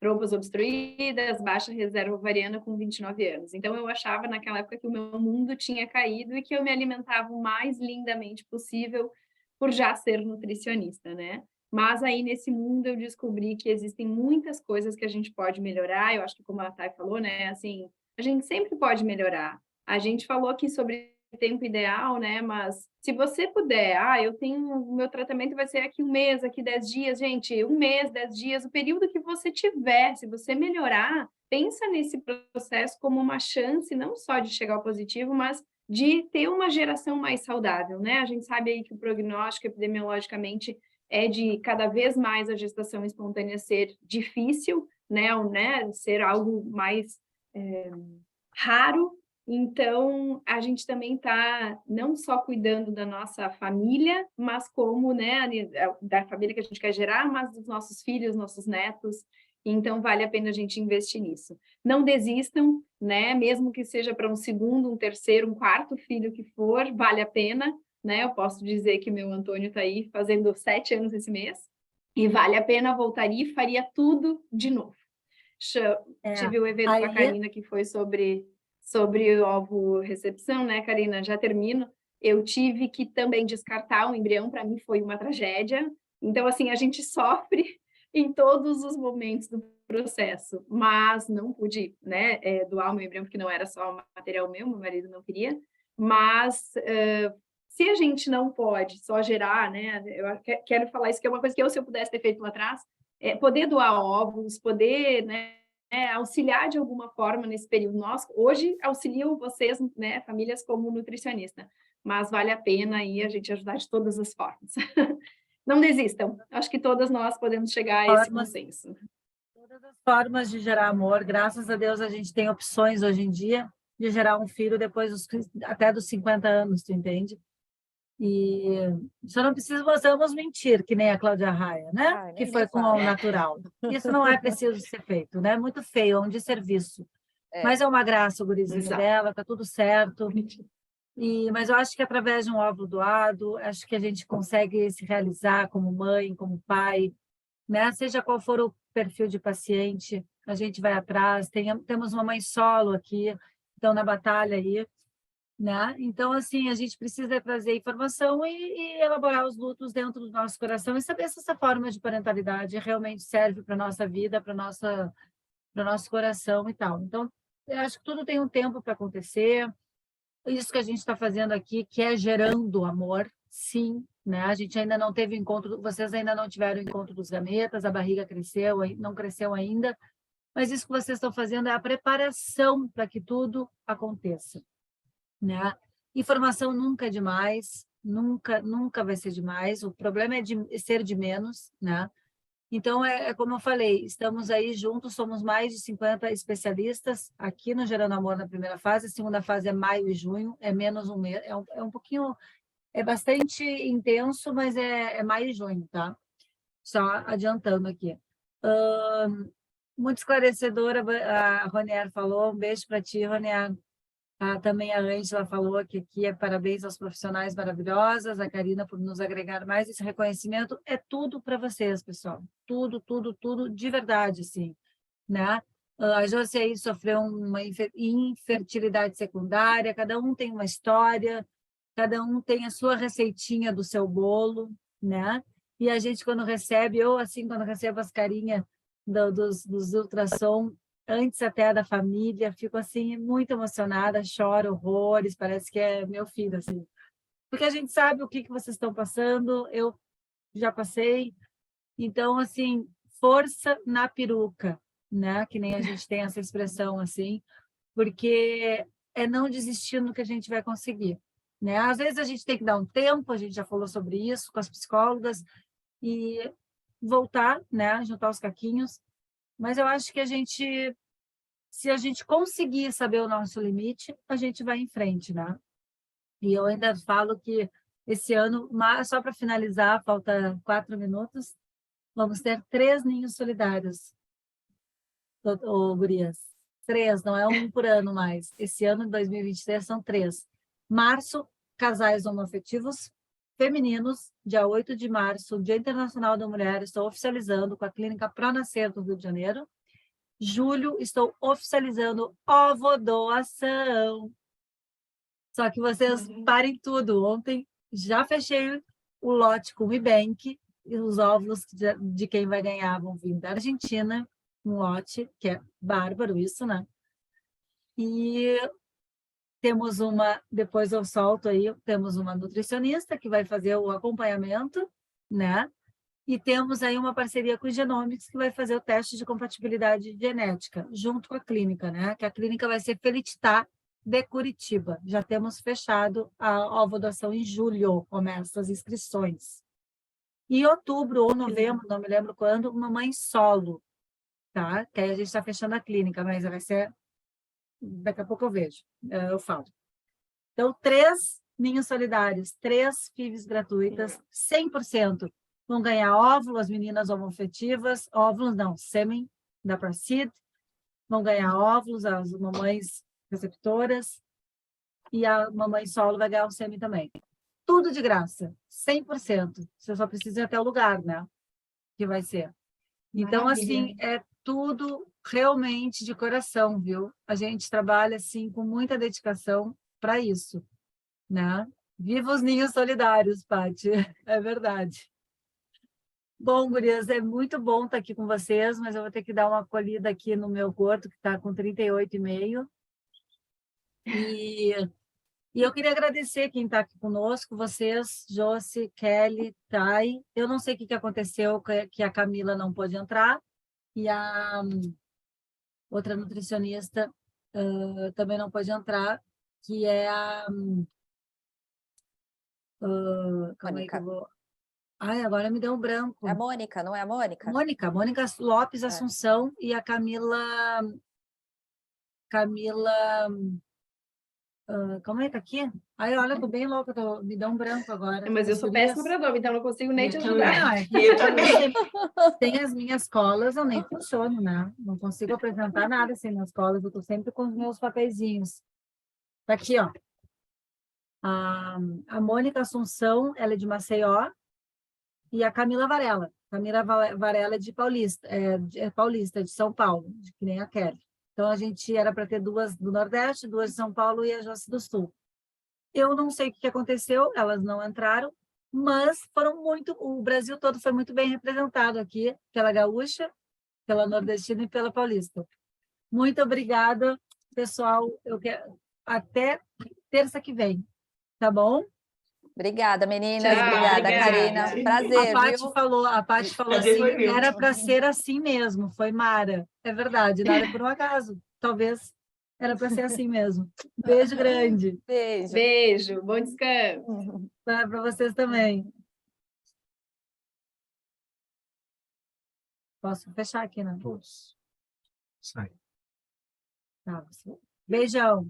trompas obstruídas, baixa reserva ovariana com 29 anos. Então eu achava naquela época que o meu mundo tinha caído e que eu me alimentava o mais lindamente possível por já ser nutricionista, né? Mas aí, nesse mundo, eu descobri que existem muitas coisas que a gente pode melhorar. Eu acho que, como a Thay falou, né? Assim, a gente sempre pode melhorar. A gente falou aqui sobre tempo ideal, né? Mas se você puder, o meu tratamento vai ser aqui 1 mês, aqui 10 dias. Gente, 1 mês, 10 dias, o período que você tiver, se você melhorar, pensa nesse processo como uma chance, não só de chegar ao positivo, mas de ter uma geração mais saudável, né? A gente sabe aí que o prognóstico epidemiologicamente é de cada vez mais a gestação espontânea ser difícil, né? Ser algo mais raro, Então, a gente também está não só cuidando da nossa família, mas como, né, da família que a gente quer gerar, mas dos nossos filhos, nossos netos. Então, vale a pena a gente investir nisso. Não desistam, né? Mesmo que seja para um segundo, um terceiro, um quarto filho que for, vale a pena, né? Eu posso dizer que meu Antônio está aí fazendo 7 anos esse mês, e vale a pena, voltaria e faria tudo de novo. Tive o evento com a Karina que foi sobre o ovo recepção, né, Karina? Já termino. Eu tive que também descartar um embrião, para mim foi uma tragédia. Então, assim, a gente sofre em todos os momentos do processo, mas não pude, né, doar o meu embrião, porque não era só material meu marido não queria, mas se a gente não pode só gerar, né, eu quero falar isso, que é uma coisa que se eu pudesse ter feito lá atrás, poder doar ovos, poder, né, auxiliar de alguma forma nesse período. Nós, hoje, auxilio vocês, né, famílias, como nutricionista, mas vale a pena aí a gente ajudar de todas as formas. Não desistam, acho que todas nós podemos chegar a esse consenso. Todas as formas de gerar amor, graças a Deus a gente tem opções hoje em dia de gerar um filho depois até dos 50 anos, tu entende? E só não precisamos mentir, que nem a Cláudia Raia, né? Ai, Que nem foi me com fala. o natural. Isso não é preciso ser feito, né? Muito feio, é um desserviço. É. Mas é uma graça o gurizinho Exato. dela, tá tudo certo. Mas eu acho que através de um óvulo doado, acho que a gente consegue se realizar como mãe, como pai, né? Seja qual for o perfil de paciente, a gente vai atrás. Temos uma mãe solo aqui, então na batalha aí, né? Então, assim, a gente precisa trazer informação e elaborar os lutos dentro do nosso coração e saber se essa forma de parentalidade realmente serve para a nossa vida, para o nosso coração e tal. Então, eu acho que tudo tem um tempo para acontecer. Isso que a gente está fazendo aqui, que é gerando amor, sim, né? A gente ainda não teve encontro, vocês ainda não tiveram encontro dos gametas, a barriga cresceu, não cresceu ainda, mas isso que vocês estão fazendo é a preparação para que tudo aconteça, né? Informação nunca é demais, nunca vai ser demais. O problema é de ser de menos, né? Então, como eu falei, estamos aí juntos, somos mais de 50 especialistas aqui no Gerando Amor na primeira fase. A segunda fase é maio e junho, é menos um mês, é um pouquinho, é bastante intenso, mas é maio e junho, tá? Só adiantando aqui. Muito esclarecedora, a Ronier falou, um beijo para ti, Ronier. Também a Ângela falou que aqui é parabéns aos profissionais maravilhosas, a Karina por nos agregar mais esse reconhecimento. É tudo para vocês, pessoal. Tudo, tudo, tudo de verdade, assim, né? A Josi aí sofreu uma infertilidade secundária, cada um tem uma história, cada um tem a sua receitinha do seu bolo, né? E a gente, quando recebe, eu, assim, quando recebo as carinhas dos ultrassom, antes até da família, fico assim muito emocionada, choro horrores, parece que é meu filho, assim. Porque a gente sabe o que vocês estão passando, eu já passei. Então, assim, força na peruca, né? Que nem a gente tem essa expressão assim, porque é não desistir no que a gente vai conseguir, né? Às vezes a gente tem que dar um tempo, a gente já falou sobre isso com as psicólogas, e voltar, né? Juntar os caquinhos. Mas eu acho que se a gente conseguir saber o nosso limite, a gente vai em frente, né? E eu ainda falo que esse ano, só para finalizar, falta 4 minutos, vamos ter 3 ninhos solidários, gurias. 3, não é um por ano mais. Esse ano, de 2023, são 3. Março, casais homoafetivos femininos, dia 8 de março, Dia Internacional da Mulher, estou oficializando com a Clínica Pronascer do Rio de Janeiro. Julho, estou oficializando ovodoação. Só que vocês parem tudo. Ontem já fechei o lote com o Ibank e os óvulos de quem vai ganhar vão vir da Argentina, um lote que é bárbaro isso, né? E temos depois eu solto aí, temos uma nutricionista que vai fazer o acompanhamento, né? E temos aí uma parceria com o Genomics, que vai fazer o teste de compatibilidade genética, junto com a clínica, né? Que a clínica vai ser Felicitar de Curitiba. Já temos fechado a ovodoação em julho, começam as inscrições. E em outubro ou novembro, não me lembro quando, uma mãe solo, tá? Que aí a gente está fechando a clínica, mas vai ser daqui a pouco eu vejo, eu falo. Então, 3 ninhos solidários, 3 FIVs gratuitas, 100% vão ganhar óvulo, as meninas homoafetivas, óvulos não, sêmen da Procid, vão ganhar óvulos, as mamães receptoras, e a mamãe solo vai ganhar o sêmen também. Tudo de graça, 100%. Você só precisa ir até o lugar, né? Que vai ser. Então, assim, é tudo realmente de coração, viu? A gente trabalha, assim, com muita dedicação para isso, né? Viva os ninhos solidários, Paty, é verdade. Bom, gurias, é muito bom estar aqui com vocês, mas eu vou ter que dar uma acolhida aqui no meu corpo, que está com 38,5. E eu queria agradecer quem está aqui conosco, vocês, Josi, Kelly, Thay. Eu não sei o que aconteceu, que a Camila não pôde entrar, e a outra nutricionista também não pôde entrar, que é a... calma aí que Mônica. eu vou... Ai, agora me deu um branco. É a Mônica, não é a Mônica? Mônica Lopes Assunção e a Camila... como é que tá aqui? Ai, olha, eu tô bem louca, me deu um branco agora. Mas eu sou péssima para nome, então não consigo nem te ajudar. Não, é que Eu também. sem as minhas colas eu nem funciono, né? Não consigo apresentar nada sem minhas colas, eu tô sempre com os meus papeizinhos. Tá aqui, ó. A Mônica Assunção, ela é de Maceió, e a Camila Varela. Camila Varela é de Paulista, Paulista, de São Paulo, que nem a Kelly. Então, a gente era para ter 2 do Nordeste, 2 de São Paulo e a Josi do Sul. Eu não sei o que aconteceu, elas não entraram, mas o Brasil todo foi muito bem representado aqui, pela gaúcha, pela nordestina e pela paulista. Muito obrigada, pessoal. Até terça que vem, tá bom? Obrigada, meninas. Tchau, Obrigada, obrigada. Karina. Prazer, A Paty falou Prazer assim, foi meu. era para ser assim mesmo, foi Mara. É verdade, nada é por um acaso. Talvez era para ser assim mesmo. Beijo grande. Beijo. Beijo, bom descanso. Para vocês também. Posso fechar aqui, né? Todos. Sai. Tá. Beijão.